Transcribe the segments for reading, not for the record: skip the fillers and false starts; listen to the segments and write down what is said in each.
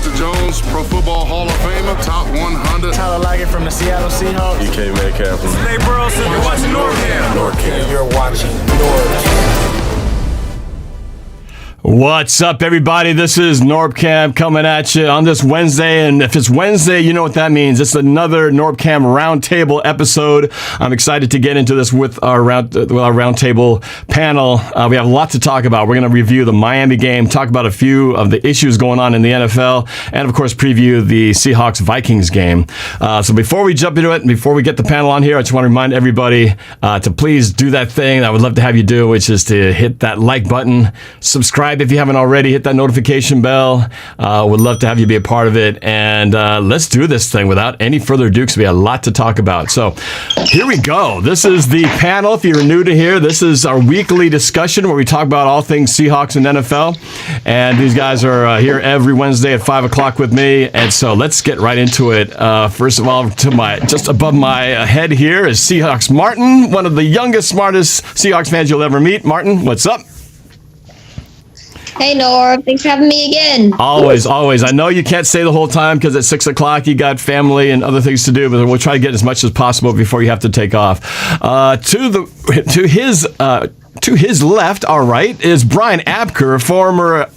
Boelter Jones, Pro Football Hall of Famer, top 100. Tyler Lockett from the Seattle Seahawks. DK Metcalf. Nate Burleson. You're watching NorbCam. NorbCam. You're watching NorbCam. What's up, everybody? This is NorbCam coming at you on this Wednesday, and if it's Wednesday, you know what that means. It's another NorbCam Roundtable episode. I'm excited to get into this with our Roundtable panel. We have a lot to talk about. We're going to review the Miami game, talk about a few of the issues going on in the NFL, and of course, preview the Seahawks Vikings game. So before we jump into it, and before we get the panel on here, I just want to remind everybody to please do that thing I would love to have you do, which is to hit that like button, subscribe if you haven't already, hit that notification bell. Would love to have you be a part of it. And let's do this thing without any further ado, because we have a lot to talk about. So here we go. This is the panel. If you're new to here, this is our weekly discussion where we talk about all things Seahawks and NFL. And these guys are here every Wednesday at 5 o'clock with me. And so let's get right into it. First of all, just above my head here is Seahawks Martin, one of the youngest, smartest Seahawks fans you'll ever meet. Martin, what's up? Hey, Norb. Thanks for having me again. Always. I know you can't stay the whole time because at 6 o'clock you got family and other things to do, but we'll try to get as much as possible before you have to take off. To his left, all right, is Brian Abker, former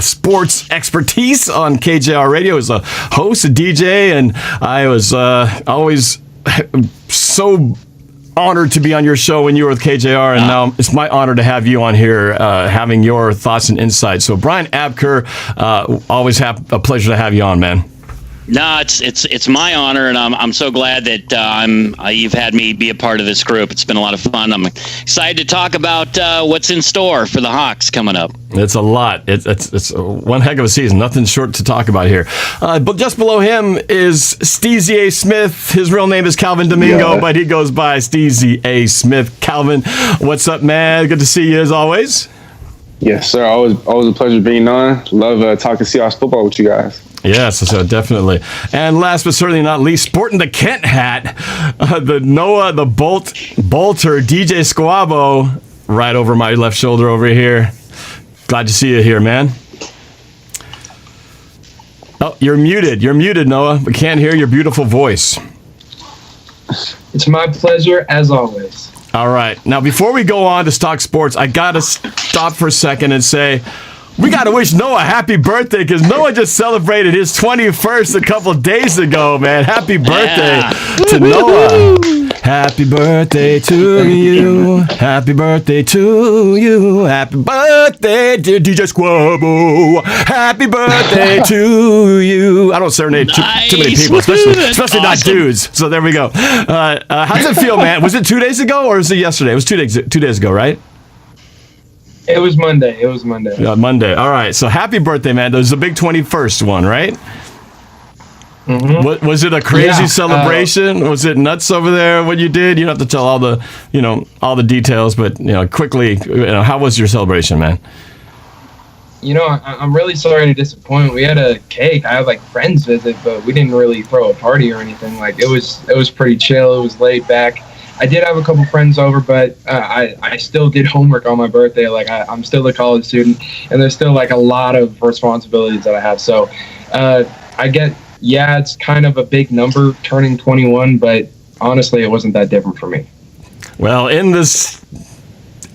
sports expertise on KJR Radio. He's a host, a DJ, and I was always so honored to be on your show when you were with KJR, and now it's my honor to have you on here, having your thoughts and insights. So, Brian Abker, always a pleasure to have you on, man. No, it's my honor, and I'm so glad that you've had me be a part of this group. It's been a lot of fun. I'm excited to talk about what's in store for the Hawks coming up. It's a lot. It's one heck of a season. Nothing short to talk about here. But just below him is Steezy A. Smith. His real name is Calvin Domingo, but he goes by Steezy A. Smith. Calvin, what's up, man? Good to see you as always. Yes, sir. Always a pleasure being on. Love talking Seahawks football with you guys. Yes, so definitely. And last but certainly not least, sporting the Kent hat, the Noah, the Boelter, DJ Squabo, right over my left shoulder over here. Glad to see you here, man. Oh, you're muted. You're muted, Noah. We can't hear your beautiful voice. It's my pleasure, as always. All right. Now, before we go on to talk sports, I got to stop for a second and say, we got to wish Noah happy birthday, because Noah just celebrated his 21st a couple days ago, man. Happy birthday to Noah. Happy birthday to you. Happy birthday to you. Happy birthday, dear DJ Squabo. Happy birthday to you. I don't serenade too many people, especially not dudes. So there we go. How does it feel, man? Was it 2 days ago or was it yesterday? It was 2 days ago, right? It was Monday. Monday. All right. So happy birthday, man. There was the big 21st one, right? Mm-hmm. Was it a crazy celebration? Was it nuts over there? What you did? You don't have to tell all the details, but quickly. How was your celebration, man? I'm really sorry to disappoint. We had a cake. I had friends visit, but we didn't really throw a party or anything. It was pretty chill. It was laid back. I did have a couple friends over, but I still did homework on my birthday. I'm still a college student, and there's still a lot of responsibilities that I have. So I get, it's kind of a big number turning 21, but honestly, it wasn't that different for me. Well, in this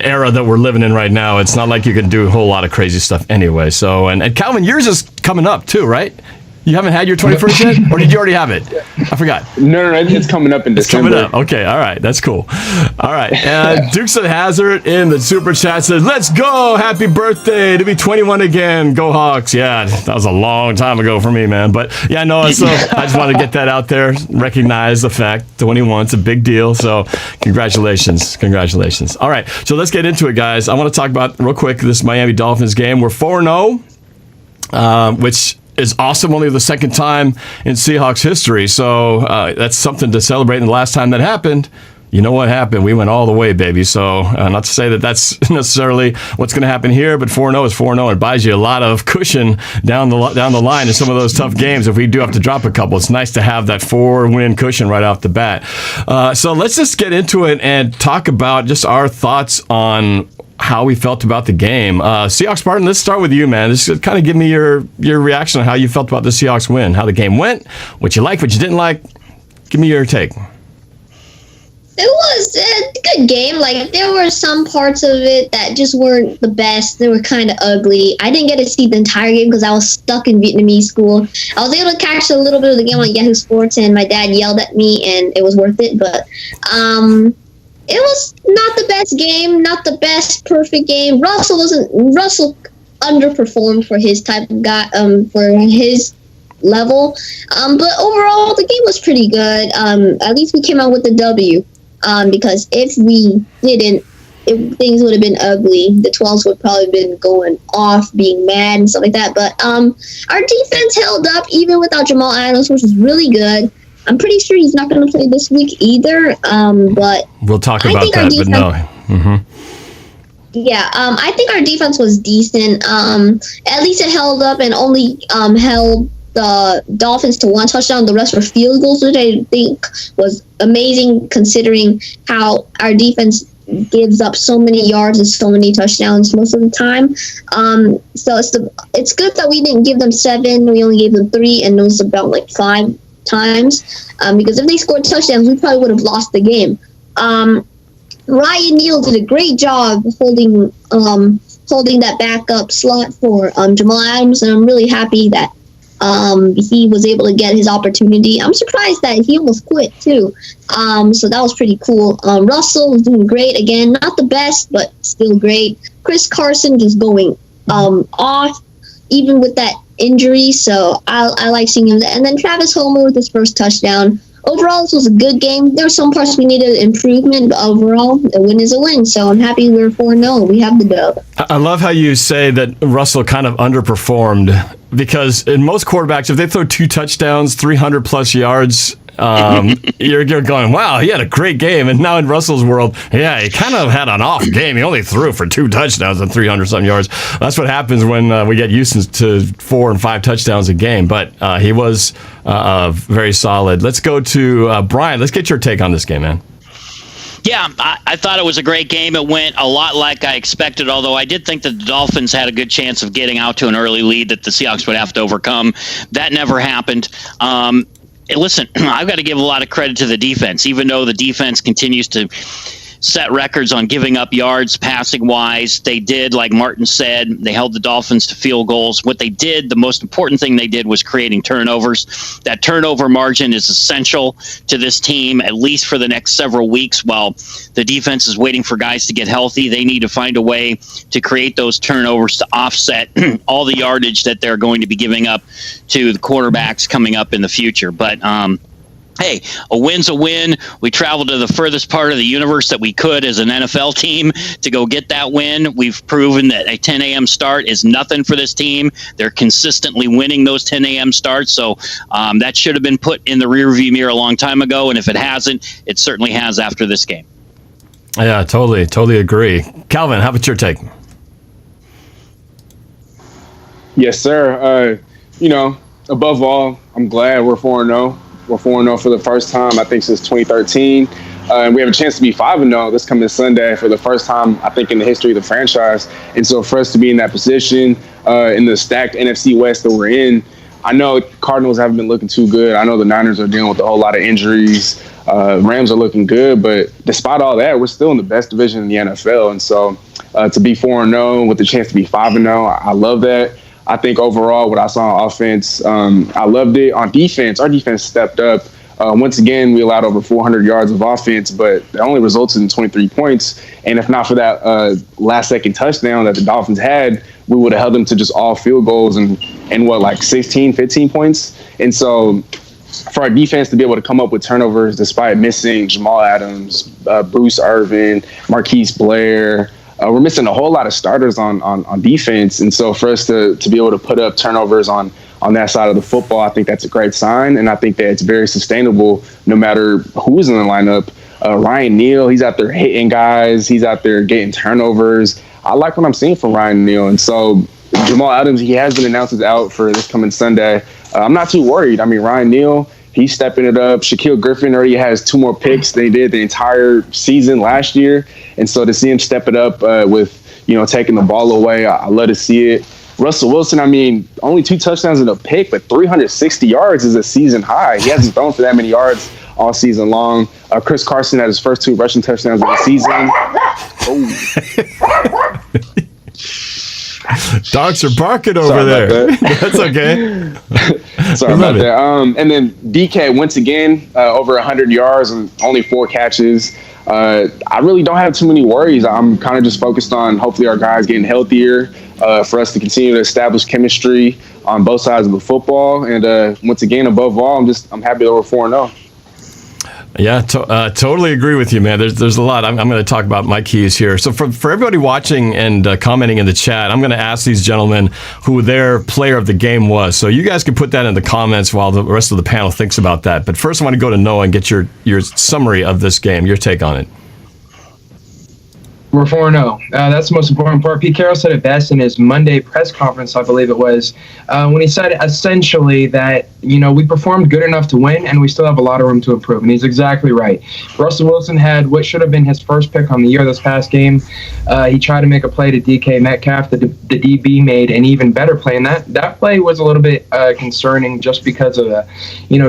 era that we're living in right now, it's not like you can do a whole lot of crazy stuff anyway. So, and Calvin, yours is coming up too, right? You haven't had your 21st yet? Or did you already have it? I forgot. No, it's coming up in December. It's coming up. Okay, all right. That's cool. All right. Dukes of Hazzard in the Super Chat says, let's go. Happy birthday to be 21 again. Go Hawks. Yeah, that was a long time ago for me, man. But, yeah, no, so I just want to get that out there, recognize the fact 21 is a big deal. So congratulations. All right, so let's get into it, guys. I want to talk about, real quick, this Miami Dolphins game. We're 4-0, which is awesome. Only the second time in Seahawks history. So that's something to celebrate. And the last time that happened, you know what happened? We went all the way, baby. So not to say that that's necessarily what's going to happen here, but 4-0 is 4-0. It buys you a lot of cushion down the line in some of those tough games. If we do have to drop a couple, it's nice to have that 4-win cushion right off the bat. So let's just get into it and talk about just our thoughts on how we felt about the game. Seahawks Martin, let's start with you, man. Just kind of give me your reaction on how you felt about the Seahawks win, how the game went, what you liked, what you didn't like. Give me your take. It was a good game. Like, there were some parts of it that just weren't the best. They were kind of ugly. I didn't get to see the entire game because I was stuck in Vietnamese school. I was able to catch a little bit of the game on Yahoo Sports, and my dad yelled at me, and it was worth it. But it was not the best game, not the best perfect game. Russell underperformed for his type of guy, for his level. But overall, the game was pretty good. At least we came out with the W. Because if we didn't, things would have been ugly. The 12s would probably been going off, being mad and stuff like that. But our defense held up even without Jamal Adams, which was really good. I'm pretty sure he's not going to play this week either. But we'll talk about that. But no. Mm-hmm. Yeah, I think our defense was decent. At least it held up and only held the Dolphins to one touchdown. The rest were field goals, which I think was amazing considering how our defense gives up so many yards and so many touchdowns most of the time. So it's good that we didn't give them 7. We only gave them 3, and it was about like 5 times. Because if they scored touchdowns, we probably would have lost the game. Ryan Neal did a great job holding that backup slot for Jamal Adams, and I'm really happy that he was able to get his opportunity. I'm surprised that he almost quit too. So that was pretty cool. Russell was doing great again, not the best, but still great. Chris Carson just going off, even with that injury. So I like seeing him. And then Travis Homer with his first touchdown. Overall, this was a good game. There were some parts we needed improvement, but overall, a win is a win. So I'm happy we're 4-0. We have the dub. I love how you say that Russell kind of underperformed, because in most quarterbacks, if they throw 2 touchdowns, 300-plus yards, you're going, wow, he had a great game. And now in Russell's world, yeah, he kind of had an off game. He only threw for 2 touchdowns and 300-some yards. That's what happens when we get used to 4 and 5 touchdowns a game. But he was very solid. Let's go to Brian. Let's get your take on this game, man. Yeah, I thought it was a great game. It went a lot like I expected, although I did think that the Dolphins had a good chance of getting out to an early lead that the Seahawks would have to overcome. That never happened. Listen, I've got to give a lot of credit to the defense, even though the defense continues to set records on giving up yards passing wise. They did, like Martin said, they held the Dolphins to field goals. What they did, the most important thing they did was creating turnovers. That turnover margin is essential to this team, at least for the next several weeks while the defense is waiting for guys to get healthy. They need to find a way to create those turnovers to offset all the yardage that they're going to be giving up to the quarterbacks coming up in the future. But hey, a win's a win. We traveled to the furthest part of the universe that we could as an NFL team to go get that win. We've proven that a 10 a.m. start is nothing for this team. They're consistently winning those 10 a.m. starts, so that should have been put in the rearview mirror a long time ago, and if it hasn't, it certainly has after this game. Yeah, totally agree. Calvin, how about your take? Yes, sir. Above all, I'm glad we're 4-0. We're 4-0 for the first time, I think, since 2013. And we have a chance to be 5-0 this coming Sunday for the first time, I think, in the history of the franchise. And so for us to be in that position in the stacked NFC West that we're in, I know Cardinals haven't been looking too good. I know the Niners are dealing with a whole lot of injuries. Rams are looking good. But despite all that, we're still in the best division in the NFL. And so to be 4-0 with the chance to be 5-0, I love that. I think overall what I saw on offense, I loved it. On defense, our defense stepped up. Once again, we allowed over 400 yards of offense, but it only resulted in 23 points. And if not for that last-second touchdown that the Dolphins had, we would have held them to just all field goals and 16, 15 points. And so for our defense to be able to come up with turnovers despite missing Jamal Adams, Bruce Irvin, Marquise Blair, we're missing a whole lot of starters on defense. And so for us to be able to put up turnovers on that side of the football, I think that's a great sign. And I think that it's very sustainable no matter who's in the lineup. Ryan Neal, he's out there hitting guys. He's out there getting turnovers. I like what I'm seeing from Ryan Neal. And so Jamal Adams, he has been announced as out for this coming Sunday. I'm not too worried. I mean, Ryan Neal, he's stepping it up. Shaquille Griffin already has 2 more picks than he did the entire season last year. And so to see him step it up with, taking the ball away, I love to see it. Russell Wilson, I mean, only 2 touchdowns and a pick, but 360 yards is a season high. He hasn't thrown for that many yards all season long. Chris Carson had his first 2 rushing touchdowns of the season. Dogs are barking over there. That's okay. Sorry about that. And then DK, once again, over 100 yards and only 4 catches. I really don't have too many worries. I'm kind of just focused on hopefully our guys getting healthier for us to continue to establish chemistry on both sides of the football. And once again, above all, I'm happy that we're 4-0. Yeah, totally agree with you, man. There's a lot. I'm going to talk about my keys here. So for everybody watching and commenting in the chat, I'm going to ask these gentlemen who their player of the game was. So you guys can put that in the comments while the rest of the panel thinks about that. But first, I want to go to Noah and get your summary of this game, your take on it. We're 4-0. That's the most important part. Pete Carroll said it best in his Monday press conference, I believe it was, when he said essentially that, we performed good enough to win and we still have a lot of room to improve. And he's exactly right. Russell Wilson had what should have been his first pick on the year this past game. He tried to make a play to DK Metcalf. The DB made an even better play. And that play was a little bit concerning just because of the,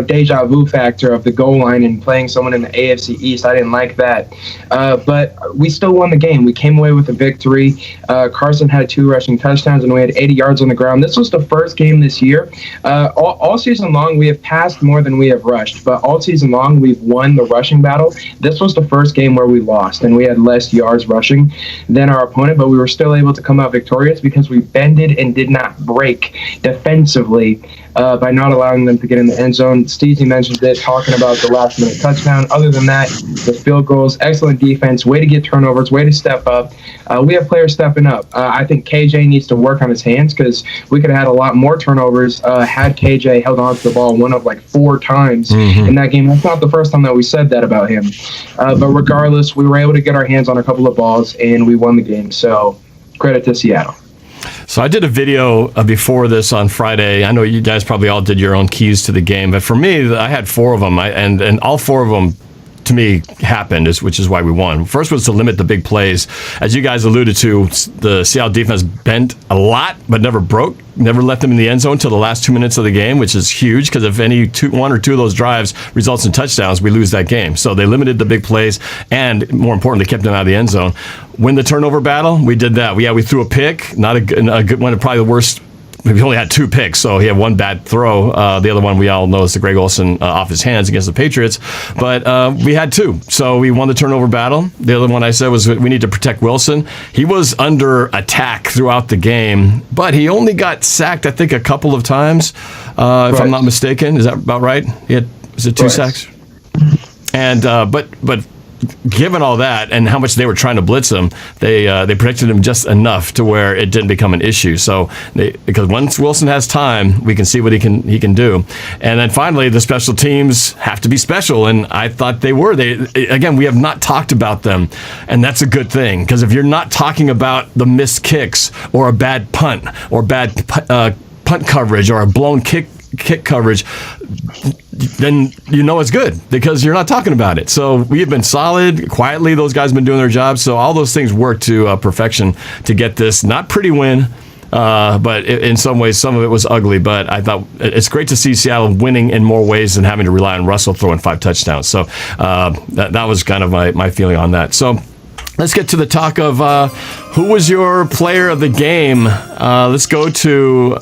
deja vu factor of the goal line and playing someone in the AFC East. I didn't like that. But we still won the game. We came away with a victory. Carson had 2 rushing touchdowns and we had 80 yards on the ground. This was the first game this year. All season long, we have passed more than we have rushed, but all season long, we've won the rushing battle. This was the first game where we lost and we had less yards rushing than our opponent, but we were still able to come out victorious because we bended and did not break defensively by not allowing them to get in the end zone. Steezy mentioned it, talking about the last-minute touchdown. Other than that, the field goals, excellent defense, way to get turnovers, way to step up. We have players stepping up. I think KJ needs to work on his hands because we could have had a lot more turnovers had KJ held on to the ball 1 of 4 times in that game. That's not the first time that we said that about him. But regardless, we were able to get our hands on a couple of balls, and we won the game. So credit to Seattle. So I did a video before this on Friday. I know you guys probably all did your own keys to the game, but for me, I had 4 of them, and all 4 of them to me happened, which is why we won. First was to limit the big plays. As you guys alluded to, the Seattle defense bent a lot, but never broke. Never let them in the end zone until the last 2 minutes of the game, which is huge because if 1 or 2 of those drives results in touchdowns, we lose that game. So they limited the big plays and, more importantly, kept them out of the end zone. Win the turnover battle, we did that. We threw a pick, not a good one, probably the worst. We only had 2 picks, so he had 1 bad throw. The other one we all know is the Greg Olsen off his hands against the Patriots. But we had 2, so we won the turnover battle. The other one I said was we need to protect Wilson. He was under attack throughout the game, but he only got sacked, I think, a couple of times, if I'm not mistaken. Is that about right? Was it 2 sacks? And but given all that and how much they were trying to blitz him, they protected him just enough to where it didn't become an issue. So because once Wilson has time, we can see what he can do. And then finally, the special teams have to be special, and I thought they were. Again, we have not talked about them, and that's a good thing because if you're not talking about the missed kicks or a bad punt or bad punt coverage or a blown kick coverage, then it's good because you're not talking about it. So we have been solid. Quietly, those guys have been doing their job. So all those things work to perfection to get this not pretty win, but in some ways, some of it was ugly. But I thought it's great to see Seattle winning in more ways than having to rely on Russell throwing 5 touchdowns. So that was kind of my feeling on that. So let's get to the talk of who was your player of the game. Let's go to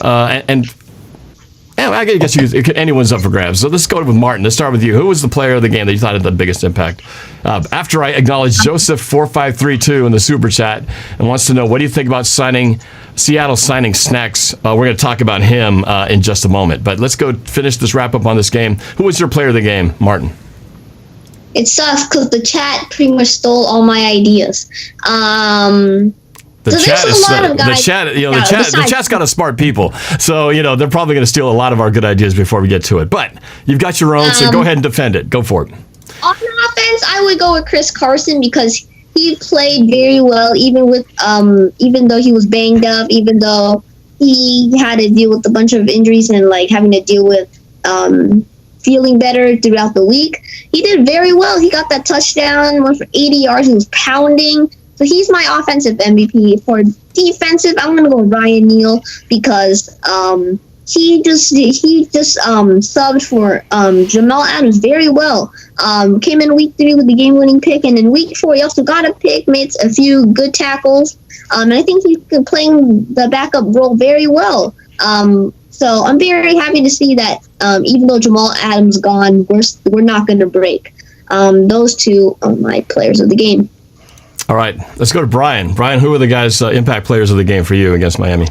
I guess anyone's up for grabs. So let's go with Martin. Let's start with you. Who was the player of the game that you thought had the biggest impact? After I acknowledge Joseph 4532 in the super chat and wants to know, what do you think about Seattle signing Snacks? We're going to talk about him in just a moment. But let's go finish this wrap up on this game. Who was your player of the game, Martin? It sucks because the chat pretty much stole all my ideas. The chat's got a smart people, so they're probably going to steal a lot of our good ideas before we get to it. But you've got your own, so go ahead and defend it. Go for it. On offense, I would go with Chris Carson because he played very well, even though he was banged up, even though he had to deal with a bunch of injuries and having to deal with feeling better throughout the week. He did very well. He got that touchdown, went for 80 yards. He was pounding. So he's my offensive MVP. For defensive, I'm gonna go Ryan Neal because he just subbed for Jamal Adams very well. Came in week 3 with the game-winning pick, and in week 4 he also got a pick, made a few good tackles, and I think he's playing the backup role very well. So I'm very happy to see that even though Jamal Adams gone, we're not going to break. Those two are my players of the game. All right, let's go to Brian. Brian, who are the guys impact players of the game for you against Miami?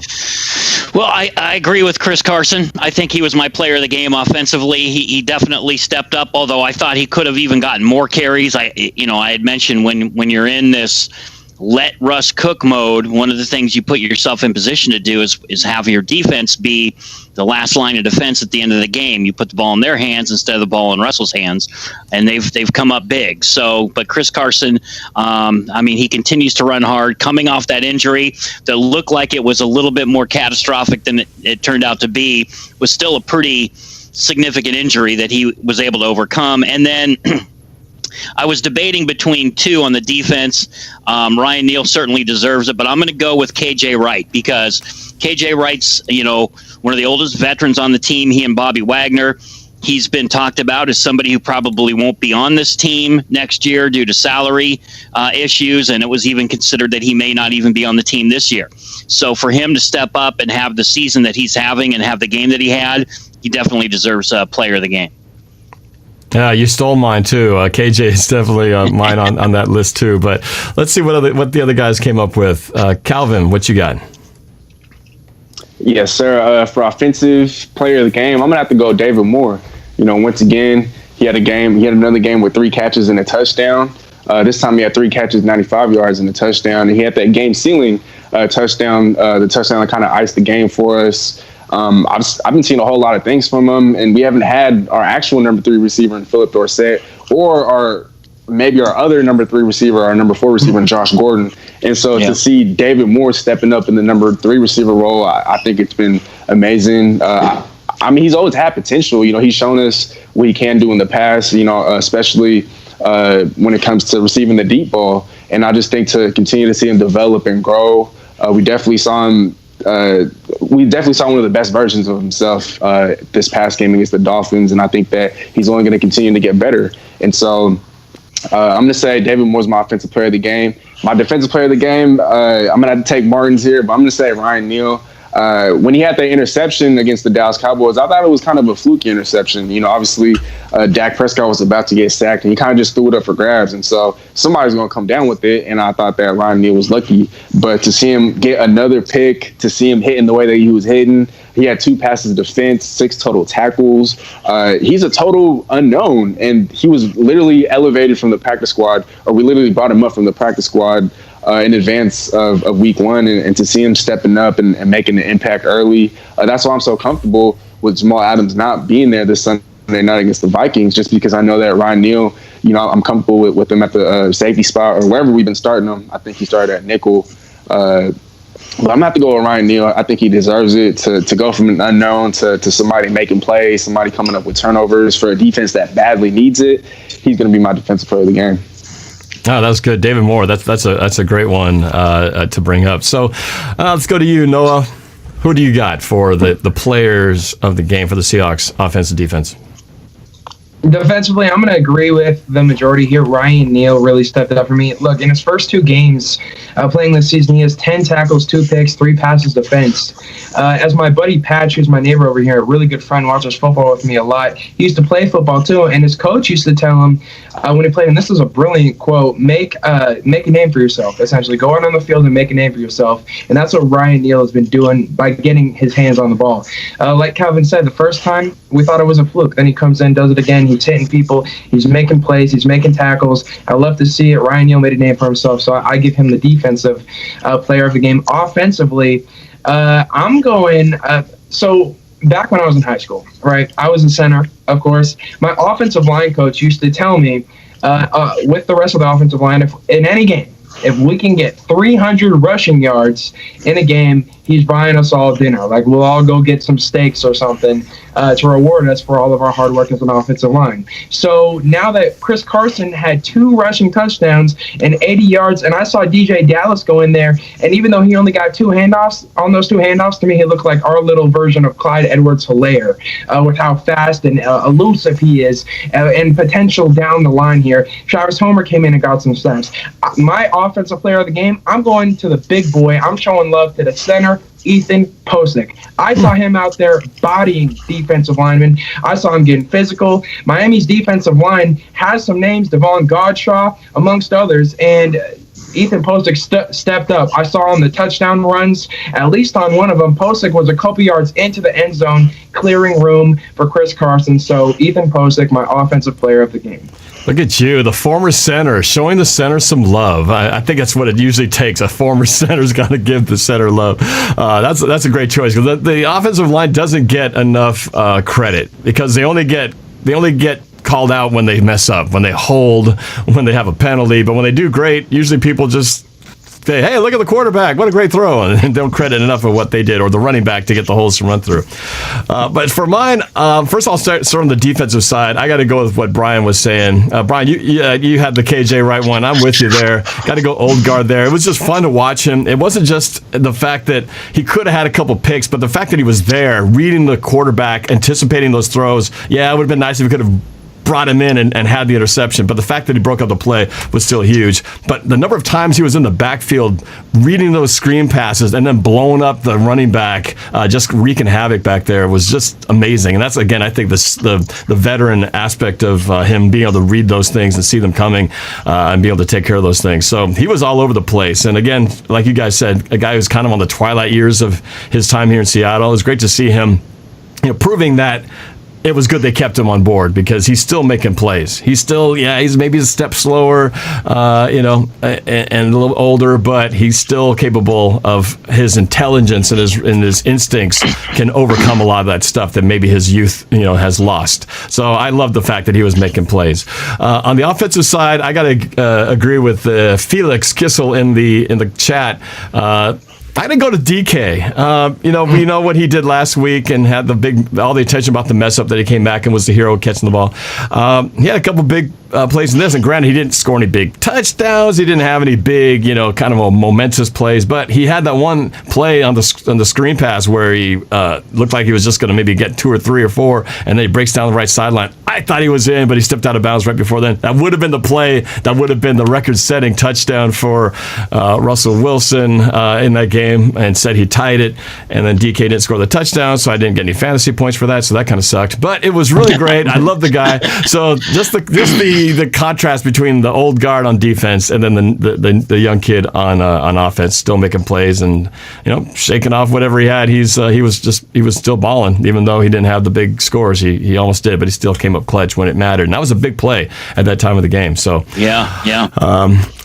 Well, I agree with Chris Carson. I think he was my player of the game offensively. He definitely stepped up, although I thought he could have even gotten more carries. I had mentioned when you're in this let Russ cook mode, one of the things you put yourself in position to do is have your defense be the last line of defense at the end of the game. You put the ball in their hands instead of the ball in Russell's hands, and they've come up big. So, but Chris Carson, he continues to run hard, coming off that injury that looked like it was a little bit more catastrophic than it turned out to be, was still a pretty significant injury that he was able to overcome. And then I was debating between two on the defense. Ryan Neal certainly deserves it, but I'm going to go with KJ Wright because KJ Wright's, one of the oldest veterans on the team. He and Bobby Wagner. He's been talked about as somebody who probably won't be on this team next year due to salary issues, and it was even considered that he may not even be on the team this year. So for him to step up and have the season that he's having and have the game that he had, he definitely deserves player of the game. Yeah, you stole mine too. KJ is definitely mine on that list too. But let's see what the other guys came up with. Calvin, what you got? Yes, sir. For offensive player of the game, I'm gonna have to go David Moore. Once again, he had another game with 3 catches and a touchdown. This time he had 3 catches, 95 yards and a touchdown. And he had that game-sealing touchdown, the touchdown that kind of iced the game for us. I've been seeing a whole lot of things from him, and we haven't had our actual number 3 receiver in Philip Dorsett, or maybe our other number 3 receiver, our number 4 receiver in Josh Gordon. And so to see David Moore stepping up in the number 3 receiver role, I think it's been amazing. He's always had potential. He's shown us what he can do in the past, especially when it comes to receiving the deep ball. And I just think to continue to see him develop and grow, we definitely saw him. We definitely saw one of the best versions of himself this past game against the Dolphins, and I think that he's only going to continue to get better. And so I'm going to say David Moore's my offensive player of the game. My defensive player of the game, I'm going to have to take Martin's here, but I'm going to say Ryan Neal. When he had that interception against the Dallas Cowboys, I thought it was kind of a fluky interception. Obviously Dak Prescott was about to get sacked, and he kind of just threw it up for grabs. And so somebody's going to come down with it, and I thought that Ryan Neal was lucky. But to see him get another pick, to see him hitting the way that he was hitting, he had 2 passes defense, 6 total tackles. He's a total unknown, and he was literally elevated from the practice squad, or we literally brought him up from the practice squad in advance of week 1, and to see him stepping up and making an impact early. That's why I'm so comfortable with Jamal Adams not being there this Sunday night against the Vikings, just because I know that Ryan Neal, I'm comfortable with him at the safety spot or wherever we've been starting him. I think he started at nickel. But I'm going to have to go with Ryan Neal. I think he deserves it to go from an unknown to somebody making plays, somebody coming up with turnovers for a defense that badly needs it. He's going to be my defensive player of the game. Oh, that's good. David Moore, that's a great one to bring up. So let's go to you, Noah. Who do you got for the players of the game for the Seahawks offense and defense? Defensively, I'm going to agree with the majority here. Ryan Neal really stepped it up for me. Look, in his first 2 games playing this season, he has 10 tackles, 2 picks, 3 passes defense. As my buddy Patch, who's my neighbor over here, a really good friend, watches football with me a lot. He used to play football too, and his coach used to tell him when he played, and this is a brilliant quote, make a name for yourself, essentially. Go out on the field and make a name for yourself. And that's what Ryan Neal has been doing by getting his hands on the ball. Like Calvin said, the first time we thought it was a fluke. Then he comes in, does it again. He's hitting people. He's making plays. He's making tackles. I love to see it. Ryan Neal made a name for himself, so I give him the defensive player of the game. Offensively, I'm going so back when I was in high school, right, I was a center, of course. My offensive line coach used to tell me with the rest of the offensive line, if in any game, if we can get 300 rushing yards in a game, he's buying us all dinner. Like, we'll all go get some steaks or something to reward us for all of our hard work as an offensive line. So now that Chris Carson had 2 rushing touchdowns and 80 yards, and I saw DJ Dallas go in there, and even though he only got 2 handoffs, on those 2 handoffs, to me, he looked like our little version of Clyde Edwards-Helaire with how fast and elusive he is and potential down the line here. Travis Homer came in and got some snaps. My offensive player of the game, I'm going to the big boy. I'm showing love to the center, Ethan Posick. I saw him out there bodying defensive linemen. I saw him getting physical. Miami's defensive line has some names, Devon Godshaw, amongst others, and Ethan Posick stepped up. I saw on the touchdown runs, at least on one of them, Posick was a couple yards into the end zone, clearing room for Chris Carson. So Ethan Posick, my offensive player of the game. Look at you, the former center, showing the center some love. I think that's what it usually takes. A former center's got to give the center love. That's a great choice, because the offensive line doesn't get enough credit, because they only get called out when they mess up, when they hold, when they have a penalty. But when they do great, usually people just say, hey, look at the quarterback, what a great throw, and don't credit enough of what they did, or the running back to get the holes to run through. But for mine, first I'll start on the defensive side. I got to go with what Brian was saying. Brian, you had the KJ Wright one. I'm with you there. Got to go old guard there. It was just fun to watch him. It wasn't just the fact that he could have had a couple picks, but the fact that he was there, reading the quarterback, anticipating those throws. Yeah, it would have been nice if he could have brought him in and had the interception, but the fact that he broke up the play was still huge. But the number of times he was in the backfield reading those screen passes and then blowing up the running back, just wreaking havoc back there, was just amazing. And that's, again, I think the veteran aspect of him being able to read those things and see them coming and be able to take care of those things. So he was all over the place. And again, like you guys said, a guy who's kind of on the twilight years of his time here in Seattle. It was great to see him, proving that it was good they kept him on board, because he's still making plays. He's still, he's maybe a step slower, and a little older, but he's still capable of his intelligence and his instincts can overcome a lot of that stuff that maybe his youth, has lost. So I love the fact that he was making plays. On the offensive side, I got to agree with Felix Kissel in the chat. I didn't go to DK. We know what he did last week and had all the attention about the mess up that he came back and was the hero catching the ball. He had a couple big plays in this, and granted, he didn't score any big touchdowns. He didn't have any big, kind of a momentous plays, but he had that one play on the screen pass where he looked like he was just going to maybe get 2 or 3 or 4, and then he breaks down the right sideline. I thought he was in, but he stepped out of bounds right before then. That would have been the play. That would have been the record-setting touchdown for Russell Wilson in that game, and said he tied it, and then DK didn't score the touchdown, so I didn't get any fantasy points for that, so that kind of sucked. But it was really great. I love the guy. So just the contrast between the old guard on defense and then the young kid on offense, still making plays and shaking off whatever he had. He was still balling, even though he didn't have the big scores. He almost did, but he still came up clutch when it mattered, and that was a big play at that time of the game. So yeah.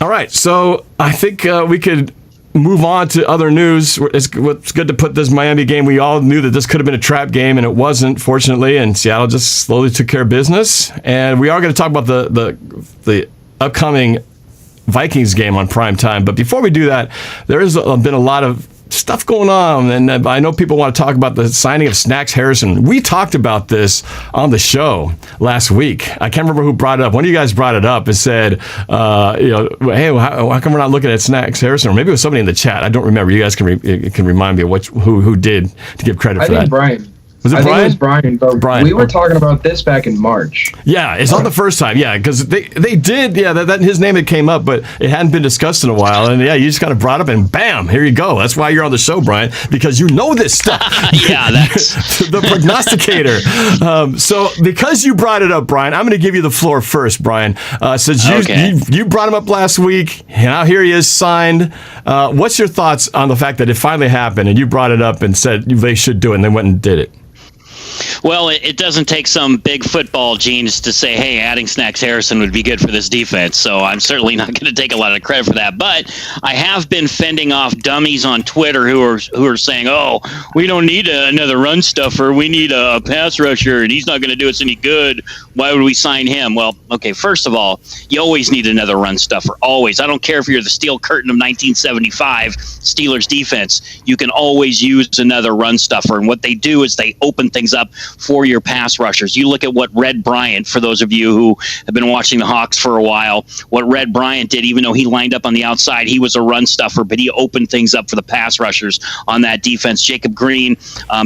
All right, so I think we could move on to other news. It's good to put this Miami game. We all knew that this could have been a trap game, and it wasn't, fortunately, and Seattle just slowly took care of business. And we are going to talk about the upcoming Vikings game on prime time. But before we do that, there has been a lot of stuff going on, and I know people want to talk about the signing of Snacks Harrison. We talked about this on the show last week. I can't remember who brought it up. One of you guys brought it up and said, hey, how come we're not looking at Snacks Harrison? Or maybe it was somebody in the chat. I don't remember. You guys can remind me of who did to give credit for that. I think Brian. Was it I Brian? think it was Brian, but Brian. We were talking about this back in March. Yeah, it's not the first time. Yeah, because they did. Yeah, that his name had came up, but it hadn't been discussed in a while. And yeah, you just kind of brought up, and bam, here you go. That's why you're on the show, Brian, because you know this stuff. Yeah, that's the prognosticator. So because you brought it up, Brian, I'm going to give you the floor first, Brian. Since you brought him up last week, now here he is signed. What's your thoughts on the fact that it finally happened, and you brought it up and said they should do it, and they went and did it? Well, it doesn't take some big football genes to say, hey, adding Snacks Harrison would be good for this defense. So I'm certainly not going to take a lot of credit for that. But I have been fending off dummies on Twitter who are saying, oh, we don't need another run stuffer. We need a pass rusher, and he's not going to do us any good. Why would we sign him? Well, okay, first of all, you always need another run stuffer. Always. I don't care if you're the Steel Curtain of 1975 Steelers defense. You can always use another run stuffer. And what they do is they open things up for your pass rushers. You look at what Red Bryant, for those of you who have been watching the Hawks for a while, what Red Bryant did, even though he lined up on the outside, he was a run stuffer, but he opened things up for the pass rushers on that defense. Jacob Green,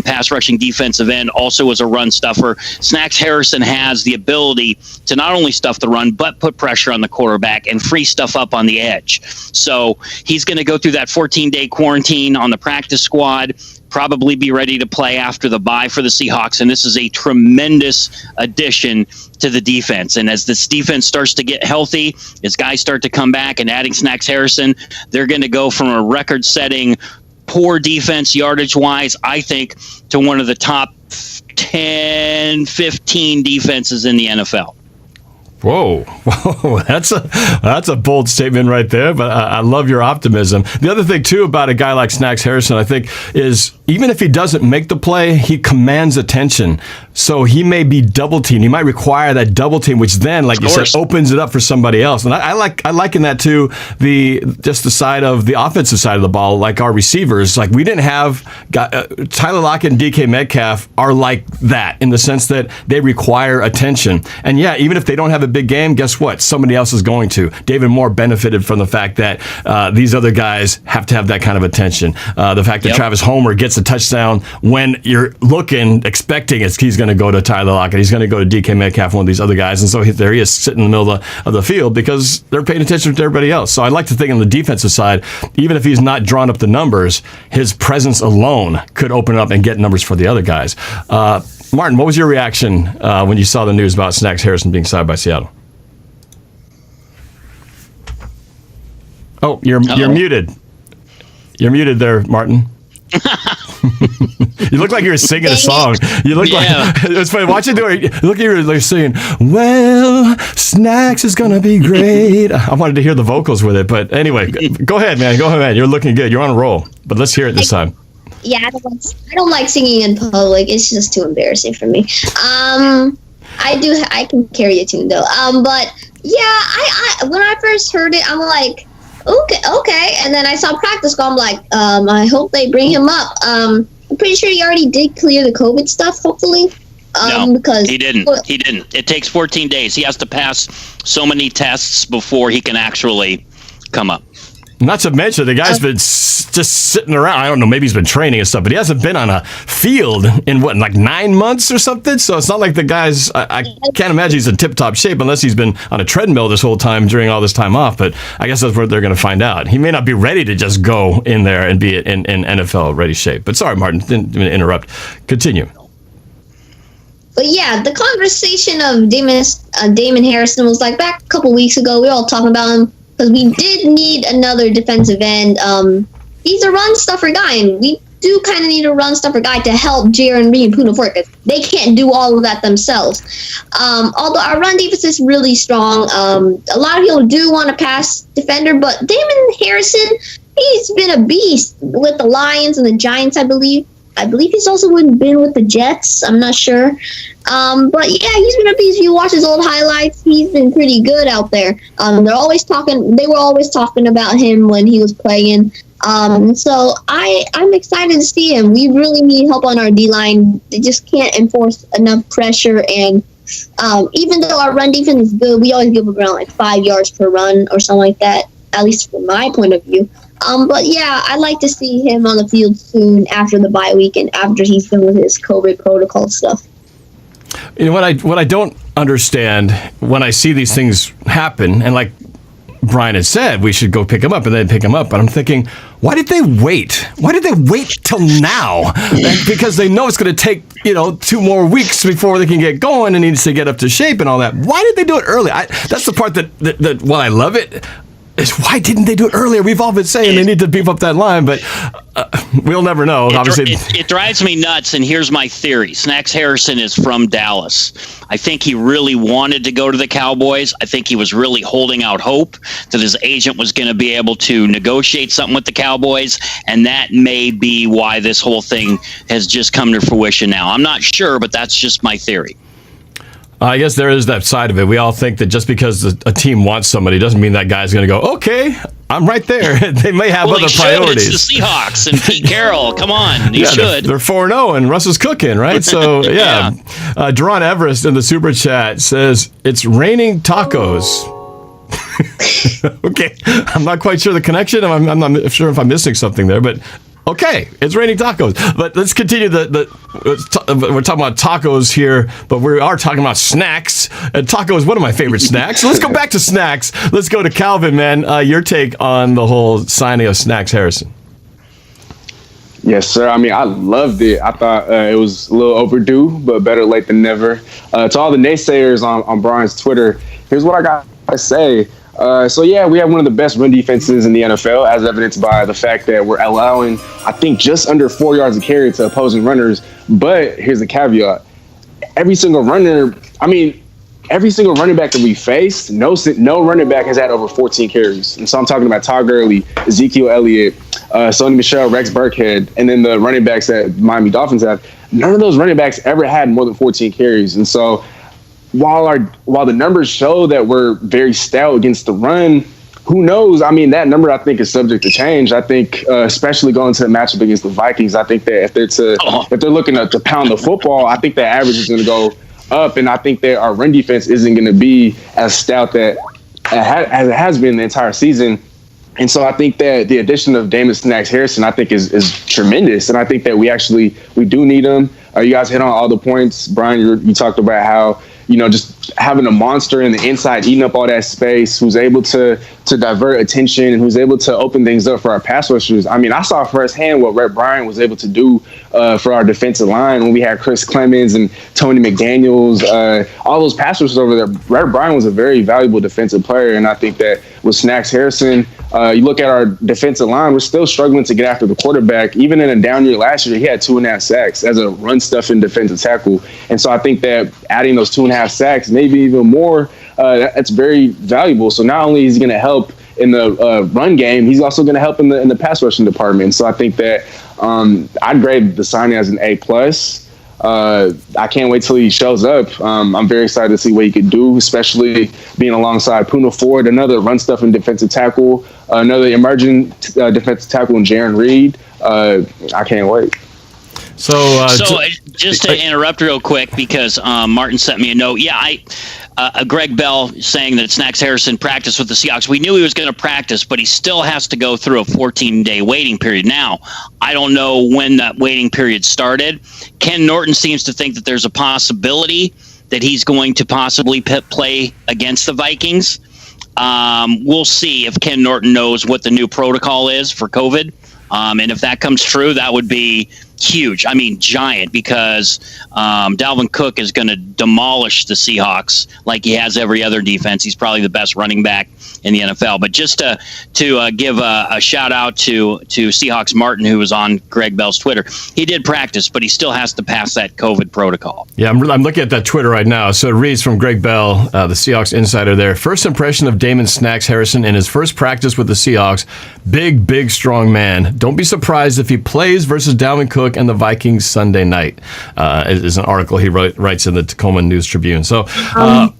pass rushing defensive end, also was a run stuffer. Snacks Harrison has the ability to not only stuff the run, but put pressure on the quarterback and free stuff up on the edge. So he's going to go through that 14-day quarantine on the practice squad, probably be ready to play after the bye for the Seahawks. And this is a tremendous addition to the defense. And as this defense starts to get healthy, as guys start to come back and adding Snacks Harrison, they're going to go from a record-setting poor defense yardage-wise, I think, to one of the top 10, 15 defenses in the NFL. Whoa, that's a bold statement right there, but I love your optimism. The other thing, too, about a guy like Snacks Harrison, I think, is even if he doesn't make the play, he commands attention. So he may be double teamed. He might require that double team, which then, like you said, opens it up for somebody else. And I liken that to the side of the offensive side of the ball, like our receivers. Like we didn't have Tyler Lockett and DK Metcalf are like that in the sense that they require attention. And yeah, even if they don't have a big game, guess what? Somebody else is going to. David Moore benefited from the fact that these other guys have to have that kind of attention. The fact that Travis Homer gets a touchdown when you're expecting he's going to go to Tyler Lockett, he's going to go to DK Metcalf, one of these other guys, and so there he is sitting in the middle of the field because they're paying attention to everybody else. So I'd like to think on the defensive side, even if he's not drawn up the numbers, his presence alone could open up and get numbers for the other guys. Martin, what was your reaction when you saw the news about Snacks Harrison being signed by Seattle? Oh, you're muted. You're muted there, Martin. You look like you were singing a song. You look like it's funny. Watch it do it. Look, you're like singing. Well, Snacks is gonna be great. I wanted to hear the vocals with it, but anyway, go ahead, man. Go ahead, man. You're looking good. You're on a roll. But let's hear it this time. Yeah, I don't like singing in public. It's just too embarrassing for me. I can carry a tune though. But yeah, I when I first heard it, I'm like, okay. And then I saw practice go. I'm like, I hope they bring him up. I'm pretty sure he already did clear the COVID stuff, hopefully. No, because he didn't. He didn't. It takes 14 days. He has to pass so many tests before he can actually come up. Not to mention, the guy's been just sitting around. I don't know, maybe he's been training and stuff, but he hasn't been on a field in, like 9 months or something? So it's not like the guy's, I can't imagine he's in tip-top shape unless he's been on a treadmill this whole time during all this time off, but I guess that's what they're going to find out. He may not be ready to just go in there and be in NFL-ready shape. But sorry, Martin, didn't interrupt. Continue. But yeah, the conversation of Damon Harrison was like back a couple weeks ago. We were all talking about him. Because we did need another defensive end. He's a run stuffer guy, and we do kind of need a run stuffer guy to help Jaron Reed and Poona Ford because they can't do all of that themselves. Although our run defense is really strong, a lot of people do want a pass defender, but Damon Harrison, he's been a beast with the Lions and the Giants, I believe. I believe he's also been with the Jets. I'm not sure. But yeah, he's been a beast. If you watch his old highlights, he's been pretty good out there. They were always talking about him when he was playing. So I'm excited to see him. We really need help on our D-line. They just can't enforce enough pressure. And even though our run defense is good, we always give around like 5 yards per run or something like that, at least from my point of view. But yeah, I'd like to see him on the field soon after the bye week and after he's done with his COVID protocol stuff. You know, what I don't understand when I see these things happen, and like Brian had said, we should go pick him up and then pick him up. But I'm thinking, why did they wait? Why did they wait till now? And because they know it's going to take, 2 more weeks before they can get going and needs to get up to shape and all that. Why did they do it early? That's the part that while I love it, is why didn't they do it earlier? We've all been saying they need to beef up that line, but we'll never know. Obviously, it drives me nuts, and here's my theory. Snacks Harrison is from Dallas. I think he really wanted to go to the Cowboys. I think he was really holding out hope that his agent was going to be able to negotiate something with the Cowboys, and that may be why this whole thing has just come to fruition now. I'm not sure, but that's just my theory. I guess there is that side of it. We all think that just because a team wants somebody doesn't mean that guy's going to go, okay, I'm right there. They may have other priorities. It's the Seahawks and Pete Carroll. Come on, you should. They're 4-0 and Russ is cooking, right? So, yeah. Deron Everest in the Super Chat says, it's raining tacos. Okay. I'm not quite sure the connection. I'm not sure if I'm missing something there, but okay, it's raining tacos. But let's continue we're talking about tacos here, but we are talking about snacks. And taco is one of my favorite snacks. So let's go back to snacks. Let's go to Calvin, man. Your take on the whole signing of Snacks Harrison. Yes, sir. I mean, I loved it. I thought it was a little overdue, but better late than never. To all the naysayers on Brian's Twitter, here's what I got to say. So, yeah, we have one of the best run defenses in the NFL, as evidenced by the fact that we're allowing, I think, just under 4 yards of carry to opposing runners. But here's the caveat. Every single running back that we faced, no running back has had over 14 carries. And so I'm talking about Todd Gurley, Ezekiel Elliott, Sony Michel, Rex Burkhead, and then the running backs that Miami Dolphins have. None of those running backs ever had more than 14 carries. And so while the numbers show that we're very stout against the run, who knows? I mean, that number I think is subject to change. I think, especially going to the matchup against the Vikings, I think that if they're looking to pound the football, I think that average is going to go up, and I think that our run defense isn't going to be as stout as it has been the entire season. And so I think that the addition of Damon Snacks Harrison, I think, is tremendous, and I think that we do need him. You guys hit on all the points. Brian, you talked about how, just having a monster in the inside, eating up all that space, who's able to divert attention and who's able to open things up for our pass rushers. I mean, I saw firsthand what Rhett Bryant was able to do for our defensive line when we had Chris Clemens and Tony McDaniels, all those pass rushers over there. Rhett Bryant was a very valuable defensive player, and I think that with Snacks Harrison, you look at our defensive line, we're still struggling to get after the quarterback. Even in a down year last year, he had 2.5 sacks as a run-stuffing defensive tackle. And so I think that adding those 2.5 sacks, maybe even more, that's very valuable. So not only is he going to help in the run game, he's also going to help in the pass rushing department. So I think that I'd grade the signing as an A+. I can't wait till he shows up. I'm very excited to see what he could do, especially being alongside Poona Ford, another run-stuffing defensive tackle, another emerging defensive tackle in Jaron Reed. I can't wait. So just to interrupt real quick, because Martin sent me a note. Yeah, Greg Bell saying that Snacks Harrison practiced with the Seahawks. We knew he was going to practice, but he still has to go through a 14-day waiting period. Now, I don't know when that waiting period started. Ken Norton seems to think that there's a possibility that he's going to possibly play against the Vikings. We'll see if Ken Norton knows what the new protocol is for COVID. And if that comes true, that would be huge. I mean, giant, because Dalvin Cook is going to demolish the Seahawks like he has every other defense. He's probably the best running back in the NFL. But just to give a shout out to Seahawks Martin, who was on Greg Bell's Twitter, he did practice, but he still has to pass that COVID protocol. Yeah, I'm looking at that Twitter right now. So it reads from Greg Bell, the Seahawks insider there. First impression of Damon Snacks Harrison in his first practice with the Seahawks. Big, strong man. Don't be surprised if he plays versus Dalvin Cook and the Vikings Sunday night. Is an article he writes in the Tacoma News Tribune. So I'll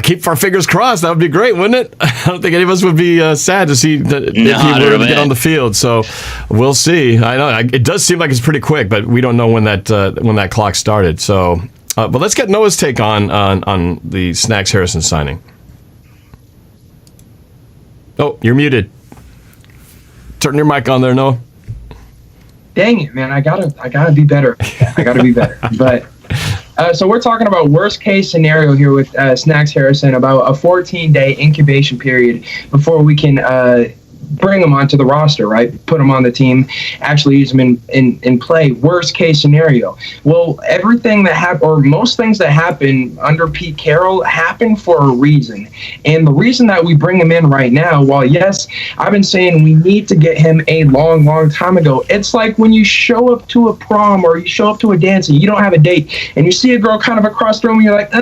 keep our fingers crossed. That would be great, wouldn't it? I don't think any of us would be sad to see that if he were to get on the field. So we'll see. I know it does seem like it's pretty quick, but we don't know when that clock started. So, but let's get Noah's take on the Snacks Harrison signing. Oh, you're muted. Turn your mic on there, Noah. Dang it, man! I gotta be better. I gotta be better. But so we're talking about worst case scenario here with Snacks Harrison, about a 14-day incubation period before we can bring him onto the roster, right? Put him on the team, actually use him in play. Worst case scenario. Well, everything that happened, or most things that happen under Pete Carroll, happen for a reason. And the reason that we bring him in right now, while yes, I've been saying we need to get him a long time ago. It's like when you show up to a prom or you show up to a dance and you don't have a date and you see a girl kind of across the room and you're like,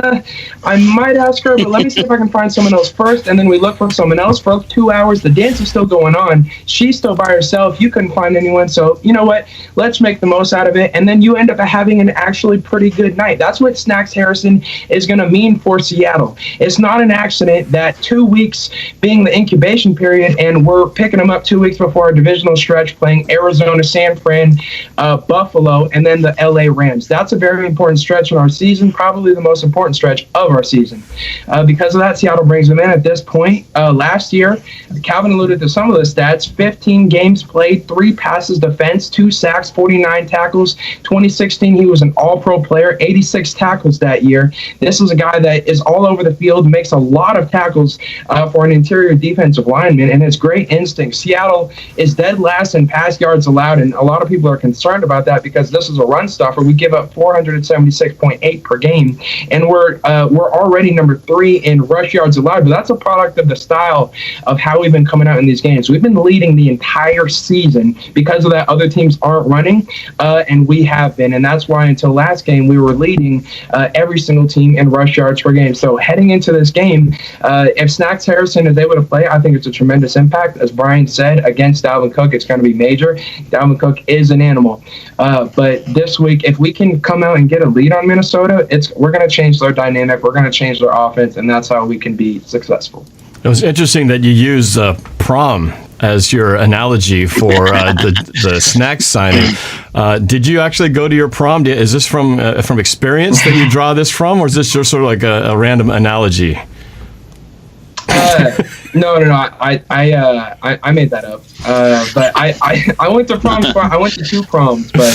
I might ask her, but let me see if I can find someone else first. And then we look for someone else for 2 hours. The dance is still going going on. She's still by herself. You couldn't find anyone. So, you know what? Let's make the most out of it. And then you end up having an actually pretty good night. That's what Snacks Harrison is going to mean for Seattle. It's not an accident that 2 weeks being the incubation period, and we're picking them up 2 weeks before our divisional stretch, playing Arizona, San Fran, Buffalo, and then the LA Rams. That's a very important stretch in our season, probably the most important stretch of our season. Because of that, Seattle brings them in at this point. Last year, Calvin alluded to some of the stats: 15 games played, 3 passes defense, 2 sacks, 49 tackles. 2016, he was an all-pro player, 86 tackles that year. This is a guy that is all over the field, makes a lot of tackles for an interior defensive lineman, and has great instincts. Seattle is dead last in pass yards allowed, and a lot of people are concerned about that because this is a run stuffer. We give up 476.8 per game, and we're already number 3 in rush yards allowed, but that's a product of the style of how we've been coming out in these games. We've been leading the entire season because of that. Other teams aren't running, and we have been, and that's why until last game we were leading every single team in rush yards per game. So heading into this game, if Snacks Harrison is able to play, I think it's a tremendous impact. As Brian said, against Dalvin Cook, it's going to be major. Dalvin Cook is an animal. But this week, if we can come out and get a lead on Minnesota, we're going to change their dynamic. We're going to change their offense, and that's how we can be successful. It was interesting that you use prom as your analogy for the snacks signing. Did you actually go to your prom? Is this from experience that you draw this from, or is this just sort of like a random analogy? No. I made that up. But I went to proms. I went to 2 proms, but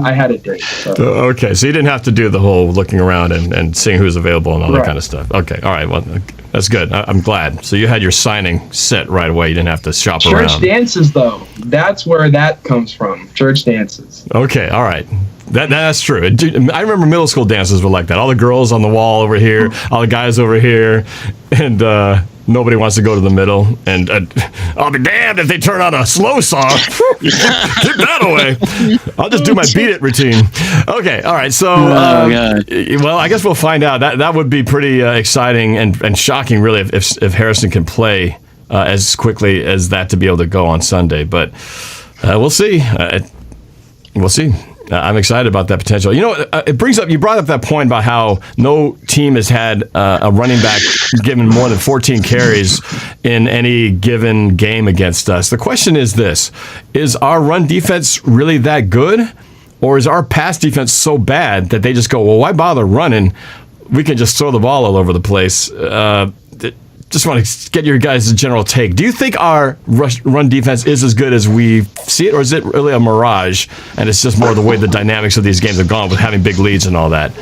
I had a date. So. Okay, so you didn't have to do the whole looking around and seeing who's available and all that kind of stuff. Okay, all right. Well, that's good. I'm glad. So you had your signing set right away. You didn't have to shop around. Church dances, though. That's where that comes from. Church dances. Okay, all right. That's true. I remember middle school dances were like that. All the girls on the wall over here, all the guys over here, and nobody wants to go to the middle. And I'll be damned if they turn on a slow song. Keep that away. I'll just do my beat it routine. Okay, all right. So, well, I guess we'll find out. That would be pretty exciting and shocking, really, if Harrison can play as quickly as that to be able to go on Sunday. But we'll see. We'll see. I'm excited about that potential. You know, you brought up that point about how no team has had a running back given more than 14 carries in any given game against us. The question is this: is our run defense really that good, or is our pass defense so bad that they just go, well, why bother running? We can just throw the ball all over the place. Just want to get your guys' general take. Do you think our run defense is as good as we see it, or is it really a mirage, and it's just more the way the dynamics of these games have gone with having big leads and all that?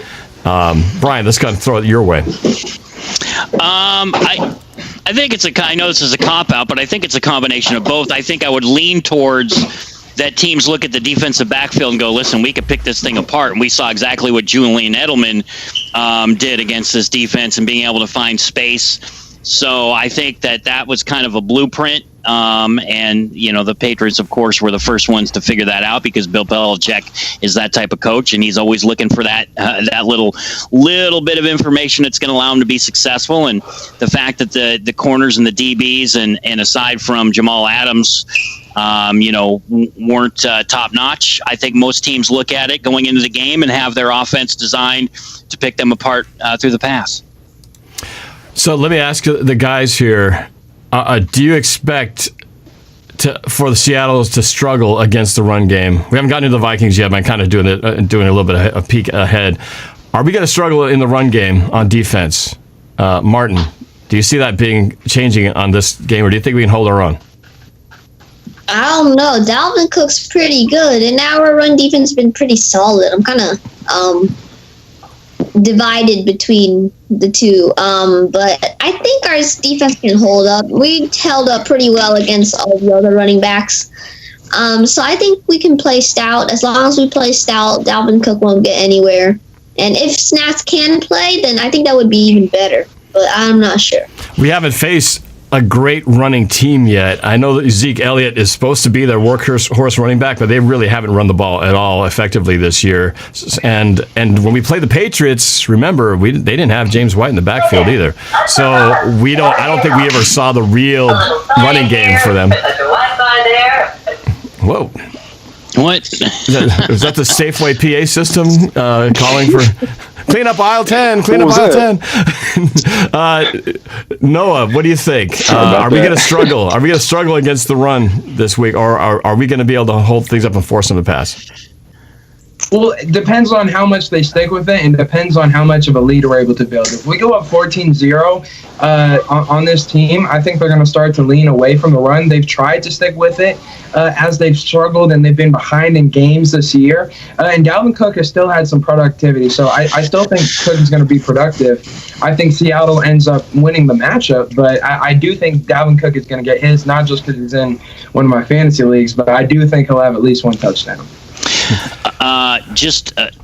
Brian, let's kind of throw it your way. I think I know this is a cop-out, but I think it's a combination of both. I think I would lean towards that teams look at the defensive backfield and go, listen, we could pick this thing apart. And we saw exactly what Julian Edelman did against this defense and being able to find space. So I think that was kind of a blueprint. And, you know, the Patriots, of course, were the first ones to figure that out because Bill Belichick is that type of coach, and he's always looking for that little bit of information that's going to allow him to be successful. And the fact that the corners and the DBs and aside from Jamal Adams, weren't top notch. I think most teams look at it going into the game and have their offense designed to pick them apart through the pass. So let me ask the guys here, do you expect for the Seattles to struggle against the run game? We haven't gotten to the Vikings yet, but I'm kind of doing a little bit of a peek ahead. Are we going to struggle in the run game on defense? Martin, do you see that changing on this game, or do you think we can hold our own? I don't know. Dalvin Cook's pretty good, and our run defense has been pretty solid. I'm kind of divided between the two, but I think our defense can hold up. We held up pretty well against all the other running backs, so I think we can play stout. As long as we play stout, Dalvin Cook won't get anywhere, and if Snacks can play, then I think that would be even better, but I'm not sure. We haven't faced a great running team yet. I know that Zeke Elliott is supposed to be their workhorse running back, but they really haven't run the ball at all effectively this year. And when we play the Patriots, remember they didn't have James White in the backfield either. So I don't think we ever saw the real running game for them. Whoa. What? Is that the Safeway PA system calling for clean up aisle 10? Clean up aisle 10. Noah, what do you think? Are we going to struggle? Are we going to struggle against the run this week, or are we going to be able to hold things up and force them to pass? Well, it depends on how much they stick with it, and depends on how much of a lead we're able to build. If we go up 14-0 on this team, I think they're going to start to lean away from the run. They've tried to stick with it as they've struggled, and they've been behind in games this year. And Dalvin Cook has still had some productivity, so I still think Cook is going to be productive. I think Seattle ends up winning the matchup, but I do think Dalvin Cook is going to get his, not just because he's in one of my fantasy leagues, but I do think he'll have at least one touchdown.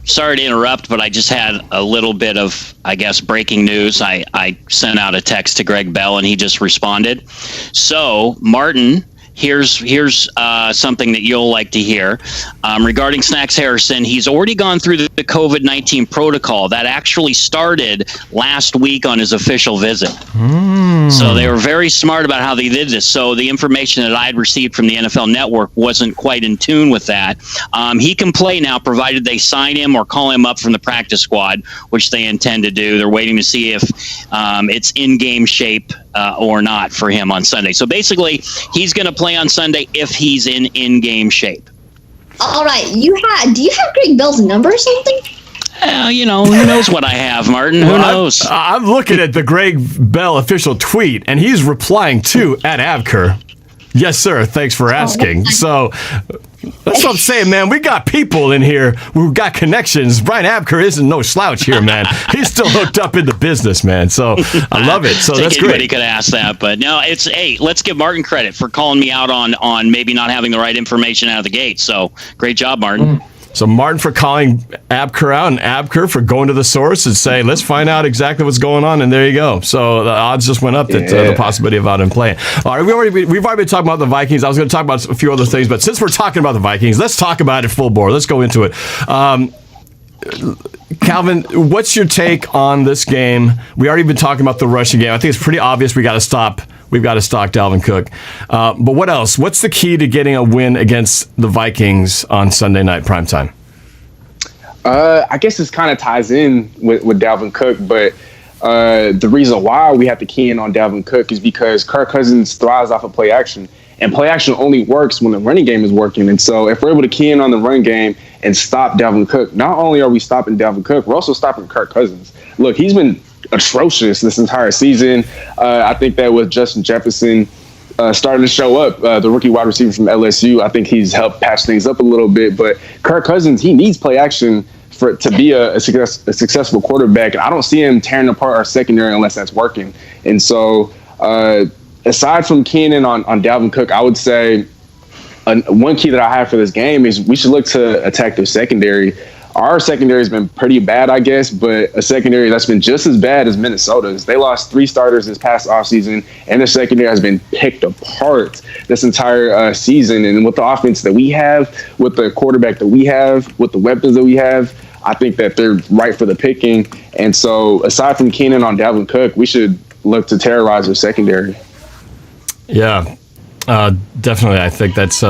Sorry to interrupt, but I just had a little bit of, I guess, breaking news. I sent out a text to Greg Bell, and he just responded. So, Martin, here's something that you'll like to hear. Regarding Snacks Harrison, he's already gone through the COVID-19 protocol. That actually started last week on his official visit. So they were very smart about how they did this. So the information that I had received from the NFL Network wasn't quite in tune with that. He can play now, provided they sign him or call him up from the practice squad, which they intend to do. They're waiting to see if it's in-game shape or not for him on Sunday. So basically, he's going to play on Sunday if he's in in-game shape. All right, do you have Greg Bell's number or something? Who knows what I have, Martin? Who knows? I'm looking at the Greg Bell official tweet, and he's replying to @Abker. Yes, sir. Thanks for asking. So that's what I'm saying, man. We got people in here who got connections. Brian Abker isn't no slouch here, man. He's still hooked up in the business, man. So I love it. So that's great. Anybody could ask that, but no, let's give Martin credit for calling me out on maybe not having the right information out of the gate. So great job, Martin. So Martin for calling Abker out, and Abker for going to the source and saying, let's find out exactly what's going on, and there you go. So the odds just went up that the possibility of out and playing. All right, we've already been talking about the Vikings. I was going to talk about a few other things, but since we're talking about the Vikings, let's talk about it full bore. Let's go into it. Calvin, what's your take on this game? We already been talking about the rushing game. I think it's pretty obvious we've got to stop Dalvin Cook. But what else? What's the key to getting a win against the Vikings on Sunday night primetime? I guess this kind of ties in with Dalvin Cook, but the reason why we have to key in on Dalvin Cook is because Kirk Cousins thrives off of play action. And play action only works when the running game is working. And so if we're able to key in on the run game and stop Dalvin Cook, not only are we stopping Dalvin Cook, we're also stopping Kirk Cousins. Look, he's been atrocious this entire season. I think that with Justin Jefferson starting to show up, the rookie wide receiver from LSU, I think he's helped patch things up a little bit. But Kirk Cousins, he needs play action to be a successful quarterback. And I don't see him tearing apart our secondary unless that's working. And so aside from keying in on Dalvin Cook, I would say one key that I have for this game is we should look to attack the secondary. Our secondary has been pretty bad, I guess, but a secondary that's been just as bad as Minnesota's. They lost 3 starters this past offseason, and their secondary has been picked apart this entire season. And with the offense that we have, with the quarterback that we have, with the weapons that we have, I think that they're right for the picking. And so aside from Keenan on Dalvin Cook, we should look to terrorize their secondary. Yeah, definitely. I think that's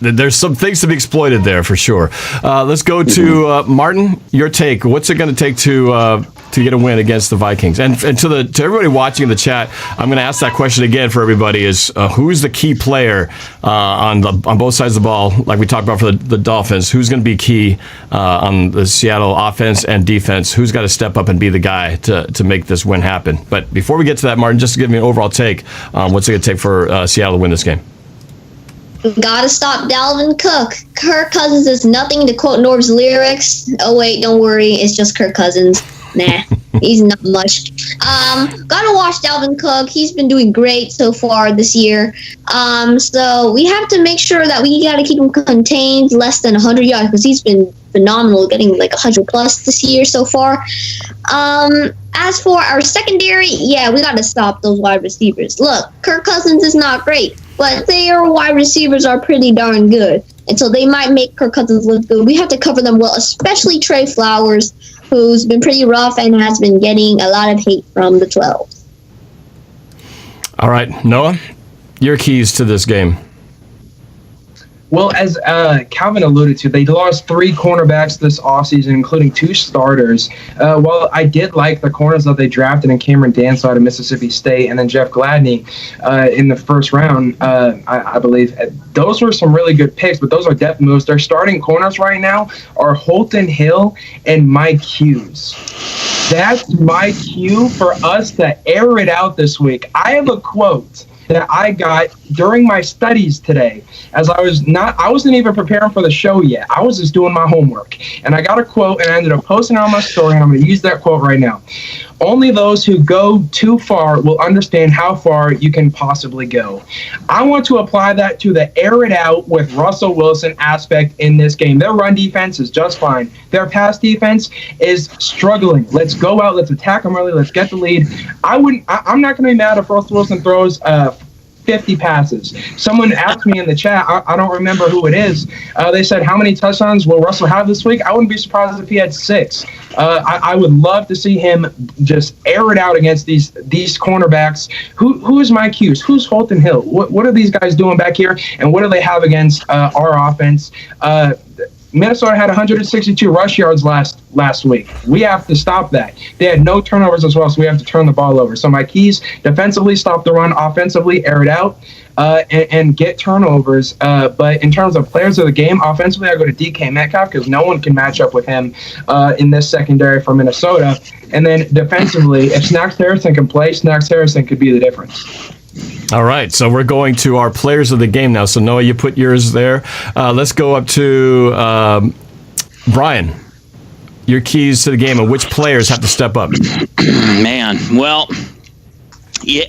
there's some things to be exploited there for sure. Let's go to Martin. Your take. What's it going to take to get a win against the Vikings? And to everybody watching in the chat, I'm going to ask that question again for everybody: is who's the key player on both sides of the ball? Like we talked about for the Dolphins, who's going to be key on the Seattle offense and defense? Who's got to step up and be the guy to make this win happen? But before we get to that, Martin, just to give me an overall take, what's it going to take for Seattle to win this game? Gotta stop Dalvin Cook. Kirk Cousins is nothing, to quote Norb's lyrics. Oh wait, don't worry, it's just Kirk Cousins. Nah, he's not much. Gotta watch Dalvin Cook. He's been doing great so far this year. So we have to make sure that we gotta keep him contained, less than 100 yards, because he's been phenomenal, getting like 100 plus this year so far. As for our secondary, yeah, we got to stop those wide receivers. Look, Kirk Cousins is not great, but their wide receivers are pretty darn good. And so they might make Kirk Cousins look good. We have to cover them well, especially Trey Flowers, who's been pretty rough and has been getting a lot of hate from the 12. All right, Noah, your keys to this game. Well, as Calvin alluded to, they lost 3 cornerbacks this offseason, including 2 starters. While I did like the corners that they drafted in Cameron Dantzler out of Mississippi State and then Jeff Gladney in the first round, I believe, those were some really good picks, but those are depth moves. Their starting corners right now are Holton Hill and Mike Hughes. That's my cue for us to air it out this week. I have a quote that I got during my studies today, as I wasn't even preparing for the show yet. I was just doing my homework. And I got a quote, and I ended up posting it on my story, and I'm going to use that quote right now. Only those who go too far will understand how far you can possibly go. I want to apply that to the air it out with Russell Wilson aspect in this game. Their run defense is just fine. Their pass defense is struggling. Let's go out. Let's attack them early. Let's get the lead. I'm not going to be mad if Russell Wilson throws 50 passes. Someone asked me in the chat, I don't remember who it is. They said, how many touchdowns will Russell have this week? I wouldn't be surprised if he had 6. I would love to see him just air it out against these cornerbacks. Who is Mike Hughes? Who's Holton Hill? What are these guys doing back here? And what do they have against our offense? Minnesota had 162 rush yards last week. We have to stop that. They had no turnovers as well, so we have to turn the ball over. So my keys: defensively, stop the run; offensively, air it out, and get turnovers. But in terms of players of the game, offensively, I go to DK Metcalf because no one can match up with him in this secondary for Minnesota. And then defensively, if Snacks Harrison can play, Snacks Harrison could be the difference. All right, so we're going to our players of the game now. So, Noah, you put yours there. Let's go up to Brian. Your keys to the game and which players have to step up. Man, well, yeah.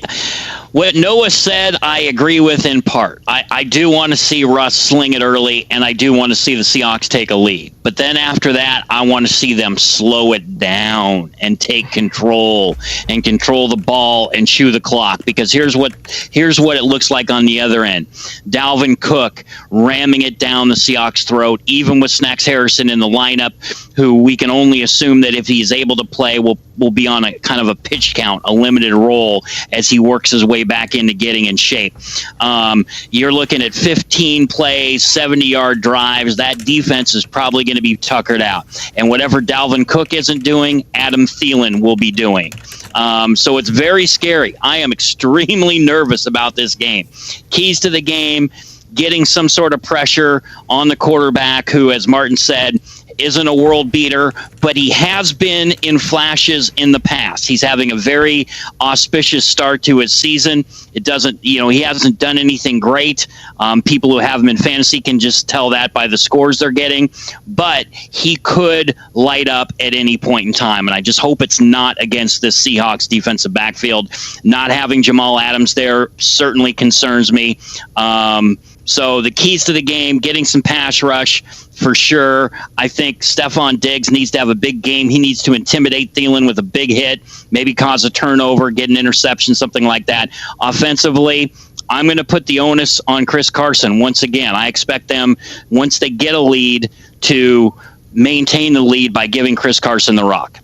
What Noah said, I agree with in part. I do want to see Russ sling it early, and I do want to see the Seahawks take a lead. But then after that, I want to see them slow it down and take control and control the ball and chew the clock. Because here's what it looks like on the other end. Dalvin Cook ramming it down the Seahawks' throat, even with Snacks Harrison in the lineup, who we can only assume that if he's able to play will be on a kind of a pitch count, a limited role as he works his way back into getting in shape. You're looking at 15 plays, 70-yard drives. That defense is probably going to be tuckered out. And whatever Dalvin Cook isn't doing, Adam Thielen will be doing. So it's very scary. I am extremely nervous about this game. Keys to the game, getting some sort of pressure on the quarterback who, as Martin said, isn't a world beater, but he has been in flashes in the past. He's having a very auspicious start to his season. It doesn't, he hasn't done anything great. People who have him in fantasy can just tell that by the scores they're getting, but he could light up at any point in time. And I just hope it's not against this Seahawks defensive backfield. Not having Jamal Adams there certainly concerns me. So the keys to the game, getting some pass rush for sure. I think Stephon Diggs needs to have a big game. He needs to intimidate Thielen with a big hit, maybe cause a turnover, get an interception, something like that. Offensively, I'm going to put the onus on Chris Carson once again. I expect them, once they get a lead, to maintain the lead by giving Chris Carson the rock.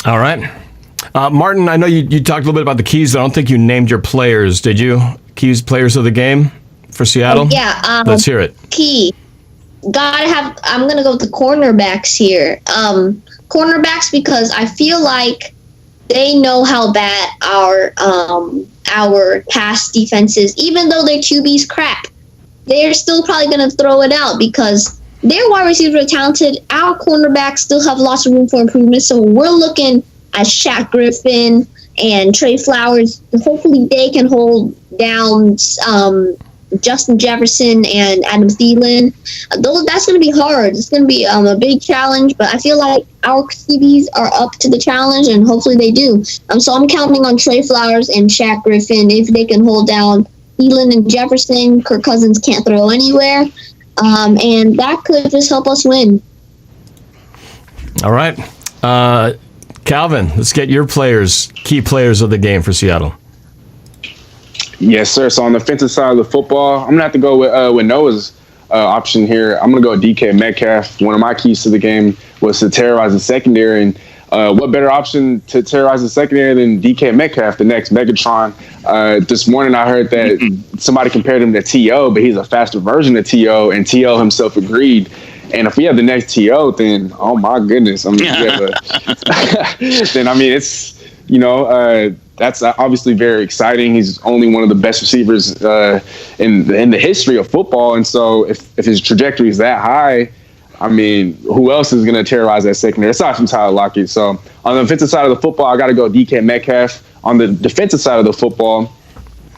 All right. Martin, I know you talked a little bit about the keys. I don't think you named your players, did you? Keys, players of the game for Seattle? Yeah. Let's hear it. Key. I'm going to go with the cornerbacks here. Cornerbacks, because I feel like they know how bad our pass defense is. Even though their QB's crap, they're still probably going to throw it out because their wide receivers are talented. Our cornerbacks still have lots of room for improvement. So we're looking at Shaq Griffin and Trey Flowers. Hopefully they can hold down Justin Jefferson and Adam Thielen. That's going to be hard. It's going to be a big challenge, but I feel like our QBs are up to the challenge, and hopefully they do. So I'm counting on Trey Flowers and Shaq Griffin. If they can hold down Thielen and Jefferson, Kirk Cousins can't throw anywhere, and that could just help us win. All right. Calvin, let's get your key players of the game for Seattle. Yes, sir. So on the defensive side of the football, I'm gonna have to go with Noah's option here. I'm gonna go with DK Metcalf. One of my keys to the game was to terrorize the secondary, and what better option to terrorize the secondary than DK Metcalf, the next Megatron? This morning I heard that somebody compared him to T.O., but he's a faster version of T.O., and T.O. himself agreed. And if we have the next T.O., then oh my goodness, I mean, then I mean it's that's obviously very exciting. He's only one of the best receivers in the history of football, and so if his trajectory is that high, I mean, who else is going to terrorize that secondary aside from Tyler Lockett? So on the offensive side of the football, I got to go DK Metcalf. On the defensive side of the football,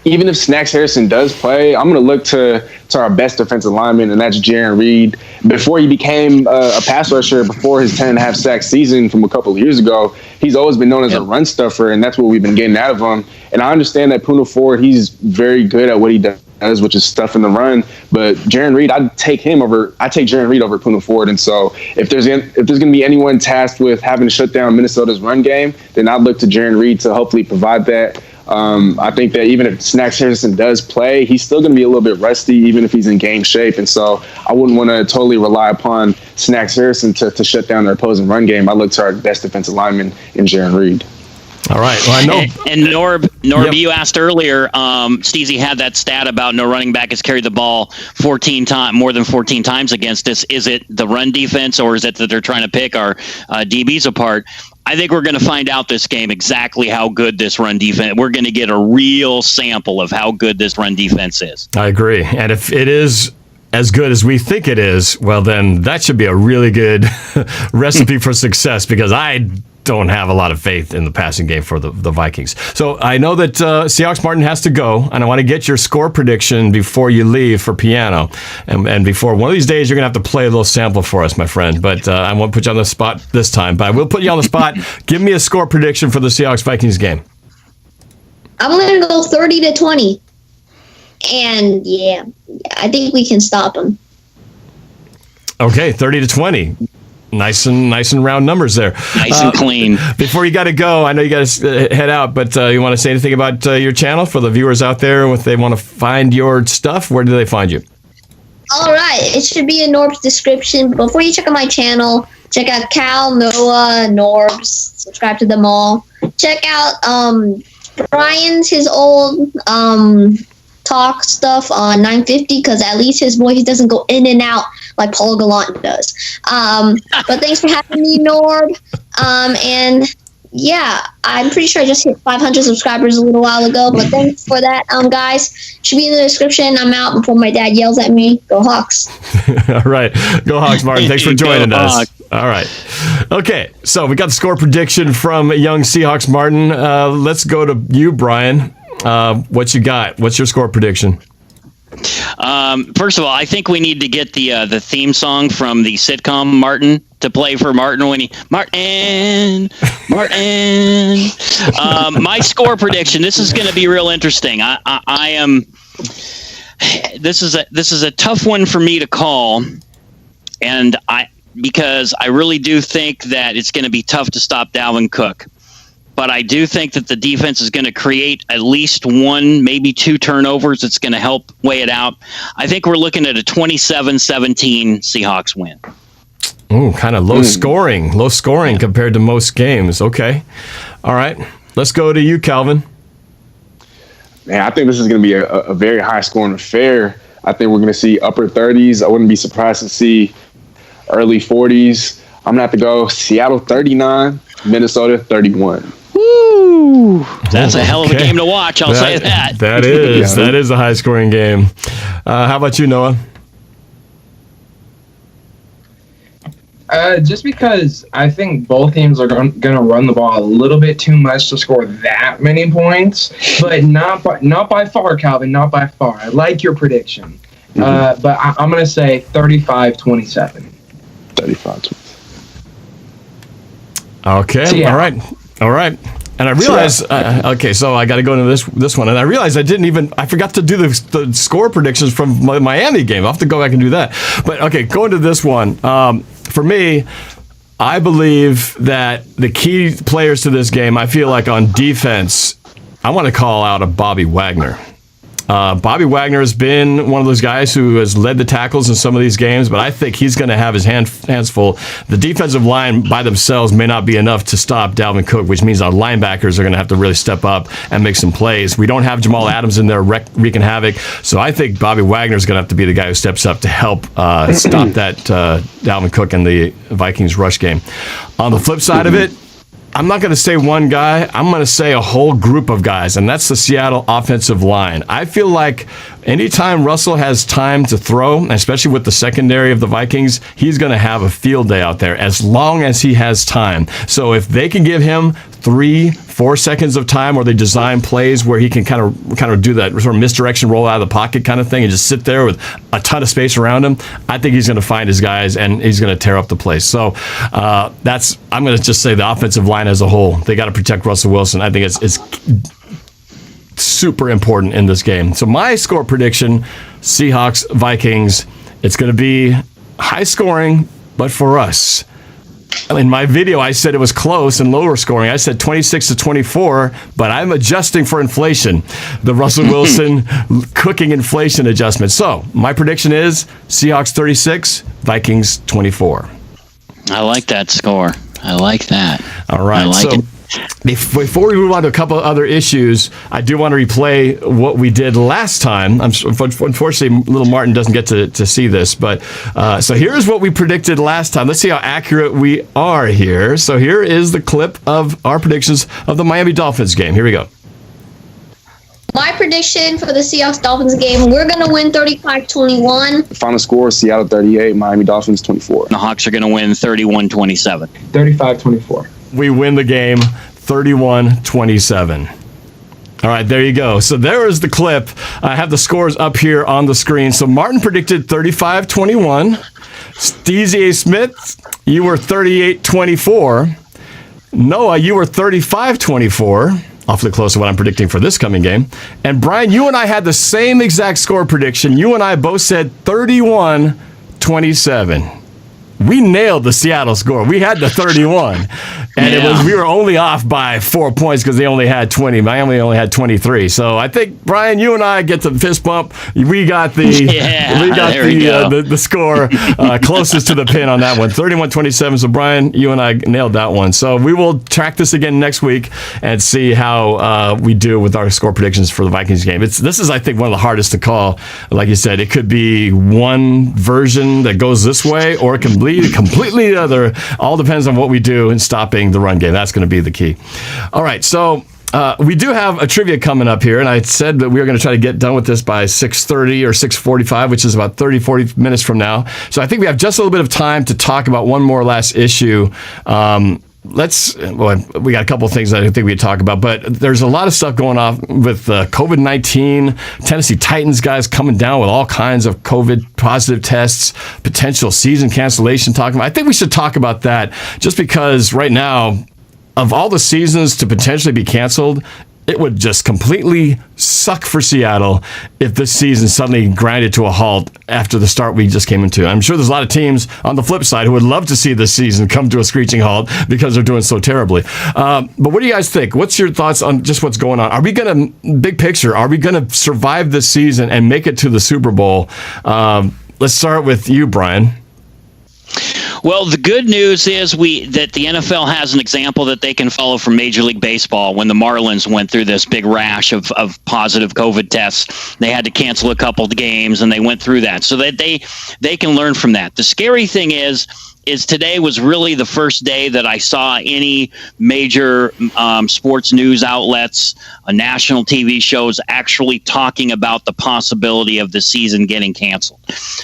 even if Snacks Harrison does play, I'm going to look to our best defensive lineman, and that's Jarran Reed. Before he became a pass rusher, before his 10.5 sack season from a couple of years ago, he's always been known as a run stuffer, and that's what we've been getting out of him. And I understand that Poona Ford, he's very good at what he does, which is stuff in the run. But Jarran Reed, I take Jarran Reed over Poona Ford. And so if there's going to be anyone tasked with having to shut down Minnesota's run game, then I'd look to Jarran Reed to hopefully provide that. I think that even if Snacks Harrison does play, he's still going to be a little bit rusty, even if he's in game shape. And so I wouldn't want to totally rely upon Snacks Harrison to shut down their opposing run game. I look to our best defensive lineman in Jarran Reed. All right. Well, I know. And Norb, yep. You asked earlier, Steezy had that stat about no running back has carried the ball more than 14 times against us. Is it the run defense, or is it that they're trying to pick our DBs apart? I think we're going to find out this game exactly how good this run defense. We're going to get a real sample of how good this run defense is. I agree. And if it is as good as we think it is, well, then that should be a really good recipe for success, because I don't have a lot of faith in the passing game for the Vikings. So I know that Seahawks Martin has to go, and I want to get your score prediction before you leave for piano. And before one of these days, you're going to have to play a little sample for us, my friend. But I won't put you on the spot this time, but I will put you on the spot. Give me a score prediction for the Seahawks-Vikings game. I'm going to go 30-20. And, yeah, I think we can stop them. Okay, 30-20. Nice and round numbers there. Nice and clean. Before you got to go, I know you got to head out, but you want to say anything about your channel for the viewers out there? If they want to find your stuff, where do they find you? All right. It should be in Norb's description. Before you check out my channel, check out Cal, Noah, Norbs. Subscribe to them all. Check out Brian's, his old talk stuff on 950, because at least his voice doesn't go in and out like Paul Gallant does. But thanks for having me, Norb. And yeah, I'm pretty sure I just hit 500 subscribers a little while ago, but thanks for that, guys. Should be in the description. I'm out before my dad yells at me. Go Hawks. All right. Go Hawks, Martin. Thanks for joining us. All right. Okay, so we got the score prediction from young Seahawks Martin. Let's go to you, Brian. What you got? What's your score prediction? First of all, I think we need to get the theme song from the sitcom Martin to play for Martin when he Martin. My score prediction. This is going to be real interesting. I am. This is a tough one for me to call, and because I really do think that it's going to be tough to stop Dalvin Cook. But I do think that the defense is going to create at least one, maybe two turnovers. That's going to help weigh it out. I think we're looking at a 27-17 Seahawks win. Ooh, kind of low scoring compared to most games. Okay. All right. Let's go to you, Calvin. Man, I think this is going to be a very high-scoring affair. I think we're going to see upper 30s. I wouldn't be surprised to see early 40s. I'm going to have to go Seattle 39, Minnesota 31. Woo! That's a hell of a game to watch, I'll say that. That is a high-scoring game. How about you, Noah? Just because I think both teams are going to run the ball a little bit too much to score that many points, but not by far, Calvin, not by far. I like your prediction, but I'm going to say 35-27. 35-27. Okay. So, yeah. All right. And I realized, okay, so I got to go into this one, and I realized I forgot to do the score predictions from my Miami game. I'll have to go back and do that. But okay, going to this one. For me, I believe that the key players to this game, I feel like on defense, I want to call out a Bobby Wagner. Bobby Wagner has been one of those guys who has led the tackles in some of these games, but I think he's going to have his hands full. The defensive line by themselves may not be enough to stop Dalvin Cook, which means our linebackers are going to have to really step up and make some plays. We don't have Jamal Adams in there wreaking havoc, so I think Bobby Wagner is going to have to be the guy who steps up to help stop that Dalvin Cook and the Vikings rush game. On the flip side of it, I'm not going to say one guy. I'm going to say a whole group of guys, and that's the Seattle offensive line. I feel like anytime Russell has time to throw, especially with the secondary of the Vikings, he's going to have a field day out there as long as he has time. So if they can give him 3-4 seconds of time, or they design plays where he can kind of do that sort of misdirection roll out of the pocket kind of thing and just sit there with a ton of space around him, I think he's going to find his guys and he's going to tear up the place. So I'm going to just say the offensive line as a whole, they got to protect Russell Wilson. I think it's super important in this game. So my score prediction, Seahawks, Vikings, it's going to be high scoring, but for us. In my video, I said it was close and lower scoring. I said 26-24, but I'm adjusting for inflation, the Russell Wilson cooking inflation adjustment. So my prediction is Seahawks 36, Vikings 24. I like that score. I like that. All right. I like it. Before we move on to a couple of other issues, I do want to replay what we did last time. Unfortunately, little Martin doesn't get to see this, but so here's what we predicted last time. Let's see how accurate we are here. So here is the clip of our predictions of the Miami Dolphins game. Here we go. My prediction for the Seahawks-Dolphins game, we're going to win 35-21. Final score, Seattle 38, Miami Dolphins 24. The Hawks are going to win 31-27. 35-24. We win the game 31-27. All right, there you go. So there is the clip. I have the scores up here on the screen. So Martin predicted 35-21. Steezy A. Smith, you were 38-24. Noah, you were 35-24. Awfully close to what I'm predicting for this coming game. And Brian, you and I had the same exact score prediction. You and I both said 31-27. We nailed the Seattle score. We had the 31. And we were only off by 4 points because they only had 20. Miami only had 23. So I think, Brian, you and I get the fist bump. We got the the score closest to the pin on that one. 31-27. So Brian, you and I nailed that one. So we will track this again next week and see how we do with our score predictions for the Vikings game. This is, I think, one of the hardest to call. Like you said, it could be one version that goes this way, or it can be completely the other. All depends on what we do in stopping the run game. That's going to be the key. All right, so we do have a trivia coming up here, and I said that we were going to try to get done with this by 6:30 or 6:45, which is about 30-40 minutes from now. So I think we have just a little bit of time to talk about one more last issue. We got a couple of things that I think we could talk about, but there's a lot of stuff going on with COVID-19, Tennessee Titans guys coming down with all kinds of COVID positive tests, potential season cancellation talking about. I think we should talk about that just because right now, of all the seasons to potentially be canceled, it would just completely suck for Seattle if this season suddenly grinded to a halt after the start we just came into. I'm sure there's a lot of teams on the flip side who would love to see this season come to a screeching halt because they're doing so terribly. But what do you guys think? What's your thoughts on just what's going on? Are we going to, big picture, are we going to survive this season and make it to the Super Bowl? Let's start with you, Brian. Well, the good news is that the NFL has an example that they can follow from Major League Baseball. When the Marlins went through this big rash of positive COVID tests, they had to cancel a couple of games, and they went through that. So that they can learn from that. The scary thing is today was really the first day that I saw any major sports news outlets, national TV shows actually talking about the possibility of the season getting canceled.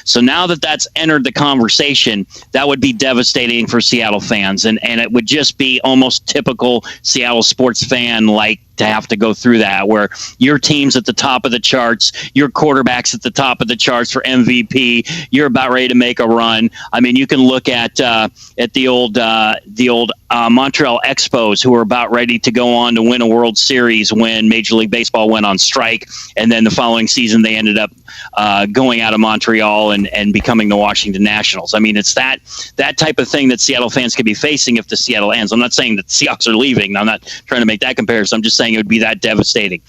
So now that that's entered the conversation, that would be devastating for Seattle fans. And it would just be almost typical Seattle sports fan like to have to go through that, where your team's at the top of the charts, your quarterback's at the top of the charts for MVP, you're about ready to make a run. I mean, you can look at the old Montreal Expos, who were about ready to go on to win a World Series when Major League Baseball went on strike. And then the following season, they ended up going out of Montreal and becoming the Washington Nationals. I mean, it's that type of thing that Seattle fans could be facing if the Seattle ends. I'm not saying that the Seahawks are leaving. I'm not trying to make that comparison. I'm just saying it would be that devastating.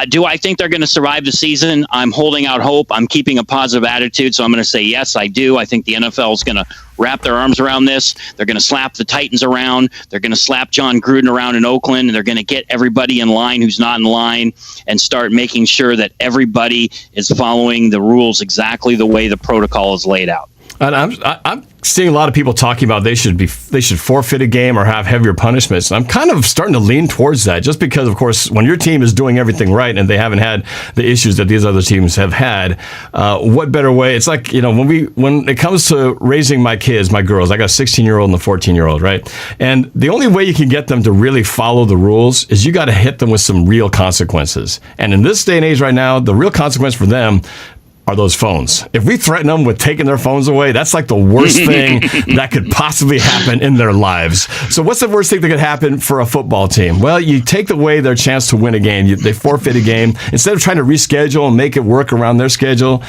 Do I think they're going to survive the season? I'm holding out hope. I'm keeping a positive attitude, so I'm going to say yes, I do. I think the NFL is going to wrap their arms around this. They're going to slap the Titans around. They're going to slap John Gruden around in Oakland, and they're going to get everybody in line who's not in line and start making sure that everybody is following the rules exactly the way the protocol is laid out. And I'm seeing a lot of people talking about they should forfeit a game or have heavier punishments. And I'm kind of starting to lean towards that, just because, of course, when your team is doing everything right and they haven't had the issues that these other teams have had, what better way? It's like, when it comes to raising my kids, my girls, I got a 16-year-old and a 14-year-old, right? And the only way you can get them to really follow the rules is you got to hit them with some real consequences. And in this day and age right now, the real consequence for them are those phones. If we threaten them with taking their phones away, that's like the worst thing that could possibly happen in their lives. So what's the worst thing that could happen for a football team? Well, you take away their chance to win a game. They forfeit a game. Instead of trying to reschedule and make it work around their schedule,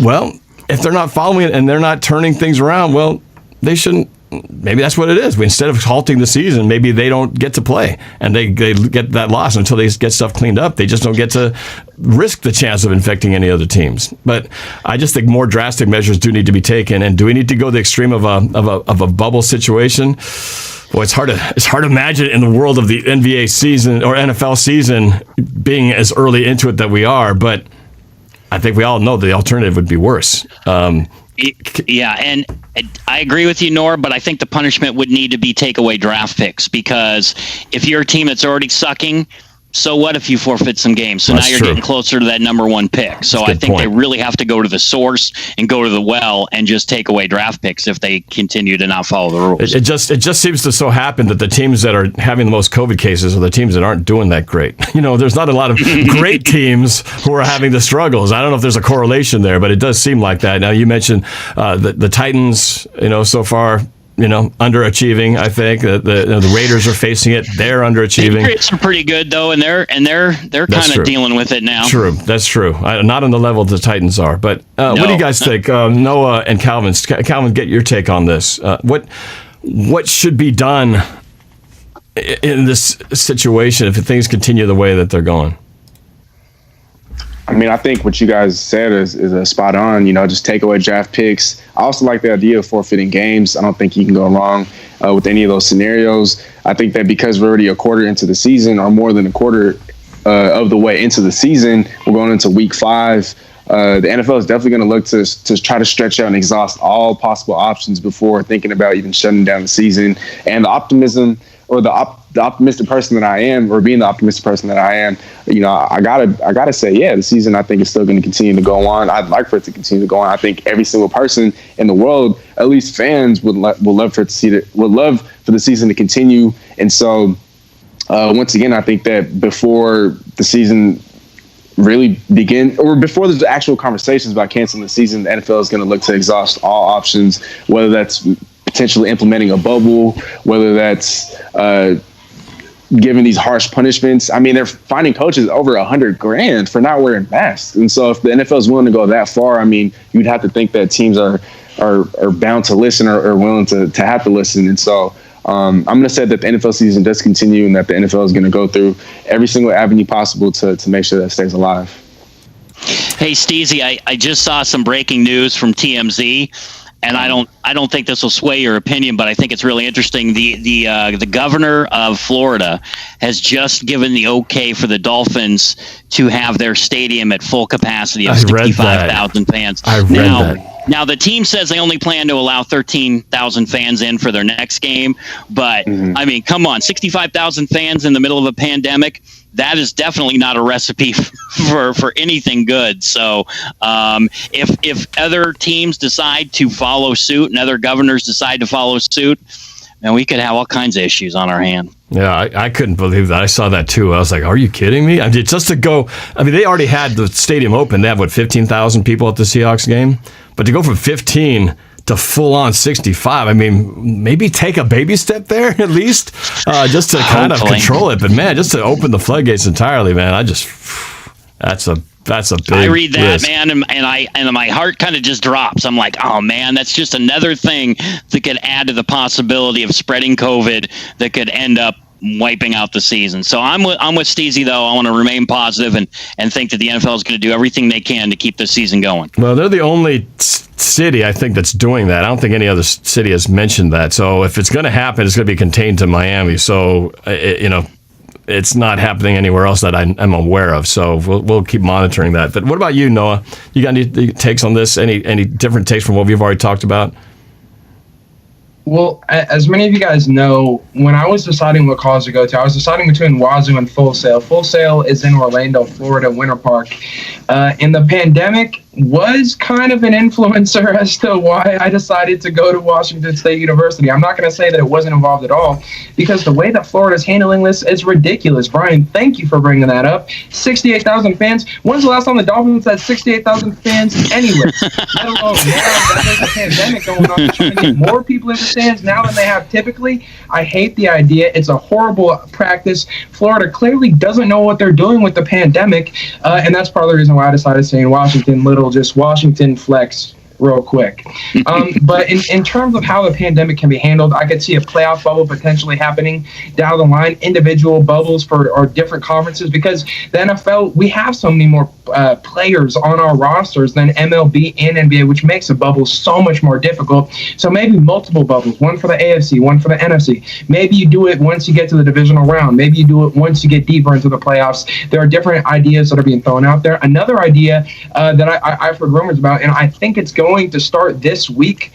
well, if they're not following it and they're not turning things around, well, they shouldn't. Maybe that's what it is. Instead of halting the season, maybe they don't get to play and they get that loss until they get stuff cleaned up. They just don't get to risk the chance of infecting any other teams. But I just think more drastic measures do need to be taken. And do we need to go the extreme of a bubble situation? Well, it's hard to imagine in the world of the NBA season or NFL season being as early into it that we are. But I think we all know the alternative would be worse. Yeah, and I agree with you, Norb, but I think the punishment would need to be take away draft picks, because if you're a team that's already sucking, so what if you forfeit some games? So now you're getting closer to that number one pick. So I think they really have to go to the source and go to the well and just take away draft picks if they continue to not follow the rules. It just seems to so happen that the teams that are having the most COVID cases are the teams that aren't doing that great. There's not a lot of great teams who are having the struggles. I don't know if there's a correlation there, but it does seem like that. Now, you mentioned the Titans, so far, underachieving. I think the Raiders are facing it; they're underachieving. The Patriots are pretty good though, and they're kind of dealing with it now. True, that's true. Not on the level the Titans are, but what do you guys think, Noah and Calvin? Calvin, get your take on this. What should be done in this situation if things continue the way that they're going? I mean, I think what you guys said is a spot on, just take away draft picks. I also like the idea of forfeiting games. I don't think you can go wrong with any of those scenarios. I think that because we're already a quarter into the season, or more than a quarter of the way into the season, we're going into week 5. The NFL is definitely going to look to try to stretch out and exhaust all possible options before thinking about even shutting down the season. And the optimism, or the optimistic person that I am, or being the optimistic person that I am, I gotta say, yeah, the season I think is still going to continue to go on. I'd like for it to continue to go on. I think every single person in the world, at least fans, would love for the season to continue. And so, once again, I think that before the season really begin, or before there's actual conversations about canceling the season, the NFL is going to look to exhaust all options, whether that's potentially implementing a bubble, whether that's giving these harsh punishments. I mean, they're finding coaches over $100,000 for not wearing masks. And so if the NFL is willing to go that far, I mean, you'd have to think that teams are bound to listen, or willing to have to listen. And so I'm going to say that the NFL season does continue, and that the NFL is going to go through every single avenue possible to make sure that stays alive. Hey, Steezy, I just saw some breaking news from TMZ. And I don't think this will sway your opinion, but I think it's really interesting. The governor of Florida has just given the okay for the Dolphins to have their stadium at full capacity of 65,000 fans. I read that. Now, the team says they only plan to allow 13,000 fans in for their next game. But, I mean, come on, 65,000 fans in the middle of a pandemic, that is definitely not a recipe for anything good. So if other teams decide to follow suit and other governors decide to follow suit, then we could have all kinds of issues on our hand. Yeah, I couldn't believe that. I saw that too. I was like, are you kidding me? I mean, just to go, they already had the stadium open. They have, 15,000 people at the Seahawks game? But to go from 15 to full on 65. I mean, maybe take a baby step there at least, just to kind of control it. But man, just to open the floodgates entirely, man, that's a big I read that, risk. man, and my heart kind of just drops. I'm like, oh man, that's just another thing that could add to the possibility of spreading COVID that could end up wiping out the season. So I'm with Steezy, though. I want to remain positive and think that the NFL is going to do everything they can to keep this season going. Well, they're the only city, I think, that's doing that. I don't think any other city has mentioned that. So if it's going to happen, it's going to be contained to Miami. So, it's not happening anywhere else that I'm aware of. So we'll keep monitoring that. But what about you, Noah? You got any takes on this? Any different takes from what we've already talked about? Well, as many of you guys know, when I was deciding what college to go to, I was deciding between Wazoo and Full Sail. Full Sail is in Orlando, Florida, Winter Park. And the pandemic was kind of an influencer as to why I decided to go to Washington State University. I'm not going to say that it wasn't involved at all, because the way that Florida's handling this is ridiculous. Brian, thank you for bringing that up. 68,000 fans. When's the last time the Dolphins had 68,000 fans anywhere? Let alone now that there's a pandemic going on, trying to get more people in the stands now than they have typically. I hate the idea. It's a horrible practice. Florida clearly doesn't know what they're doing with the pandemic, and that's part of the reason why I decided to stay in Washington. Little just Washington flex real quick. But in terms of how the pandemic can be handled, I could see a playoff bubble potentially happening down the line, individual bubbles for different conferences, because the NFL, we have so many more players on our rosters than MLB and NBA, which makes a bubble so much more difficult. So maybe multiple bubbles, one for the AFC, one for the NFC. Maybe you do it once you get to the divisional round. Maybe you do it once you get deeper into the playoffs. There are different ideas that are being thrown out there. Another idea that I've heard rumors about, and I think it's going to start this week,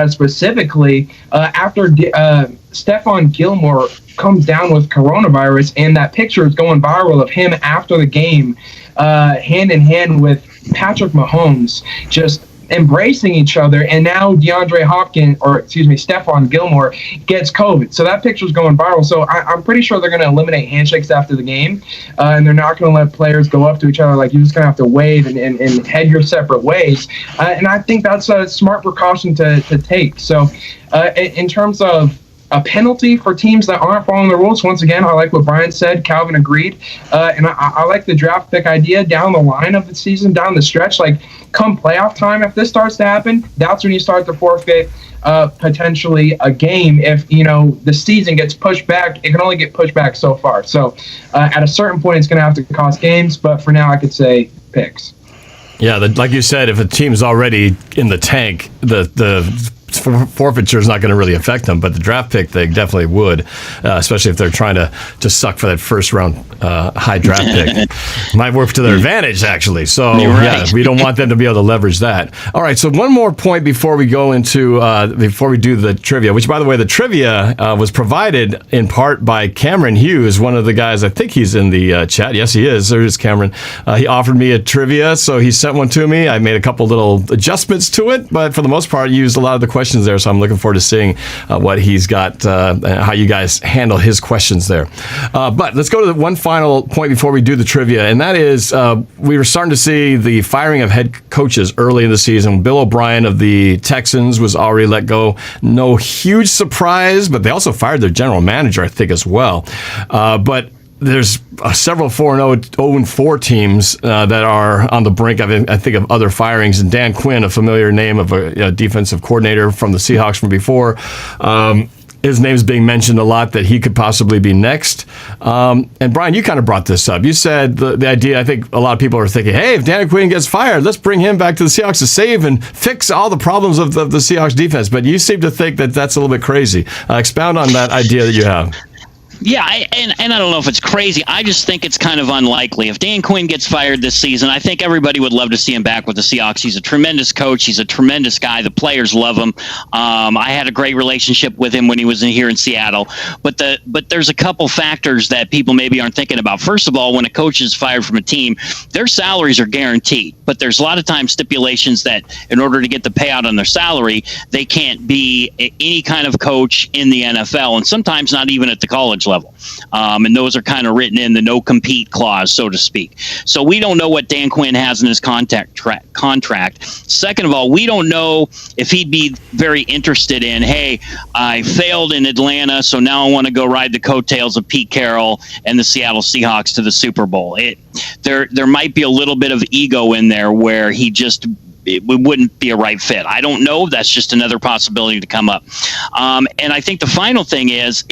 specifically after Stephon Gilmore comes down with coronavirus, and that picture is going viral of him after the game, hand in hand with Patrick Mahomes, just embracing each other, and now Stephon Gilmore gets COVID. So that picture's going viral. So I'm pretty sure they're going to eliminate handshakes after the game, and they're not going to let players go up to each other. Like, you're just going to have to wave and head your separate ways. And I think that's a smart precaution to take. So in terms of a penalty for teams that aren't following the rules, once again, I like what Brian said. Calvin agreed. And I like the draft pick idea down the line of the season, down the stretch. Like, come playoff time, if this starts to happen, that's when you start to forfeit potentially a game. If, the season gets pushed back, it can only get pushed back so far. So at a certain point, it's going to have to cost games. But for now, I could say picks. Yeah, like you said, if a team's already in the tank, the forfeiture is not going to really affect them, but the draft pick, they definitely would, especially if they're trying to just suck for that first round high draft pick. Might work to their advantage, actually. So, yeah, we don't want them to be able to leverage that. All right, so one more point before we go into, before we do the trivia, which, by the way, the trivia was provided in part by Cameron Hughes, one of the guys, I think he's in the chat. Yes, he is. There is Cameron. He offered me a trivia, so he sent one to me. I made a couple little adjustments to it, but for the most part, used a lot of the questions there, so I'm looking forward to seeing what he's got, how you guys handle his questions there. But let's go to the one final point before we do the trivia, and that is we were starting to see the firing of head coaches early in the season. Bill O'Brien of the Texans was already let go. No huge surprise, but they also fired their general manager, I think, as well. But there's several 4-0, 0-4 teams that are on the brink of, I think, of other firings. And Dan Quinn, a familiar name of a defensive coordinator from the Seahawks from before, his name's being mentioned a lot that he could possibly be next. And Brian, you kind of brought this up. You said the idea, I think a lot of people are thinking, hey, if Dan Quinn gets fired, let's bring him back to the Seahawks to save and fix all the problems of the Seahawks defense. But you seem to think that that's a little bit crazy. Expound on that idea that you have. Yeah, and I don't know if it's crazy. I just think it's kind of unlikely. If Dan Quinn gets fired this season, I think everybody would love to see him back with the Seahawks. He's a tremendous coach. He's a tremendous guy. The players love him. I had a great relationship with him when he was here in Seattle. But there's a couple factors that people maybe aren't thinking about. First of all, when a coach is fired from a team, their salaries are guaranteed. But there's a lot of times stipulations that in order to get the payout on their salary, they can't be any kind of coach in the NFL, and sometimes not even at the college level. And those are kind of written in the no compete clause, so to speak. So we don't know what Dan Quinn has in his contract. Second of all, we don't know if he'd be very interested in, hey, I failed in Atlanta, so now I want to go ride the coattails of Pete Carroll and the Seattle Seahawks to the Super Bowl. There might be a little bit of ego in there where it wouldn't be a right fit. I don't know. That's just another possibility to come up. And I think the final thing is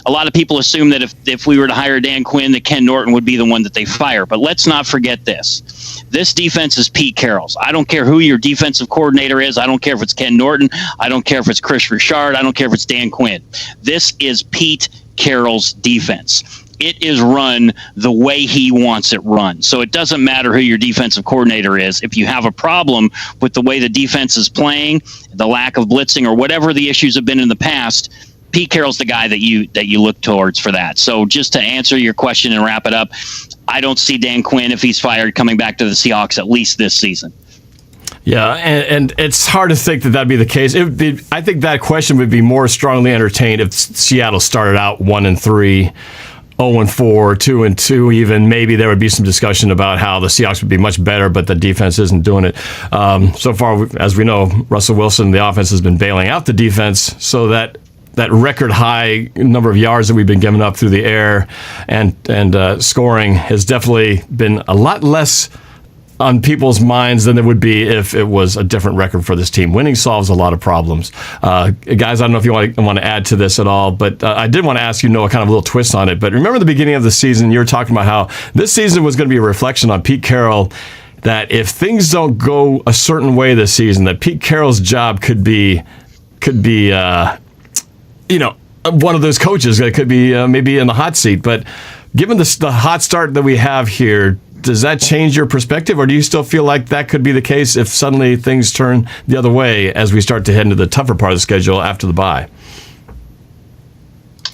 a lot of people assume that if we were to hire Dan Quinn, that Ken Norton would be the one that they fire. But let's not forget this. This defense is Pete Carroll's. I don't care who your defensive coordinator is. I don't care if it's Ken Norton. I don't care if it's Chris Richard. I don't care if it's Dan Quinn. This is Pete Carroll's defense. It is run the way he wants it run. So it doesn't matter who your defensive coordinator is. If you have a problem with the way the defense is playing, the lack of blitzing, or whatever the issues have been in the past, Pete Carroll's the guy that you look towards for that. So just to answer your question and wrap it up, I don't see Dan Quinn, if he's fired, coming back to the Seahawks at least this season. Yeah, and it's hard to think that that'd be the case. I think that question would be more strongly entertained if Seattle started out 1-3. 0-4, 2-2 even. Maybe there would be some discussion about how the Seahawks would be much better, but the defense isn't doing it. So far, as we know, Russell Wilson, the offense, has been bailing out the defense, so that record high number of yards that we've been giving up through the air and scoring has definitely been a lot less on people's minds than it would be if it was a different record for this team. Winning solves a lot of problems. Guys, I don't know if you want to add to this at all, but I did want to ask you, Noah, kind of a little twist on it. But remember the beginning of the season, you were talking about how this season was going to be a reflection on Pete Carroll, that if things don't go a certain way this season, that Pete Carroll's job could be one of those coaches that could be maybe in the hot seat. But given the hot start that we have here, does that change your perspective, or do you still feel like that could be the case if suddenly things turn the other way as we start to head into the tougher part of the schedule after the bye?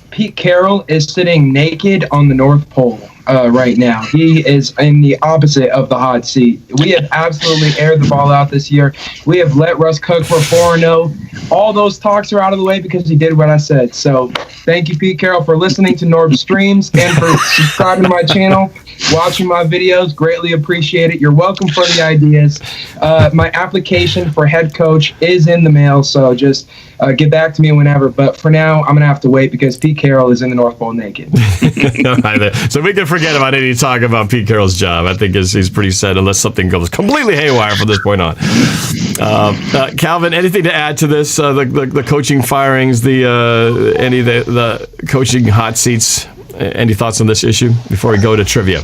Pete Carroll is sitting naked on the North Pole right now. He is in the opposite of the hot seat. We have absolutely aired the ball out this year. We have let Russ cook for 4-0. All those talks are out of the way because he did what I said. So thank you, Pete Carroll, for listening to Norb Streams and for subscribing to my channel, watching my videos. Greatly appreciate it. You're welcome for the ideas. My application for head coach is in the mail, so just get back to me whenever. But for now, I'm going to have to wait because Pete Carroll is in the North Pole naked. So we can forget about any talk about Pete Carroll's job. I think he's pretty set unless something goes completely haywire from this point on. Calvin, anything to add to this? The coaching firings, any of the coaching hot seats? Any thoughts on this issue before we go to trivia?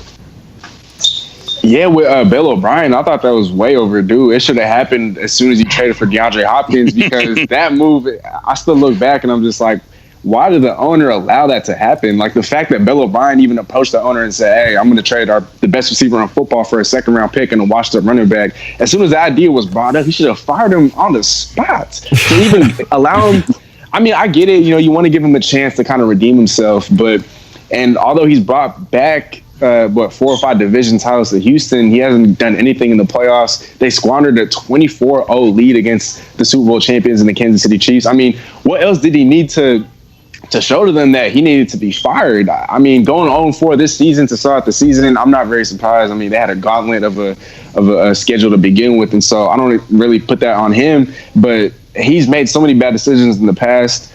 Yeah, with Bill O'Brien, I thought that was way overdue. It should have happened as soon as he traded for DeAndre Hopkins, because that move, I still look back and I'm just like, why did the owner allow that to happen? Like the fact that Bill O'Brien even approached the owner and said, hey, I'm going to trade the best receiver in football for a second-round pick and a washed-up running back. As soon as the idea was brought up, he should have fired him on the spot. To even allow him, I mean, I get it. You want to give him a chance to kind of redeem himself. And although he's brought back 4 or 5 division titles to Houston, he hasn't done anything in the playoffs. They squandered a 24-0 lead against the Super Bowl champions and the Kansas City Chiefs. I mean, what else did he need to show to them that he needed to be fired? I mean, going 0-4 this season to start the season, I'm not very surprised. I mean, they had a gauntlet of a schedule to begin with, and so I don't really put that on him. But he's made so many bad decisions in the past.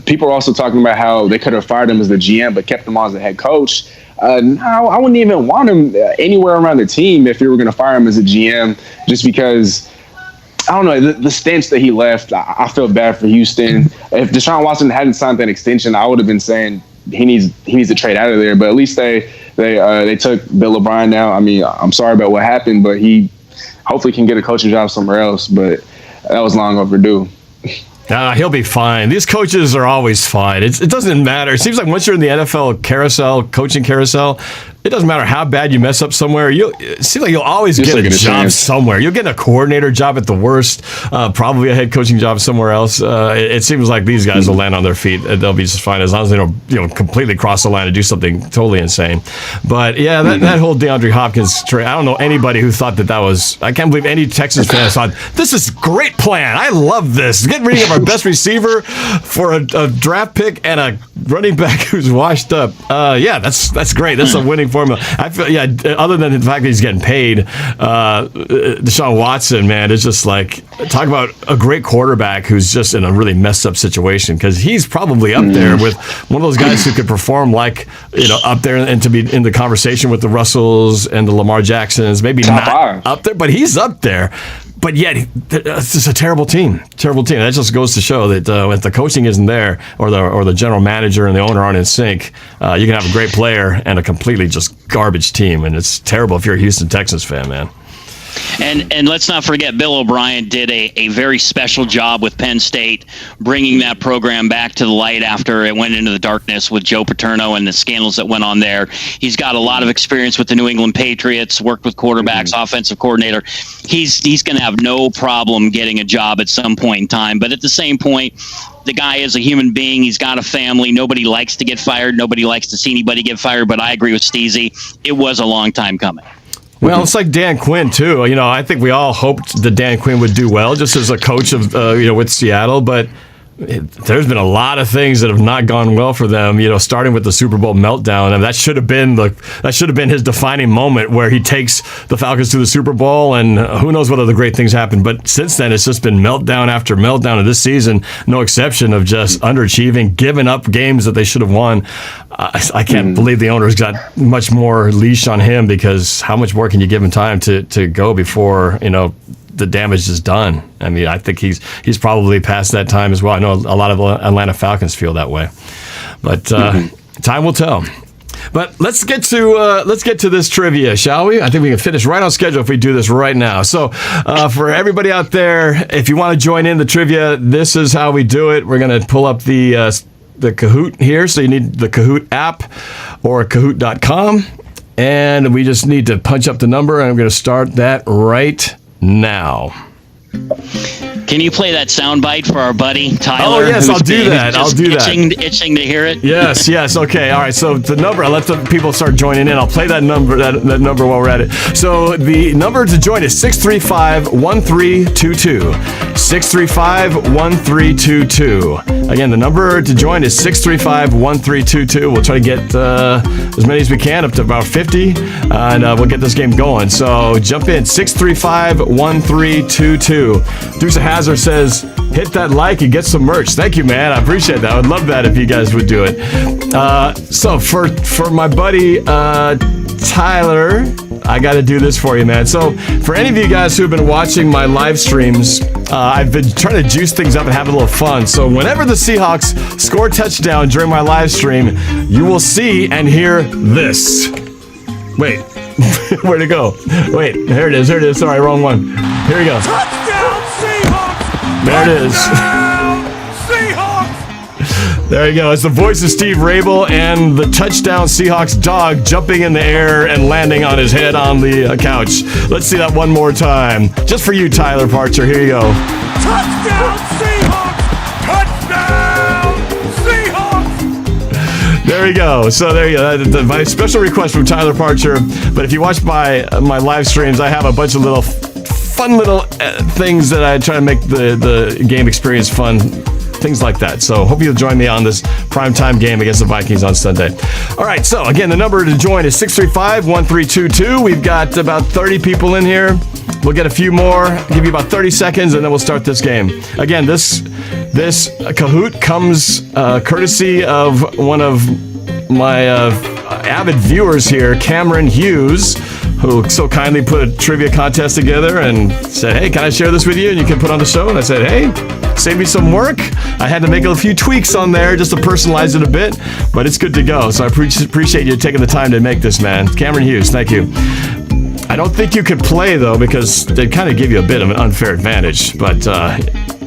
People are also talking about how they could have fired him as the GM but kept him on as the head coach. No, I wouldn't even want him anywhere around the team if you were going to fire him as a GM, just because, I don't know, the stench that he left. I feel bad for Houston. If Deshaun Watson hadn't signed that extension, I would have been saying he needs to trade out of there. But at least they took Bill O'Brien now. I mean, I'm sorry about what happened, but he hopefully can get a coaching job somewhere else. But that was long overdue. He'll be fine. These coaches are always fine. It doesn't matter. It seems like once you're in the NFL carousel, coaching carousel, it doesn't matter how bad you mess up somewhere. It seems like you'll always get a job somewhere. You'll get a coordinator job at the worst, probably a head coaching job somewhere else. It seems like these guys will land on their feet. They'll be just fine as long as they don't completely cross the line and do something totally insane. But yeah, that whole DeAndre Hopkins trade, I don't know anybody who thought that was. I can't believe any Texans fan thought this is a great plan. I love this. Get rid of our best receiver for a draft pick and a running back who's washed up. Yeah, that's great. That's a winning formula. I feel, other than the fact that he's getting paid, Deshaun Watson, man, it's just like, talk about a great quarterback who's just in a really messed up situation, because he's probably up there with one of those guys who could perform like, up there and to be in the conversation with the Russells and the Lamar Jacksons, maybe Top not five. up there, but he's up there. But yet, it's just a terrible team. Terrible team. That just goes to show that if the coaching isn't there, or the general manager and the owner aren't in sync, you can have a great player and a completely just garbage team. And it's terrible if you're a Houston Texans fan, man. And let's not forget, Bill O'Brien did a very special job with Penn State, bringing that program back to the light after it went into the darkness with Joe Paterno and the scandals that went on there. He's got a lot of experience with the New England Patriots, worked with quarterbacks, offensive coordinator. He's going to have no problem getting a job at some point in time. But at the same point, the guy is a human being. He's got a family. Nobody likes to get fired. Nobody likes to see anybody get fired. But I agree with Steezy. It was a long time coming. Well, it's like Dan Quinn, too. I think we all hoped that Dan Quinn would do well just as a coach of, with Seattle. But there's been a lot of things that have not gone well for them, starting with the Super Bowl meltdown. And that should have been his defining moment, where he takes the Falcons to the Super Bowl, and who knows what other great things happen. But since then, it's just been meltdown after meltdown, and this season, no exception of just underachieving, giving up games that they should have won. I can't believe the owner's got much more leash on him, because how much more can you give him time to go before, the damage is done? I mean, I think he's probably past that time as well. I know a lot of Atlanta Falcons feel that way, but time will tell. But let's get to this trivia, shall we? I think we can finish right on schedule if we do this right now. So, for everybody out there, if you want to join in the trivia, this is how we do it. We're going to pull up the Kahoot here. So you need the Kahoot app or Kahoot.com, and we just need to punch up the number, and I'm going to start that right now. Can you play that soundbite for our buddy Tyler? Oh, yes, I'll do that. Itching to hear it. Yes. Okay. All right. So the number, I'll let the people start joining in. I'll play that number while we're at it. So the number to join is 635-1322. 635-1322. Again, the number to join is 635-1322. We'll try to get as many as we can, up to about 50, and we'll get this game going. So jump in, 635-1322. Deuce Hazard says, hit that like and get some merch. Thank you, man. I appreciate that. I would love that if you guys would do it. So for my buddy Tyler, I got to do this for you, man. So for any of you guys who have been watching my live streams, I've been trying to juice things up and have a little fun. So whenever the Seahawks score a touchdown during my live stream, you will see and hear this. Wait, where'd it go? Wait, here it is. Sorry, wrong one. Here we go. Touchdown, Seahawks! There it is. Touchdown, Seahawks! There you go. It's the voice of Steve Rabel and the touchdown Seahawks dog jumping in the air and landing on his head on the couch. Let's see that one more time. Just for you, Tyler Parcher. Here you go. Touchdown, Seahawks! Touchdown, Seahawks! There you go. So there you go. My special request from Tyler Parcher. But if you watch my live streams, I have a bunch of fun little things that I try to make the game experience fun. Things like that. So hope you'll join me on this primetime game against the Vikings on Sunday. All right. So again, the number to join is 635-1322. We've got about 30 people in here. We'll get a few more. Give you about 30 seconds, and then we'll start this game. Again, this Kahoot comes courtesy of one of my avid viewers here, Cameron Hughes, who so kindly put a trivia contest together and said, hey, can I share this with you? And you can put on the show. And I said, hey, save me some work. I had to make a few tweaks on there just to personalize it a bit, but it's good to go. So I appreciate you taking the time to make this, man. Cameron Hughes, thank you. I don't think you could play, though, because they kind of give you a bit of an unfair advantage, but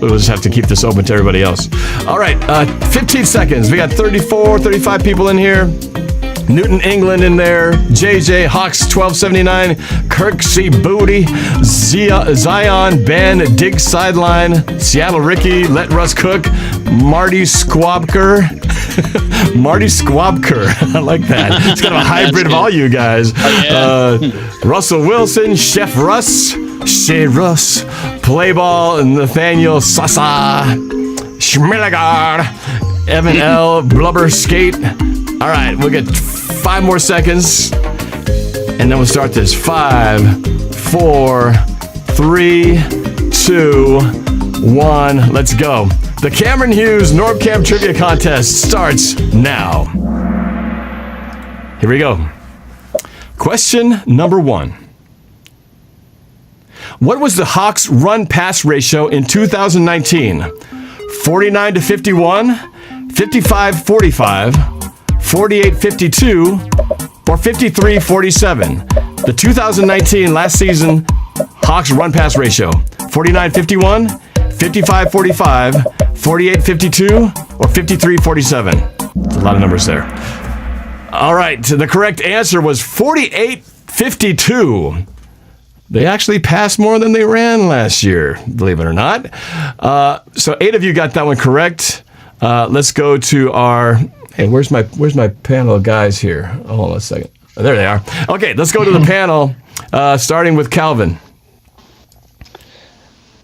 we'll just have to keep this open to everybody else. All right, 15 seconds. We got 35 people in here. Newton, England in there. JJ, Hawks 1279. Kirk C. Booty. Zion, Ben, Dig Sideline. Seattle Ricky, Let Russ Cook. Marty Squabker. Marty Squabker. I like that. It's kind of a hybrid of all you guys. Russell Wilson, Chef Russ. Shea Russ. Playball, Nathaniel Sasa. Schmilligar. Evan L. Blubber Skate. All right, we'll get 5 more seconds, and then we'll start this. 5, 4, 3, 2, 1. Let's go. The Cameron Hughes NorbCam Trivia Contest starts now. Here we go. Question number 1. What was the Hawks run-pass ratio in 2019? 49-51, 55-45, 48-52, or 53-47? The 2019 last season Hawks run-pass ratio. 49-51, 55-45, 48-52, or 53-47? A lot of numbers there. All right, the correct answer was 48-52. They actually passed more than they ran last year, believe it or not. So 8 of you got that one correct. Let's go to our... Hey, where's my panel of guys here? Hold on a second. Oh, there they are. Okay, let's go to the panel, starting with Calvin.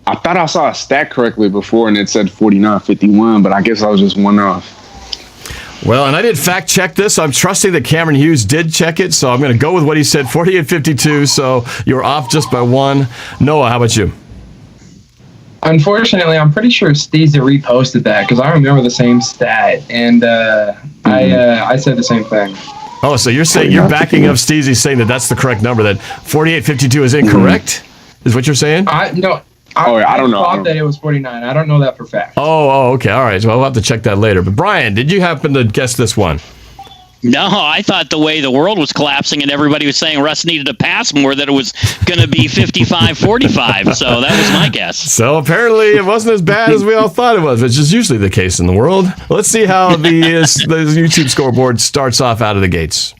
I thought I saw a stat correctly before, and it said 49-51, but I guess I was just one off. Well, and I did fact check this. I'm trusting that Cameron Hughes did check it, so I'm going to go with what he said, 48-52. So you're off just by 1. Noah, how about you? Unfortunately, I'm pretty sure Steezy reposted that because I remember the same stat, and I said the same thing. Oh, so you're saying you're backing up Steezy saying that that's the correct number, that 48-52 is incorrect? Is what you're saying? I don't know. I thought that it was 49. I don't know that for fact. Oh, okay. All right. So I'll have to check that later. But Brian, did you happen to guess this one? No, I thought the way the world was collapsing and everybody was saying Russ needed to pass more, that it was going to be 55-45. So that was my guess. So apparently it wasn't as bad as we all thought it was, which is usually the case in the world. Let's see how the YouTube scoreboard starts off out of the gates.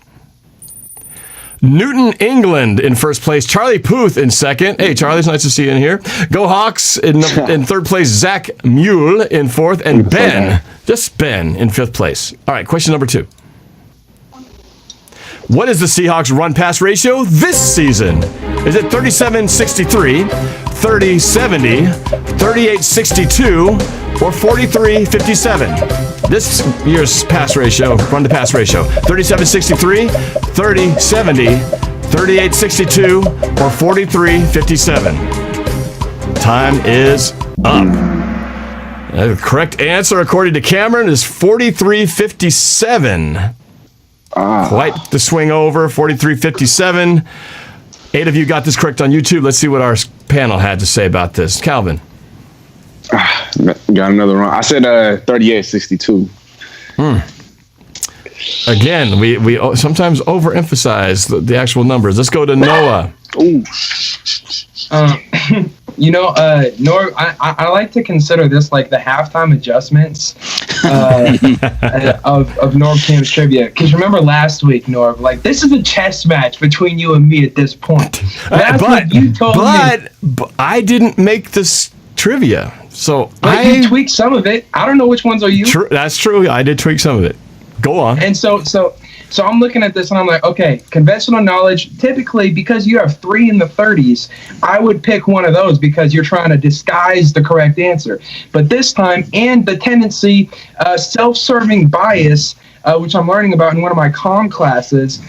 Newton, England in first place. Charlie Puth in second. Hey, Charlie, it's nice to see you in here. Go Hawks in third place. Zach Mule in fourth. And Ben, just Ben, in fifth place. All right, question number 2. What is the Seahawks run-pass ratio this season? Is it 37-63, 30-70, 38-62, or 43-57? This year's pass ratio, run-to-pass ratio, 37-63, 30-70, 38-62, or 43-57? Time is up. The correct answer, according to Cameron, is 43-57. Quite the swing over, 43-57. 8 of you got this correct on YouTube. Let's see what our panel had to say about this. Calvin. Got another wrong. I said 38-62. Again, we sometimes overemphasize the actual numbers. Let's go to Noah. Ooh. Norb, I like to consider this like the halftime adjustments of NorbCam's trivia. Because remember last week, Norb, like this is a chess match between you and me at this point. But I didn't make this trivia, so you tweaked some of it. I don't know which ones are you. That's true. I did tweak some of it. Go on. And so I'm looking at this and I'm like, okay, conventional knowledge, typically because you have 3 in the 30s, I would pick one of those because you're trying to disguise the correct answer. But this time, and the tendency, self-serving bias, which I'm learning about in one of my comm classes,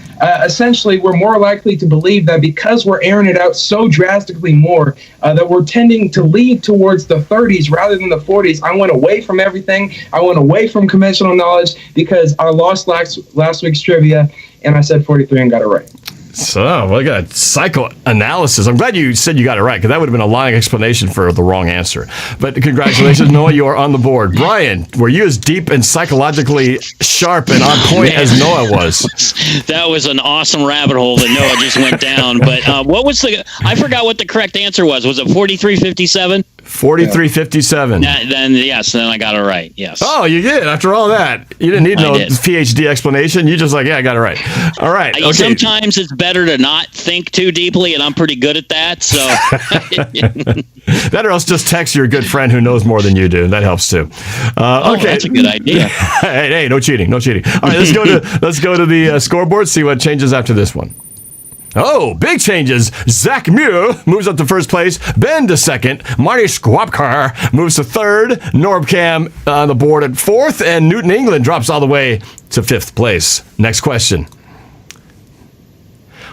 essentially we're more likely to believe that because we're airing it out so drastically more, that we're tending to lead towards the 30s rather than the 40s. I went away from everything. I went away from conventional knowledge because I lost last week's trivia, and I said 43 and got it right. So, we got psychoanalysis. I'm glad you said you got it right, because that would have been a lying explanation for the wrong answer. But congratulations, Noah, you are on the board. Brian, were you as deep and psychologically sharp and on point as Noah was? That was an awesome rabbit hole that Noah just went down. But what was I forgot what the correct answer was. Was it 43-57? 43-57. Then I got it right. Yes. Oh, you did. After all that, you didn't need no PhD explanation. You just I got it right. All right. Okay. Sometimes it's better to not think too deeply, and I'm pretty good at that. So that, or else just text your good friend who knows more than you do. That helps too. Okay, that's a good idea. hey, no cheating. All right, let's go to the scoreboard. See what changes after this one. Oh, big changes. Zach Muir moves up to first place. Ben to second. Marty Squapcar moves to third. NorbCam on the board at fourth. And Newton England drops all the way to fifth place. Next question.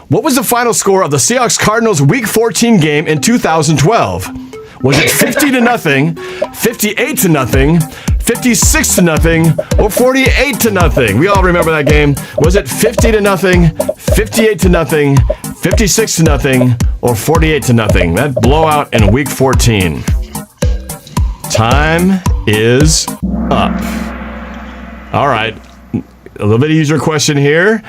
What was the final score of the Seahawks-Cardinals Week 14 game in 2012? Was it 50-0, 58-0, 56-0, or 48-0? We all remember that game. Was it 50-0, 58-0, 56-0, or 48-0? That blowout in Week 14. Time is up. All right, a little bit easier question here.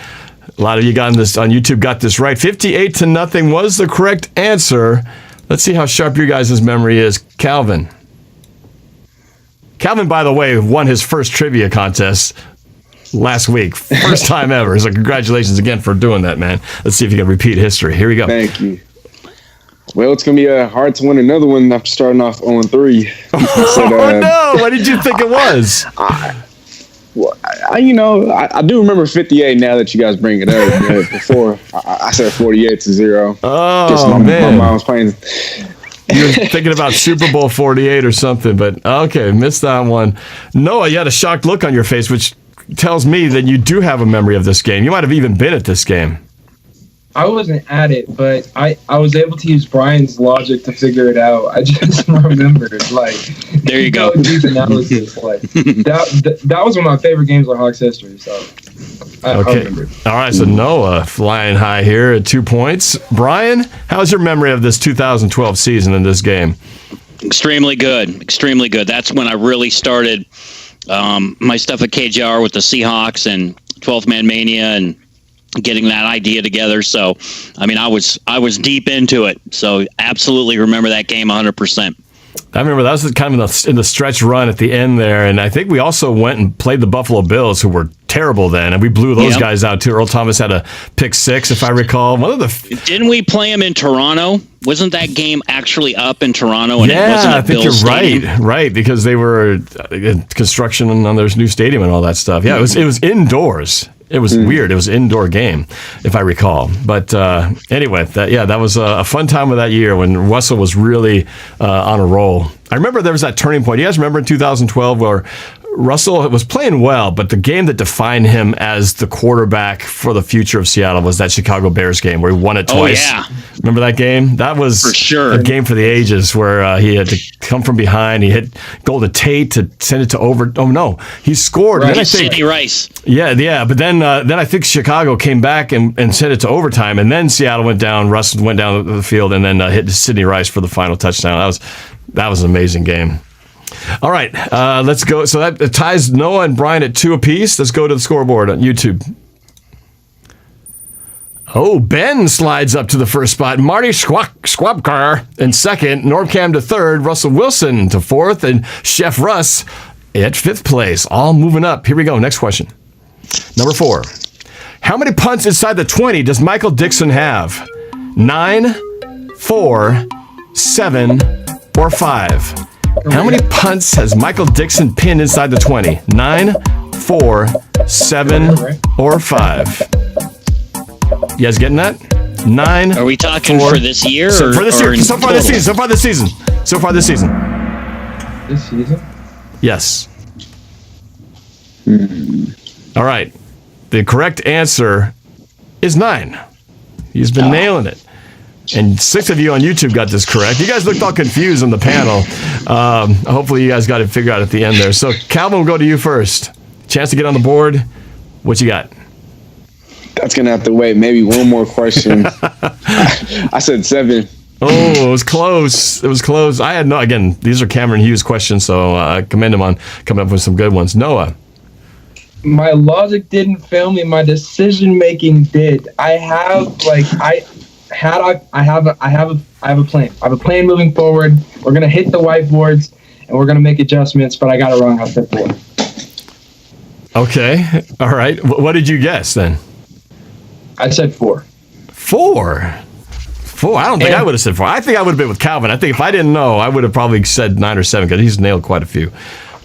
A lot of you got this on YouTube got this right. 58-0 was the correct answer. Let's see how sharp your guys' memory is. Calvin, by the way, won his first trivia contest last week. First time ever. So congratulations again for doing that, man. Let's see if you can repeat history. Here we go. Thank you. Well, it's going to be hard to win another one after starting off 0-3. Oh, no. What did you think it was? I do remember 58 now that you guys bring it up. But before, I said 48-0. Oh, man. My mom was playing. You're thinking about Super Bowl 48 or something, but okay, missed that one. Noah, you had a shocked look on your face, which tells me that you do have a memory of this game. You might have even been at this game. I wasn't at it, but I was able to use Brian's logic to figure it out. I just remembered, there you go. Deep analysis, that was one of my favorite games in Hawks history. So, I remember. All right, so Noah flying high here at 2 points. Brian, how's your memory of this 2012 season in this game? Extremely good. That's when I really started my stuff at KJR with the Seahawks and 12th Man Mania and getting that idea together. So, I was deep into it. So, absolutely remember that game 100%. I remember that was kind of in the stretch run at the end there, and I think we also went and played the Buffalo Bills, who were terrible then, and we blew those guys out too. Earl Thomas had a pick six, if I recall. Didn't we play them in Toronto? Wasn't that game actually up in Toronto? And yeah, it wasn't I think Bills you're Stadium? right, because they were in construction on their new stadium and all that stuff. Yeah, it was indoors. It was weird. It was an indoor game, if I recall. But anyway, that was a fun time of that year when Russell was really on a roll. I remember there was that turning point. You guys remember in 2012 where Russell was playing well, but the game that defined him as the quarterback for the future of Seattle was that Chicago Bears game where he won it twice. Oh, yeah. Remember that game? That was for sure a game for the ages where he had to come from behind. He hit Golden Tate to send it to over. Oh, no. He scored. Right. Sidney Rice. Yeah. But then I think Chicago came back and sent it to overtime, and then Seattle went down. Russell went down the field and then hit Sidney Rice for the final touchdown. That was an amazing game. All right, let's go. So that ties Noah and Brian at 2 apiece. Let's go to the scoreboard on YouTube. Oh, Ben slides up to the first spot. Marty Squapcar in second. NorbCam to third. Russell Wilson to fourth. And Chef Russ at fifth place. All moving up. Here we go. Next question. Number 4. How many punts inside the 20 does Michael Dixon have? 9, 4, 7, or 5? How many punts has Michael Dixon pinned inside the 20? 9, 4, 7, or 5? You guys getting that? 9. Are we talking 4, for this year? So far this season. This season? Yes. All right. The correct answer is 9. He's been nailing it. And 6 of you on YouTube got this correct. You guys looked all confused on the panel. Hopefully you guys got it figured out at the end there. So Calvin, we'll go to you first. Chance to get on the board. What you got? That's going to have to wait. Maybe one more question. I said 7. Oh, it was close. I had again, these are Cameron Hughes questions, so I commend him on coming up with some good ones. Noah. My logic didn't fail me. My decision making did. I have I have a plan. I have a plan moving forward. We're gonna hit the whiteboards and we're gonna make adjustments. But I got it wrong. I said 4. Okay. All right. What did you guess then? I said 4. 4. 4. I don't think I would have said 4. I think I would have been with Calvin. I think if I didn't know, I would have probably said 9 or 7 because he's nailed quite a few.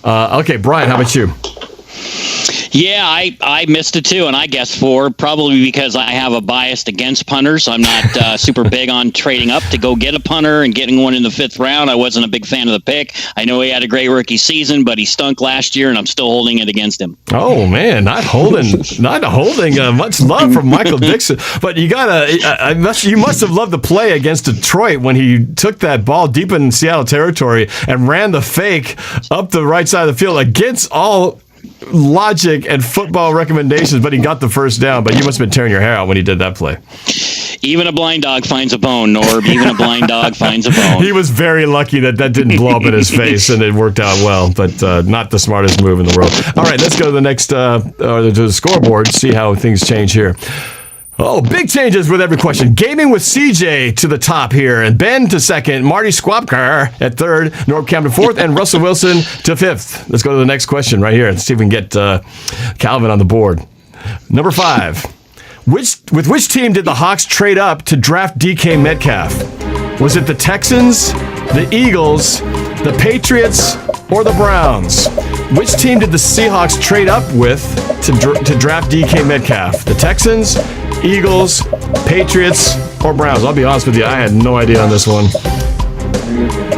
Okay, Brian, how about you? Yeah, I missed it too, and I guessed 4, probably because I have a bias against punters. I'm not super big on trading up to go get a punter and getting one in the 5th round. I wasn't a big fan of the pick. I know he had a great rookie season, but he stunk last year, and I'm still holding it against him. Oh man, not holding much love from Michael Dixon. But you you must have loved the play against Detroit when he took that ball deep in Seattle territory and ran the fake up the right side of the field against all logic and football recommendations, but he got the first down. But you must have been tearing your hair out when he did that play. Even a blind dog finds a bone, Norb. Even a blind dog finds a bone. He was very lucky that didn't blow up in his face, and it worked out well, but not the smartest move in the world. All right, let's go to the next to the scoreboard, see how things change here. Oh, big changes with every question. Gaming with CJ to the top here, and Ben to 2nd, Marty Squapkar at 3rd, NorbCam to 4th, and Russell Wilson to 5th. Let's go to the next question right here and see if we can get Calvin on the board. Number 5. With which team did the Hawks trade up to draft DK Metcalf? Was it the Texans, the Eagles, the Patriots, or the Browns? Which team did the Seahawks trade up with to draft DK Metcalf? The Texans, Eagles, Patriots, or Browns? I'll be honest with you, I had no idea on this one.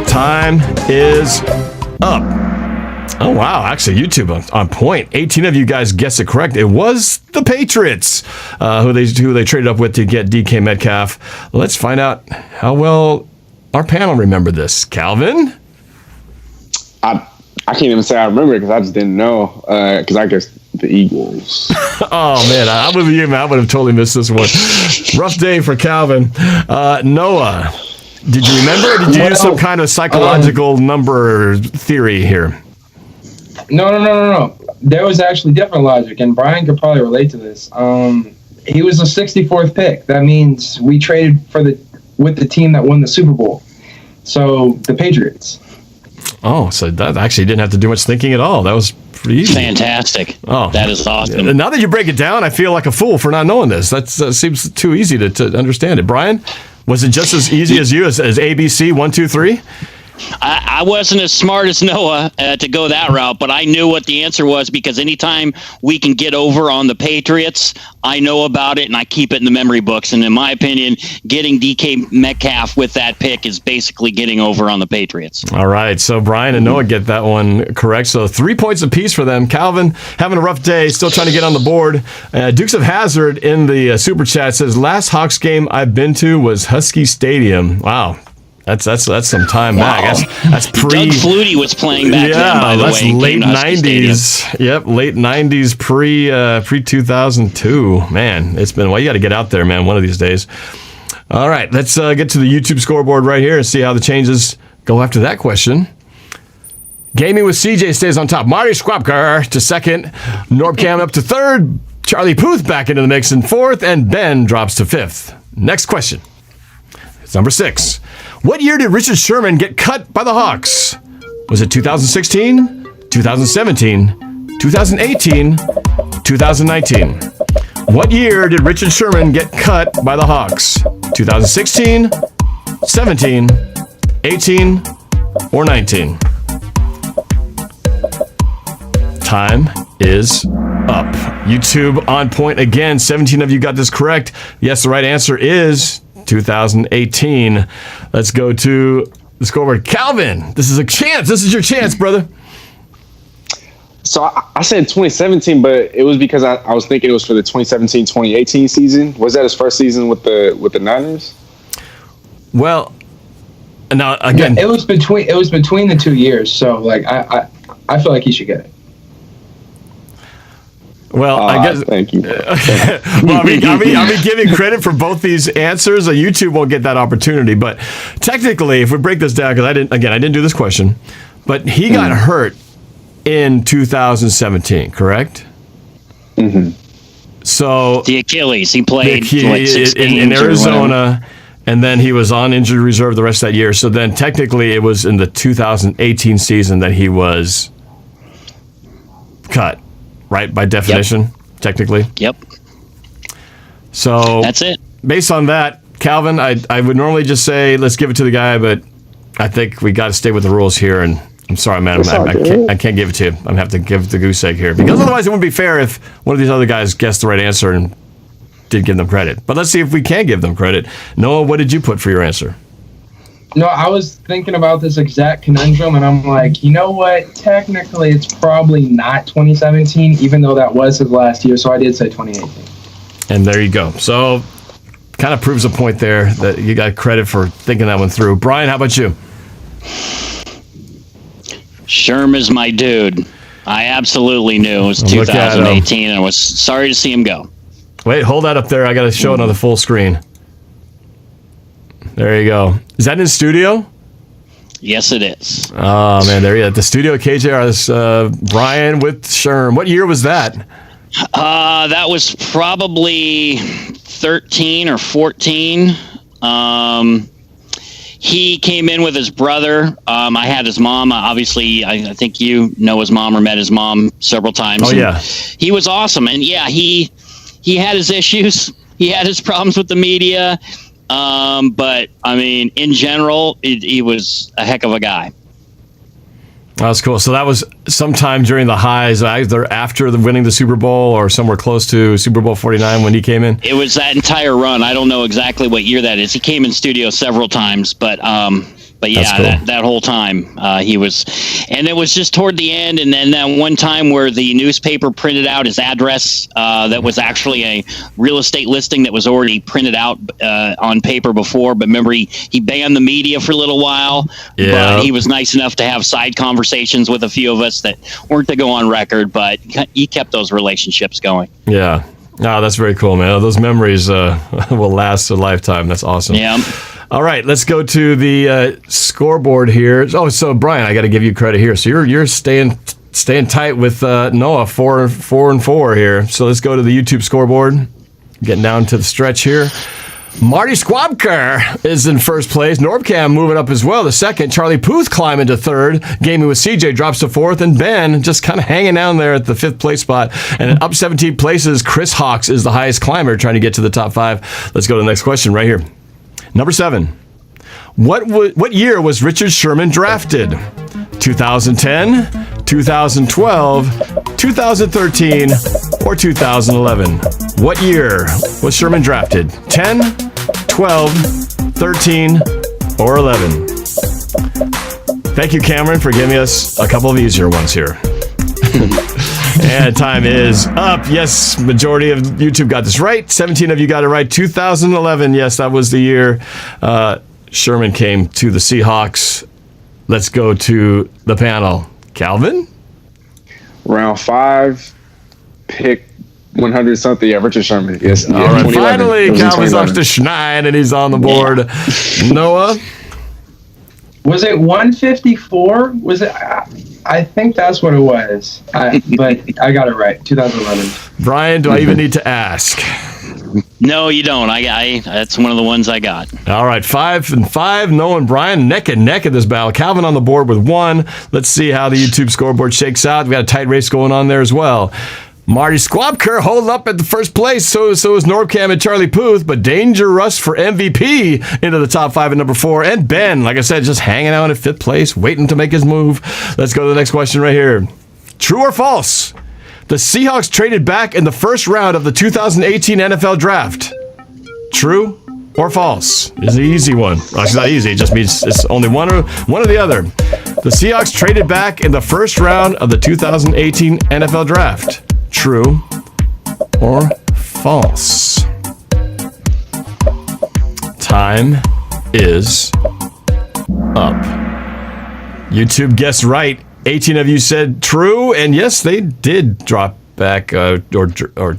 Time is up. Oh, wow. Actually, YouTube on point. 18 of you guys guessed it correct. It was the Patriots who they traded up with to get DK Metcalf. Let's find out how well our panel remembered this. Calvin? I can't even say I remember it because I just didn't know because I guess the Eagles. Oh, man. I'm with you, man. I would have totally missed this one. Rough day for Calvin. Noah, did you remember? Or did you use some kind of psychological number theory here? No. There was actually different logic, and Brian could probably relate to this. He was the 64th pick. That means we traded with the team that won the Super Bowl. So the Patriots. Oh, so that actually didn't have to do much thinking at all. That was pretty easy. Fantastic. Oh, that is awesome. And now that you break it down, I feel like a fool for not knowing this. That seems too easy to understand it. Brian, was it just as easy as you as ABC 1, 2, 3? I wasn't as smart as Noah to go that route, but I knew what the answer was because anytime we can get over on the Patriots, I know about it and I keep it in the memory books. And in my opinion, getting DK Metcalf with that pick is basically getting over on the Patriots. All right, so Brian and Noah get that one correct. So 3 points apiece for them. Calvin having a rough day, still trying to get on the board. Dukes of Hazzard in the super chat says, last Hawks game I've been to was Husky Stadium. Wow. That's some time back. That's pre. Doug Flutie was playing back then, by the way. Yeah, that's late 90s. Yep, late 90s, pre 2002. Man, it's been. Well, you got to get out there, man. One of these days. All right, let's get to the YouTube scoreboard right here and see how the changes go after that question. Gaming with CJ stays on top. Marty Squapkar to 2nd. NorbCam up to 3rd. Charlie Puth back into the mix in 4th, and Ben drops to 5th. Next question. It's number 6. What year did Richard Sherman get cut by the Hawks? Was it 2016, 2017, 2018, 2019? What year did Richard Sherman get cut by the Hawks? 2016, 17, 18, or 19? Time is up. YouTube on point again. 17 of you got this correct. Yes, the right answer is 2018. Let's go to the scoreboard. Calvin, this is a chance. This is your chance, brother. So I said 2017, but it was because I was thinking it was for the 2017-2018 season. Was that his first season with the Niners? Well, now again, yeah, it was between the 2 years. So like I feel like he should get it. Well, I guess. Thank you. Well, I mean, giving credit for both these answers. YouTube won't get that opportunity, but technically, if we break this down, because I didn't do this question, but he got hurt in 2017, correct? Mm-hmm. So the Achilles, he played in Arizona. And then he was on injured reserve the rest of that year. So then technically it was in the 2018 season that he was cut, right? By definition, technically. Yep. So that's it. Based on that, Calvin, I would normally just say let's give it to the guy, but I think we got to stay with the rules here. And I'm sorry, man, I can't give it to you. I'm gonna have to give the goose egg here because otherwise it wouldn't be fair if one of these other guys guessed the right answer and did give them credit. But let's see if we can give them credit. Noah, what did you put for your answer? No, I was thinking about this exact conundrum, and I'm like, you know what? Technically, it's probably not 2017, even though that was his last year. So I did say 2018. And there you go. So kind of proves a point there that you got credit for thinking that one through. Brian, how about you? Sherm is my dude. I absolutely knew it was 2018, and I was sorry to see him go. Wait, hold that up there. I got to show it on the full screen. There you go. Is that in studio? Yes, it is. Oh, man, there you go. The studio KJR, this Brian with Sherm. What year was that? That was probably 13 or 14. He came in with his brother. I had his mom. Obviously, I think you know his mom or met his mom several times. Oh, yeah. He was awesome. And, yeah, he had his issues. He had his problems with the media. But, I mean, in general, he was a heck of a guy. That was cool. So that was sometime during the highs, either after winning the Super Bowl or somewhere close to Super Bowl 49 when he came in? It was that entire run. I don't know exactly what year that is. He came in studio several times, but yeah, cool. that whole time he was, and it was just toward the end. And then that one time where the newspaper printed out his address, that was actually a real estate listing that was already printed out on paper before. But remember, he banned the media for a little while. Yeah. But he was nice enough to have side conversations with a few of us that weren't to go on record, but he kept those relationships going. Yeah. Oh, that's very cool, man. Those memories will last a lifetime. That's awesome. Yeah. All right, let's go to the scoreboard here. Oh, so Brian, I got to give you credit here. So you're staying tight with Noah, 4-4 here. So let's go to the YouTube scoreboard. Getting down to the stretch here. Marty Squabker is in first place. NorbCam moving up as well to second. Charlie Puth climbing to third. Gaming with CJ drops to fourth. And Ben just kind of hanging down there at the fifth place spot. And up 17 places, Chris Hawks is the highest climber trying to get to the top 5. Let's go to the next question right here. Number 7. What year was Richard Sherman drafted? 2010, 2012, 2013, or 2011? What year was Sherman drafted? 10, 12, 13, or 11? Thank you, Cameron, for giving us a couple of easier ones here. And time is up. Yes, majority of YouTube got this right. 17 of you got it right. 2011, yes, that was the year Sherman came to the Seahawks. Let's go to the panel. Calvin? Round 5, pick 100 something. Yeah, Richard Sherman. Yes. All right, finally, Calvin's off to Schneid, and he's on the board. Yeah. Noah? Was it 154? Was it? I think that's what it was. But I got it right. 2011. Brian, do I even need to ask? No, you don't. I that's one of the ones I got. All right, 5-5. Noah and Brian neck and neck in this battle. Calvin on the board with 1. Let's see how the YouTube scoreboard shakes out. We got a tight race going on there as well. Marty Squabker holding up at the first place. So is NorbCam and Charlie Puth, but dangerous for MVP into the top 5 at number 4. And Ben, like I said, just hanging out at 5th place, waiting to make his move. Let's go to the next question right here. True or false? The Seahawks traded back in the first round of the 2018 NFL Draft. True or false? It's an easy one. Well, it's not easy. It just means it's only one or the other. The Seahawks traded back in the first round of the 2018 NFL Draft. True or false? Time is up. YouTube guessed right. 18 of you said true, and yes, they did drop back or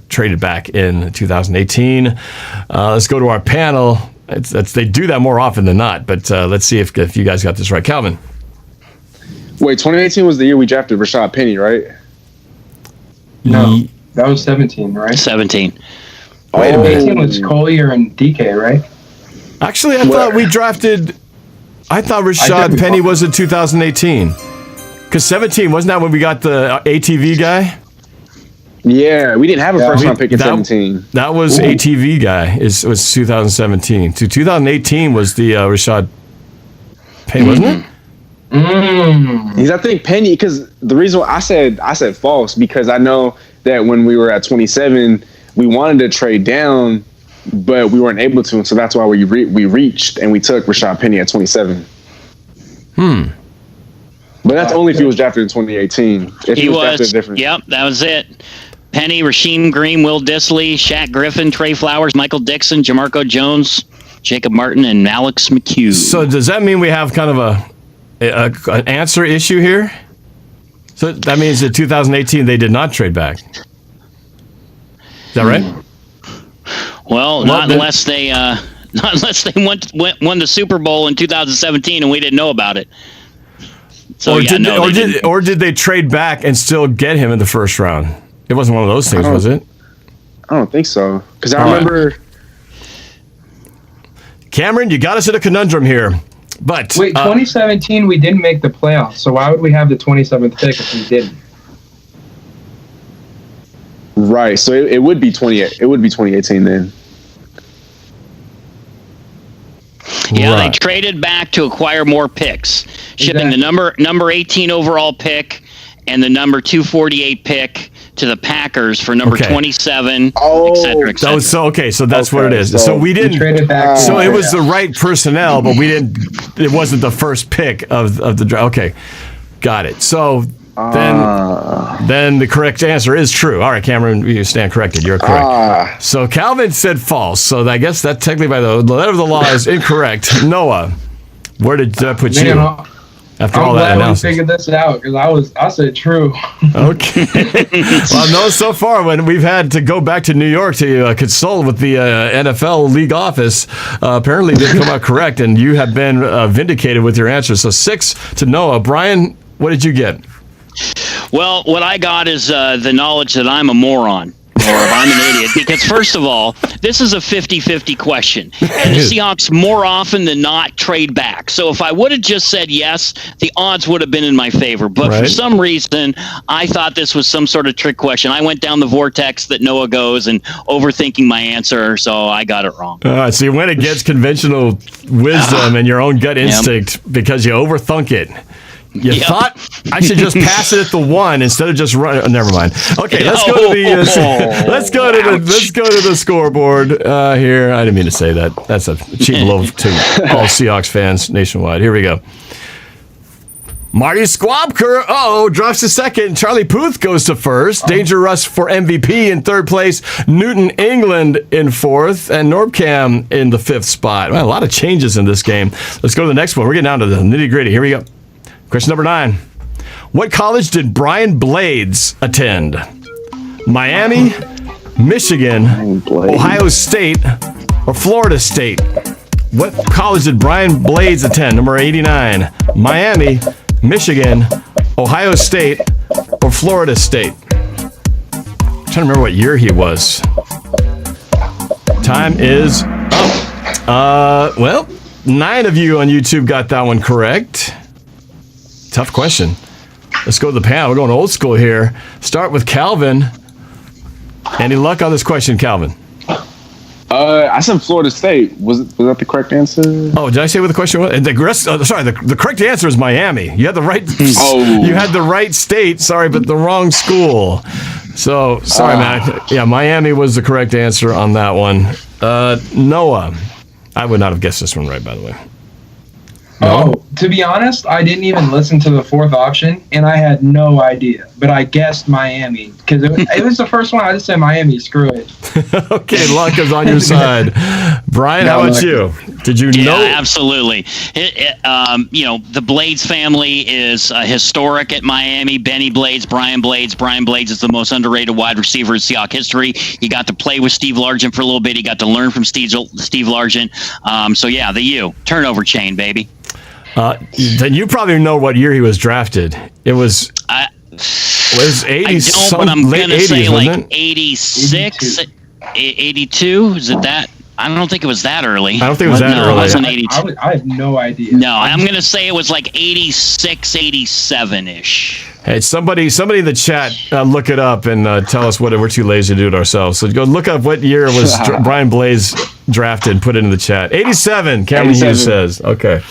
traded back in 2018. Let's go to our panel. They do that more often than not, but let's see if you guys got this right. Calvin. Wait, 2018 was the year we drafted Rashad Penny, right? No, that was 17, right? 17. Wait, 18 was Collier and DK, right? Actually, I thought Rashad Penny was in 2018. Because 17, wasn't that when we got the ATV guy? Yeah, we didn't have a first round pick in 17. That was ATV guy. Was 2017. 2018 was the Rashad Penny, wasn't it? Because I think Penny. Because the reason why I said false, because I know that when we were at 27, we wanted to trade down, but we weren't able to, and so that's why we reached and we took Rashad Penny at 27. But that's only if he was drafted in 2018. If he was drafted different. Yep, that was it. Penny, Rasheem Green, Will Dissly, Shaq Griffin, Trey Flowers, Michael Dixon, Jamarco Jones, Jacob Martin, and Alex McHugh. So does that mean we have kind of an answer issue here? So that means in 2018 they did not trade back. Is that right? Well, not unless they won the Super Bowl in 2017 and we didn't know about it. So, or did they trade back and still get him in the first round? It wasn't one of those things, was it? I don't think so. Because I remember. Cameron, you got us in a conundrum here. But wait, 2017 we didn't make the playoffs, so why would we have the 27th pick if we didn't? Right, so it would be 28. It would be 2018 then. Yeah, They traded back to acquire more picks, shipping the number 18 overall pick and the number 248 pick to the Packers for number 27, et cetera, et cetera. So that's what it is. So we didn't. Traded back So it was the right personnel, but we didn't. It wasn't the first pick of the draft. Okay, got it. So then the correct answer is true. All right, Cameron, you stand corrected. You're correct. So Calvin said false. So I guess that technically by the letter of the law is incorrect. Noah, where did that put you? After all that analysis, we figured this out because I said true. Okay. Well, no, so far when we've had to go back to New York to consult with the NFL league office, apparently didn't come out correct, and you have been vindicated with your answer. So 6 to Noah. Brian, what did you get? Well, what I got is the knowledge that I'm a moron. Or if I'm an idiot, because first of all, this is a 50-50 question, and the Seahawks more often than not trade back. So if I would have just said yes, the odds would have been in my favor. But for some reason, I thought this was some sort of trick question. I went down the vortex that Noah goes and overthinking my answer, so I got it wrong. So you went against conventional wisdom and your own gut instinct because you overthunk it. You thought I should just pass it at the 1 instead of just run. Never mind. Okay, let's go to the let's go to the scoreboard here. I didn't mean to say that. That's a cheap blow to all Seahawks fans nationwide. Here we go. Marty Squabker, drops to second. Charlie Puth goes to first. Danger Russ for MVP in third place. Newton England in fourth. And NorbCam in the fifth spot. Well, a lot of changes in this game. Let's go to the next one. We're getting down to the nitty-gritty. Here we go. Question number 9. What college did Brian Blades attend? Miami, Michigan, Ohio State, or Florida State? What college did Brian Blades attend? Number 89. Miami, Michigan, Ohio State, or Florida State? I'm trying to remember what year he was. Time is up. Well, 9 of you on YouTube got that one correct. Tough question. Let's go to the panel. We're going old school here. Start with Calvin. Any luck on this question, Calvin? I said Florida State. Was that the correct answer? Oh, did I say what the question was? The correct answer is Miami. You had the right. You had the right state. Sorry, but the wrong school. So sorry, Matt. Yeah, Miami was the correct answer on that one. Noah, I would not have guessed this one right, by the way. No? Oh, to be honest, I didn't even listen to the fourth option, and I had no idea. But I guessed Miami because it was the first one. I just said Miami. Screw it. Okay, luck is on your side. Brian, how about you? Did you know? Yeah, absolutely. The Blades family is historic at Miami. Benny Blades, Brian Blades. Brian Blades is the most underrated wide receiver in Seahawks history. He got to play with Steve Largent for a little bit. He got to learn from Steve Largent. The U. Turnover chain, baby. Then you probably know what year he was drafted. It was 80s. I don't, but I'm going to say like 86, 82. Is it that? I don't think it was that early. I don't think it was that no, early. It wasn't 82. I have no idea. No, I'm going to say it was like 86, 87-ish. Hey, somebody in the chat, look it up and tell us what we're too lazy to do it ourselves. So go look up what year was Brian Blaze drafted and put it in the chat. 87, Cameron Hughes says. Okay.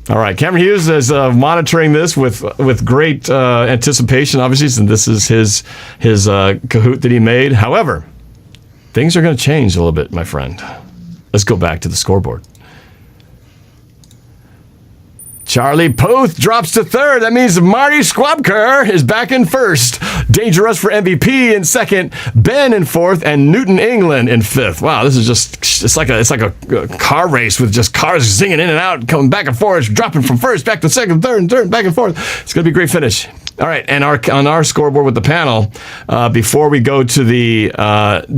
All right, Cameron Hughes is monitoring this with great anticipation, obviously, since this is his Kahoot that he made. However, things are going to change a little bit, my friend. Let's go back to the scoreboard. Charlie Poth drops to third. That means Marty Squabker is back in first. Dangerous for MVP in second. Ben in fourth, and Newton England in fifth. Wow, this is it's like a car race with just cars zinging in and out, coming back and forth, dropping from first back to second, third, and third, back and forth. It's going to be a great finish. All right, and on our scoreboard with the panel, before we go to the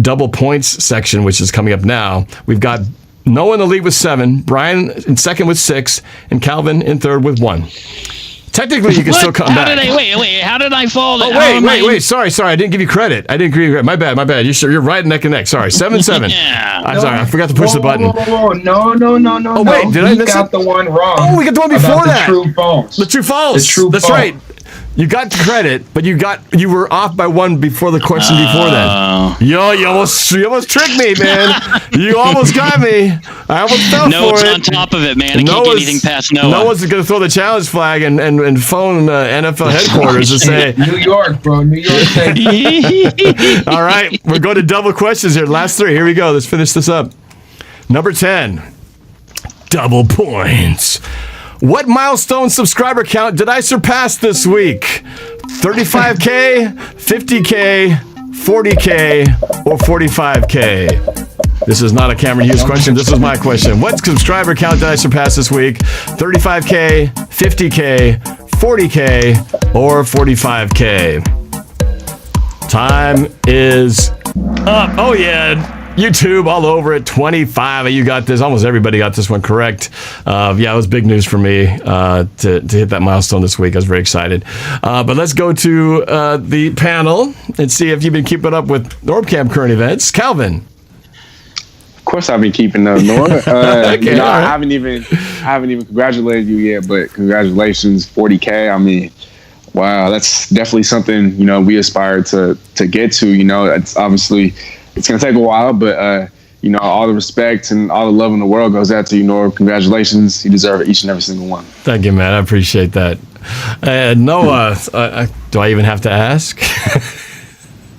double points section, which is coming up now, we've got Noah in the lead with 7, Brian in second with 6, and Calvin in third with 1. Technically, you can still come back. Wait, how did I fall? Wait. Sorry. I didn't give you credit. My bad. You're right neck and neck. Sorry. 7-7. Yeah. I'm sorry. I forgot to push the button. No. Oh, wait. Did I miss it? You got the one wrong. Oh, we got the one before that. The true false. The true false. That's right. You got the credit, but you were off by 1 before the question before that. Yo, you almost tricked me, man. You almost got me. I almost fell for it. Noah's on top of it, man. I can't get anything past Noah. Noah's going to throw the challenge flag and phone NFL headquarters and say, New York, bro. New York. All right, we're going to double questions here. Last 3. Here we go. Let's finish this up. Number 10. Double points. What milestone subscriber count did I surpass this week? 35K, 50K, 40K, or 45K? This is not a Cameron Hughes question. This is my question. What subscriber count did I surpass this week? 35K, 50K, 40K, or 45K? Time is up. Oh, yeah. YouTube all over it. 25 of you got this. Almost everybody got this one correct. It was big news for me to hit that milestone this week. I was very excited. But let's go to the panel and see if you've been keeping up with NorbCam current events. Calvin. Of course, I've been keeping up, Norb. Okay, I haven't even congratulated you yet, but congratulations, 40K. I mean, wow, that's definitely something we aspire to get to. It's obviously. It's going to take a while, but, all the respect and all the love in the world goes out to you, Norb. Congratulations. You deserve it, each and every single one. Thank you, man. I appreciate that. Noah, do I even have to ask?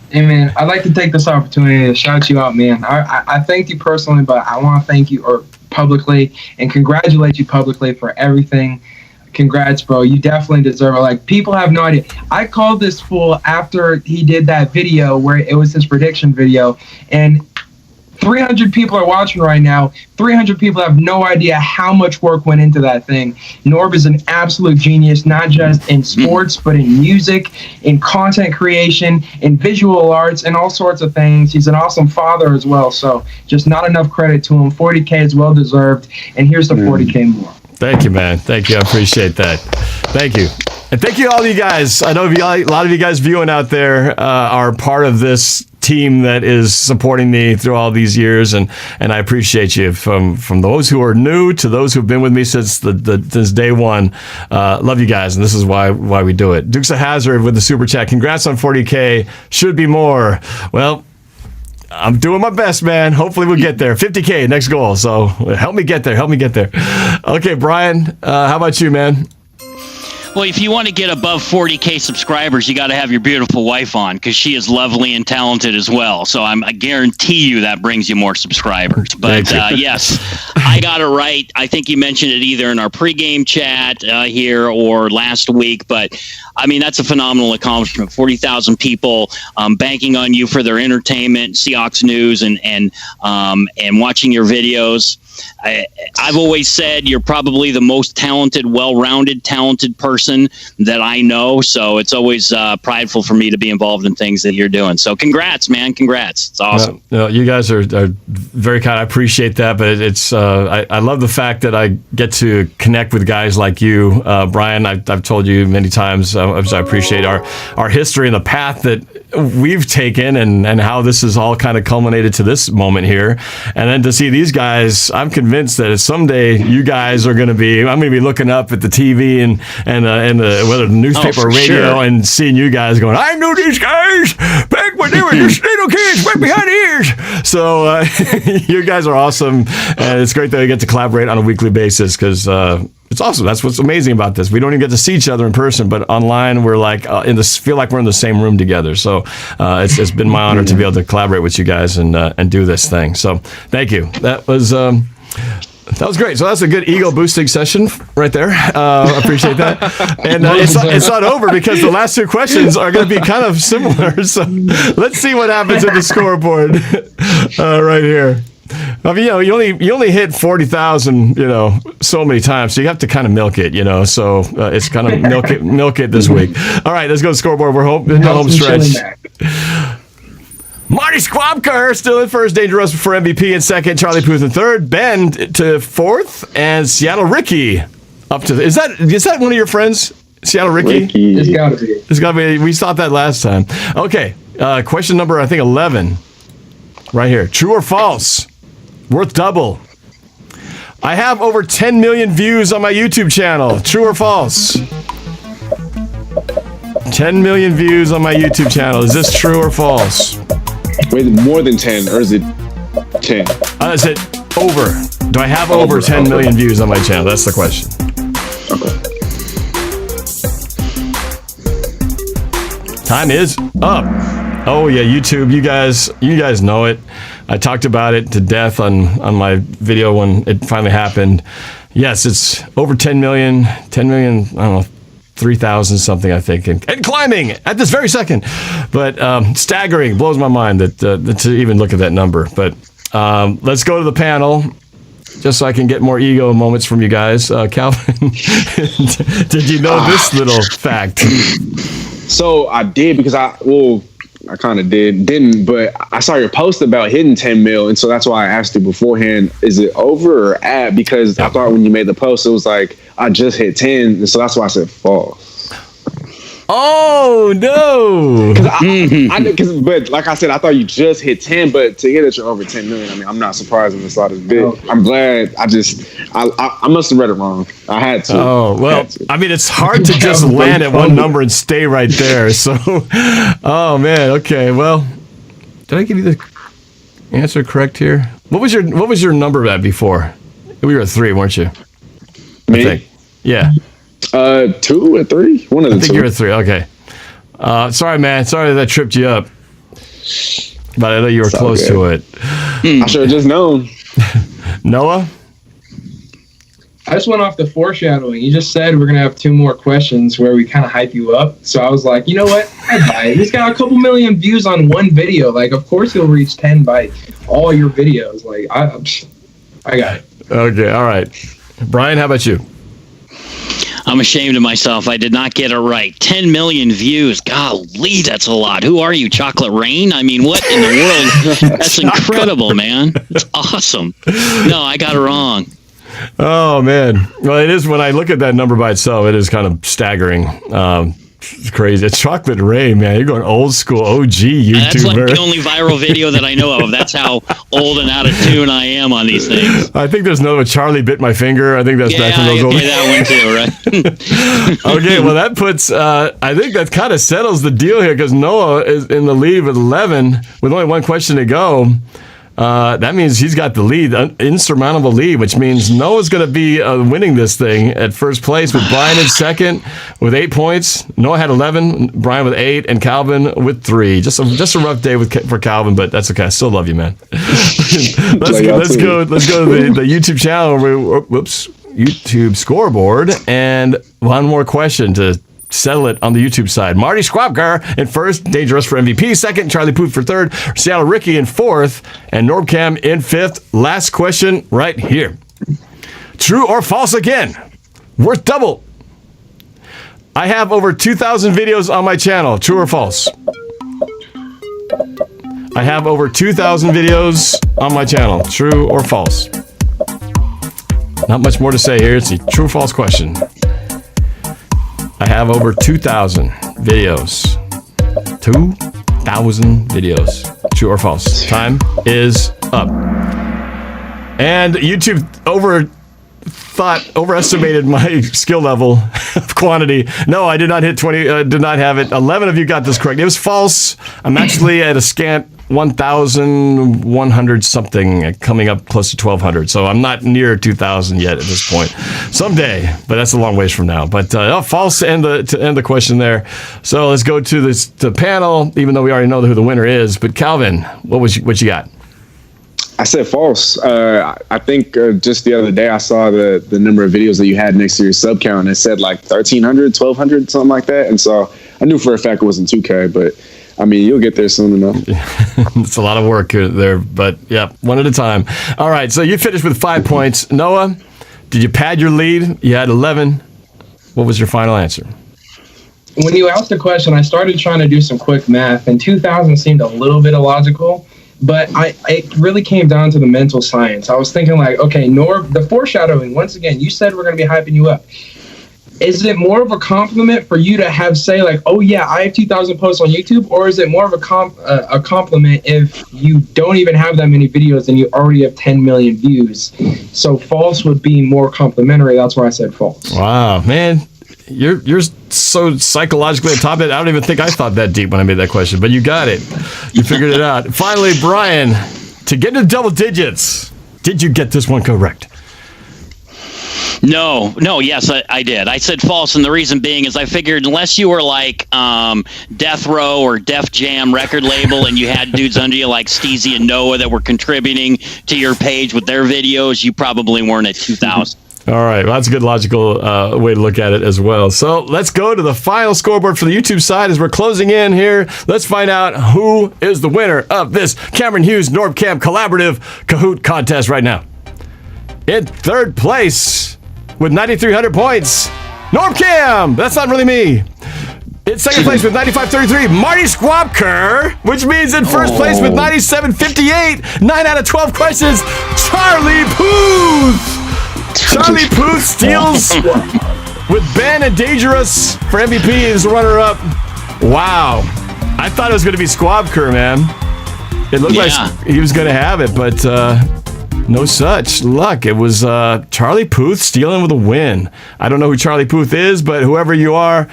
Hey, man, I'd like to take this opportunity to shout you out, man. I thank you personally, but I want to thank you publicly and congratulate you publicly for everything. Congrats, bro. You definitely deserve it. Like, people have no idea. I called this fool after he did that video where it was his prediction video, and 300 people are watching right now. 300 people have no idea how much work went into that thing. Norb is an absolute genius, not just in sports, but in music, in content creation, in visual arts, and all sorts of things. He's an awesome father as well, so just not enough credit to him. 40K is well deserved, and here's the 40K more. Thank you, man. Thank you. I appreciate that. Thank you. And thank you all of you guys. I know a lot of you guys viewing out there are part of this team that is supporting me through all these years, and I appreciate you from those who are new to those who've been with me since since day one. Love you guys, and this is why we do it. Dukes of Hazzard with the super chat. Congrats on 40K. Should be more. Well, I'm doing my best, man. Hopefully we'll get there. 50K, next goal. So help me get there. Okay, Brian, how about you, man? Well, if you want to get above 40K subscribers, you got to have your beautiful wife on, because she is lovely and talented as well. So I guarantee you that brings you more subscribers. But yes, I got it right. I think you mentioned it either in our pregame chat here or last week. But I mean, that's a phenomenal accomplishment. 40,000 people banking on you for their entertainment, Seahawks news, and watching your videos. I've always said you're probably the most talented, well-rounded, talented person that I know. So it's always prideful for me to be involved in things that you're doing. So congrats, man. Congrats. It's awesome. No, you guys are very kind. I appreciate that. But it's I love the fact that I get to connect with guys like you, Brian. I've told you many times, I appreciate our history and the path that we've taken and how this has all kind of culminated to this moment here. And then to see these guys, I'm convinced that someday you guys are going to be, I'm going to be looking up at the TV and whether the newspaper or radio sure. and seeing you guys going, I knew these guys back when they were just little kids right behind the ears. So you guys are awesome. And it's great that we get to collaborate on a weekly basis because it's awesome. That's what's amazing about this. We don't even get to see each other in person, but online we're like feel like we're in the same room together. So it's been my honor to be able to collaborate with you guys and do this thing. So thank you. That was great. So that's a good ego boosting session right there. Appreciate that. And it's not over because the last two questions are going to be kind of similar. So let's see what happens at the scoreboard right here. I mean, you only hit 40,000, so many times, so you have to kind of milk it, So it's kind of milk it this week. All right, let's go to the scoreboard. We're in the home stretch. Marty Squabker still in first, Dangerous for MVP in second, Charlie Puth in third, Ben to fourth, and Seattle Ricky up to. Is that one of your friends, Seattle Ricky? It's gotta be. It's gotta be. We thought that last time. Okay, question number 11, right here. True or false? Worth double. I have over 10 million views on my YouTube channel. True or false? 10 million views on my YouTube channel. Is this true or false? Wait, more than 10, or is it 10? Is it over? Do I have over 10 million views on my channel? That's the question. Okay. Time is up. Oh yeah, YouTube. You guys know it. I talked about it to death on my video when it finally happened. Yes, it's over 10 million. 10 million. I don't know. 3,000 something, I think, and climbing at this very second. But staggering, blows my mind that to even look at that number. But let's go to the panel, just so I can get more ego moments from you guys. Calvin, did you know this little fact? So I did because I kind of didn't, but I saw your post about hitting 10 mil, and so that's why I asked you beforehand, is it over or at? Because I thought when you made the post, it was like, I just hit 10, and so that's why I said false. Oh, no. But like I said, I thought you just hit 10, but to hear that you're over 10 million, I mean, I'm not surprised when I saw this bit. I'm glad. I must have read it wrong. I had to. Oh, well, I mean, it's hard to just land at one number and stay right there. So, oh, man. Okay, well, did I give you the answer correct here? What was your number at before? We were at 3, weren't you? Me? I think. Yeah. 2 or 3? One of the two. I think you're at 3. Okay. Sorry, man. Sorry that I tripped you up. But I know you were close to it. I should have just known. Noah? I just went off the foreshadowing. You just said we're going to have 2 more questions where we kind of hype you up. So I was like, you know what? I buy it. He's got a couple million views on one video. Like, of course he'll reach 10 by all your videos. Like, I got it. Okay. All right. Brian, how about you? I'm ashamed of myself. I did not get it right. 10 million views. Golly, that's a lot. Who are you, Chocolate Rain? I mean, what in the world? That's incredible, man. It's awesome. No, I got it wrong. Oh, man. Well, it is, when I look at that number by itself, it is kind of staggering. It's crazy. It's Chocolate Rain, man. You're going old school OG YouTuber. That's like the only viral video that I know of. That's how old and out of tune I am on these things. I think there's another one, Charlie Bit My Finger. I think that's back from those old. Yeah, that one too, right? Okay, well, that puts, I think that kind of settles the deal here because Noah is in the lead with 11 with only one question to go. That means he's got the lead, insurmountable lead, which means Noah's going to be winning this thing at first place with Brian in second with 8 points. Noah had 11, Brian with 8, and Calvin with 3. Just a rough day for Calvin, but that's okay. I still love you, man. Let's go to the YouTube channel. YouTube scoreboard, and one more question to settle it on the YouTube side. Marty Squabgar in first, Dangerous for MVP second, Charlie Puth for third, Seattle Ricky in fourth, and NorbCam in fifth. Last question right here. True or false again? Worth double. I have over 2,000 videos on my channel. True or false? I have over 2,000 videos on my channel. True or false? Not much more to say here. It's a true or false question. I have over 2,000 videos. 2,000 videos. True or false? Time is up. And YouTube overestimated my skill level of quantity. No, I did not hit 20. Did not have it. 11 of you got this correct. It was false. I'm actually at a scant 1,100 something, coming up close to 1,200. So I'm not near 2,000 yet at this point. Someday, but that's a long ways from now. But false to end the question there. So let's go to the panel, even though we already know who the winner is. But Calvin, what you got? I said false. I think just the other day I saw the number of videos that you had next to your sub count. And it said like 1,300, 1,200, something like that. And so I knew for a fact it wasn't 2K, but I mean, you'll get there soon enough. It's a lot of work there, but yeah, one at a time. All right, so you finished with 5 points. Noah, did you pad your lead? You had 11. What was your final answer? When you asked the question, I started trying to do some quick math, and 2,000 seemed a little bit illogical, but it really came down to the mental science. I was thinking like, okay, Norb, the foreshadowing, once again, you said we're going to be hyping you up. Is it more of a compliment for you to have say like, oh yeah, I have 2,000 posts on YouTube, or is it more of a compliment if you don't even have that many videos and you already have 10 million views? So false would be more complimentary. That's why I said false. Wow, man, you're so psychologically on top of it. I don't even think I thought that deep when I made that question, but you got it. You figured it out. Finally, Brian, to get into double digits, did you get this one correct? No, yes, I did. I said false, and the reason being is I figured unless you were like Death Row or Def Jam record label and you had dudes under you like Steezy and Noah that were contributing to your page with their videos, you probably weren't at 2,000. All right, well, that's a good logical way to look at it as well. So let's go to the final scoreboard for the YouTube side as we're closing in here. Let's find out who is the winner of this Cameron Hughes NorbCam Collaborative Kahoot contest right now. In third place with 9,300 points, NorbCam. That's not really me. In second place with 9,533, Marty Squabker, which means in first place with 9,758, 9 out of 12 questions, Charlie Puth. Charlie Puth steals with Ben and Dangerous for MVP as the runner-up. Wow. I thought it was going to be Squabker, man. It looked like he was going to have it, but no such luck. It was Charlie Puth stealing with a win. I don't know who Charlie Puth is, but whoever you are,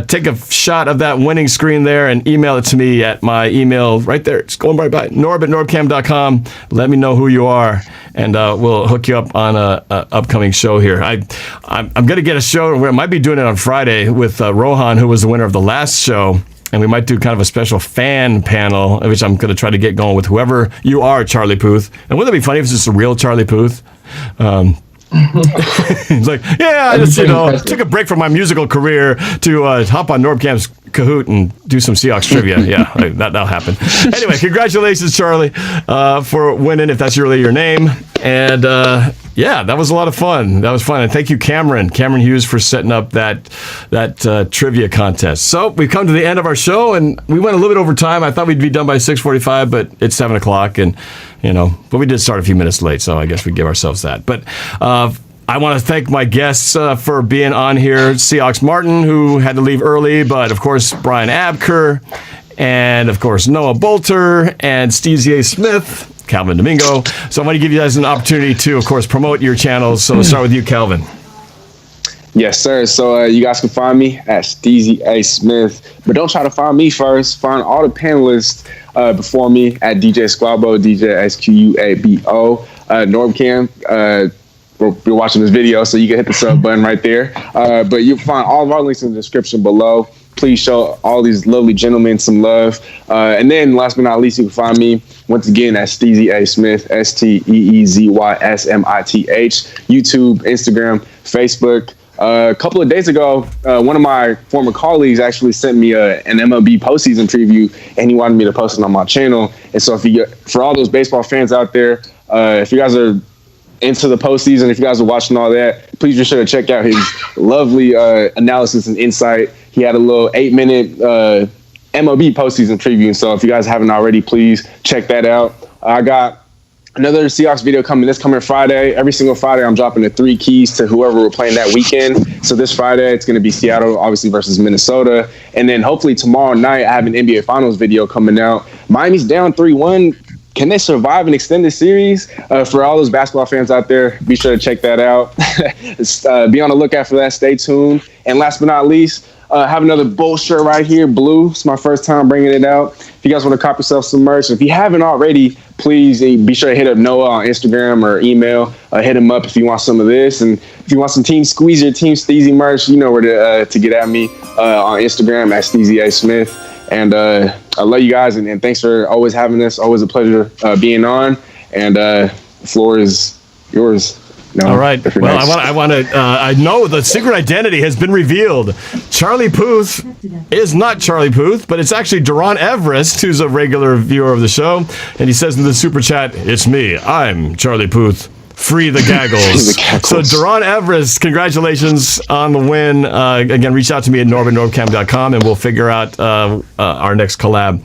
take a shot of that winning screen there and email it to me at my email right there. It's going right by norb@norbcam.com. Let me know who you are, and we'll hook you up on a upcoming show here. I'm going to get a show. I might be doing it on Friday with Rohan, who was the winner of the last show. And we might do kind of a special fan panel, which I'm going to try to get going with whoever you are, Charlie Puth. And wouldn't it be funny if it's just a real Charlie Puth? He's like, yeah, I just took a break from my musical career to hop on NorbCam's Kahoot and do some Seahawks trivia. Yeah, that'll happen. Anyway, congratulations, Charlie, for winning, if that's really your name. And yeah, that was a lot of fun. That was fun. And thank you, Cameron Hughes, for setting up that trivia contest. So we've come to the end of our show, and we went a little bit over time. I thought we'd be done by 6:45, but it's 7 o'clock, and but we did start a few minutes late, so I guess we give ourselves that. But I want to thank my guests for being on here. Seahawks Martin, who had to leave early, but of course Brian Abker, and of course Noah Boelter, and Steve Smith, Calvin Domingo. So I want to give you guys an opportunity to, of course, promote your channels. So let's start with you, Calvin. Yes, sir. So you guys can find me at Steezy A. Smith, but don't try to find me first. Find all the panelists before me at DJ Squabo, DJ SQUABO, NorbCam. We're watching this video, so you can hit the sub button right there. But you'll find all of our links in the description below. Please show all these lovely gentlemen some love. And then last but not least, you can find me once again at Steezy A. Smith, STEEZYSMITH, YouTube, Instagram, Facebook. A couple of days ago, one of my former colleagues actually sent me an MLB postseason preview, and he wanted me to post it on my channel. And so for all those baseball fans out there, if you guys are into the postseason, if you guys are watching all that, please be sure to check out his lovely analysis and insight. He had a little 8-minute MLB postseason preview. So if you guys haven't already, please check that out. I got another Seahawks video this coming Friday. Every single Friday, I'm dropping the 3 keys to whoever we're playing that weekend. So this Friday, it's going to be Seattle, obviously, versus Minnesota. And then hopefully tomorrow night, I have an NBA Finals video coming out. Miami's down 3-1. Can they survive an extended series? For all those basketball fans out there, be sure to check that out. Be on the lookout for that. Stay tuned. And last but not least, I have another Bull shirt right here, blue. It's my first time bringing it out. If you guys want to cop yourself some merch, if you haven't already, please be sure to hit up Noah on Instagram or email. Hit him up if you want some of this. And if you want some Team Squeezy or Team Steezy merch, you know where to get at me on Instagram at Steezy A. Smith. And I love you guys, and thanks for always having us. Always a pleasure being on. And the floor is yours. No, all right. Well, I know the secret identity has been revealed. Charlie Puth is not Charlie Puth, but it's actually Duron Everest, who's a regular viewer of the show. And he says in the super chat, "It's me. I'm Charlie Puth. Free the gaggles." So Duron Everest, congratulations on the win. Again, reach out to me at norb@norbcam.com, and we'll figure out our next collab.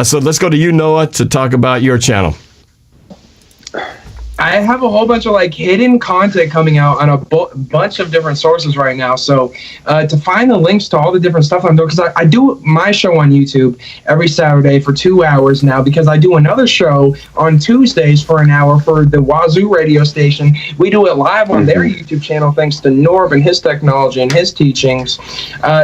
So let's go to you, Noah, to talk about your channel. I have a whole bunch of hidden content coming out on a bunch of different sources right now. So to find the links to all the different stuff I'm doing, because I do my show on YouTube every Saturday for 2 hours now, because I do another show on Tuesdays for an hour for the Wazoo radio station. We do it live on their YouTube channel, thanks to Norb and his technology and his teachings.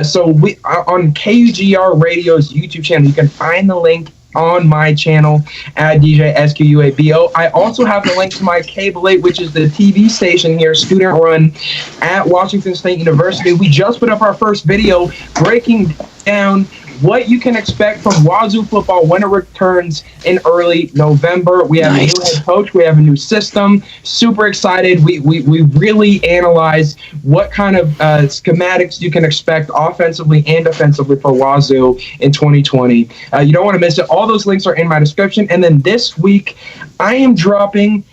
So we on KUGR Radio's YouTube channel, you can find the link on my channel at DJ SQUABO. I also have the link to my Cable 8, which is the TV station here, student run at Washington State University. We just put up our first video breaking down what you can expect from Wazoo football when it returns in early November. We have a new head coach. We have a new system. Super excited. We really analyze what kind of schematics you can expect offensively and defensively for Wazoo in 2020. You don't want to miss it. All those links are in my description. And then this week, I am dropping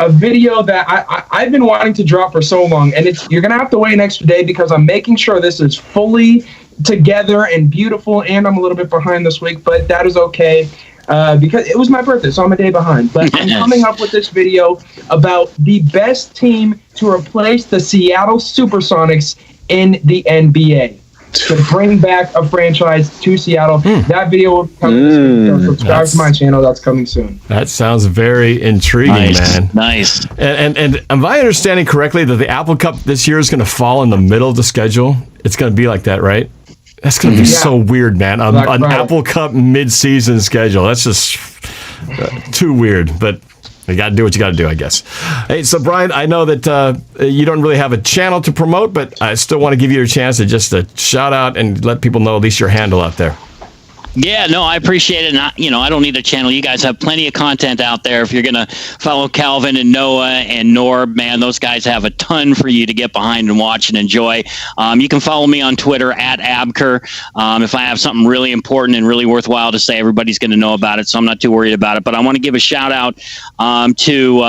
a video that I've been wanting to drop for so long. And you're going to have to wait an extra day, because I'm making sure this is fully together and beautiful, and I'm a little bit behind this week, but that is okay because it was my birthday, so I'm a day behind. But I'm coming up with this video about the best team to replace the Seattle Supersonics in the NBA, to bring back a franchise to Seattle. That video will come this week. So subscribe to my channel. That's coming soon. That sounds very intriguing, man. Nice. And am I understanding correctly that the Apple Cup this year is going to fall in the middle of the schedule? It's going to be like that, right? That's going to be so weird, man. An Apple Cup mid-season schedule. That's just too weird, but you got to do what you got to do, I guess. Hey, so Brian, I know that you don't really have a channel to promote, but I still want to give you a chance to just shout out and let people know at least your handle out there. Yeah, no, I appreciate it. And I don't need a channel. You guys have plenty of content out there. If you're going to follow Calvin and Noah and Norb, man, those guys have a ton for you to get behind and watch and enjoy. You can follow me on Twitter at Abker. If I have something really important and really worthwhile to say, everybody's going to know about it, so I'm not too worried about it. But I want to give a shout out to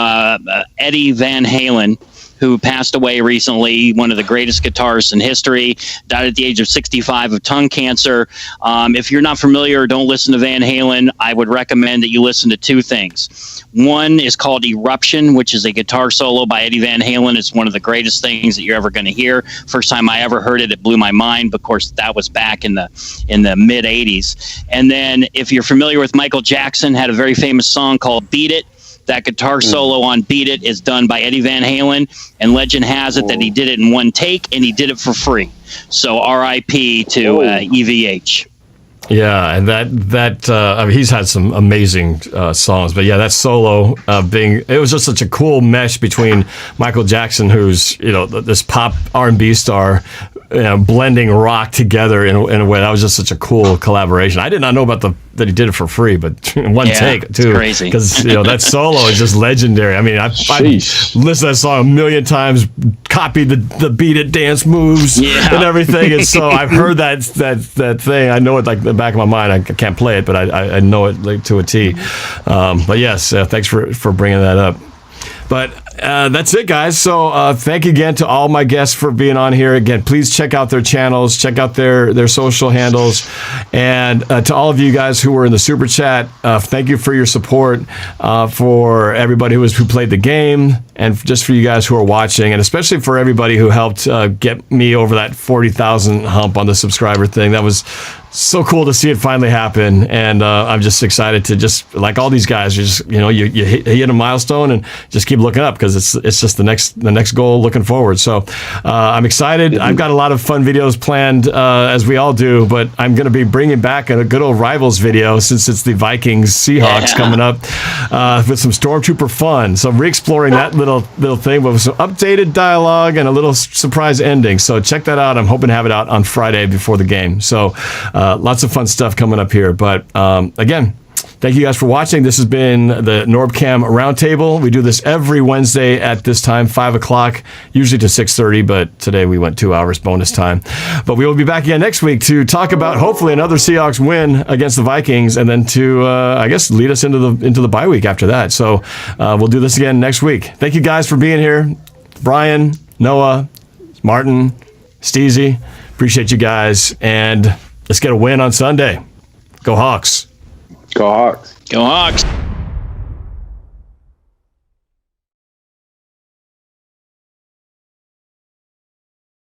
Eddie Van Halen, who passed away recently, one of the greatest guitarists in history, died at the age of 65 of tongue cancer. If you're not familiar or don't listen to Van Halen, I would recommend that you listen to 2 things. One is called Eruption, which is a guitar solo by Eddie Van Halen. It's one of the greatest things that you're ever going to hear. First time I ever heard it, it blew my mind. But of course, that was back in the mid 80s. And then if you're familiar with Michael Jackson, had a very famous song called Beat It. That guitar solo on Beat It is done by Eddie Van Halen, and legend has it that he did it in one take, and he did it for free. So R.I.P. to EVH. Yeah, and that I mean, he's had some amazing songs, but yeah, that solo it was just such a cool mesh between Michael Jackson, who's this pop R&B star, blending rock together in a way that was just such a cool collaboration. I did not know about that he did it for free, but in one take too. It's crazy because that solo is just legendary. I mean, I've listened to that song a million times, copied the beat it dance moves and everything, and so I've heard that thing. I know it like the back of my mind. I can't play it, but I know it like to a T. But yes, thanks for bringing that up. But that's it, guys. So thank you again to all my guests for being on here. Again, please check out their channels, check out their social handles. And to all of you guys who were in the Super Chat, thank you for your support, for everybody who played the game, and just for you guys who are watching, and especially for everybody who helped get me over that 40,000 hump on the subscriber thing. That was so cool to see it finally happen, and I'm just excited to just, like all these guys, you hit a milestone and just keep looking up, because it's just the next goal looking forward. So I'm excited. I've got a lot of fun videos planned, as we all do, but I'm going to be bringing back a good old rivals video, since it's the Vikings Seahawks coming up, with some Stormtrooper fun. So re-exploring that little thing with some updated dialogue and a little surprise ending. So check that out. I'm hoping to have it out on Friday before the game. So lots of fun stuff coming up here. But again, thank you guys for watching. This has been the NorbCam Roundtable. We do this every Wednesday at this time, 5 o'clock, usually to 6:30, but today we went 2 hours bonus time. But we will be back again next week to talk about hopefully another Seahawks win against the Vikings, and then to, I guess, lead us into the bye week after that. So we'll do this again next week. Thank you guys for being here. Brian, Noah, Martin, Steezy, appreciate you guys, and let's get a win on Sunday. Go Hawks. Go Hawks. Go Hawks.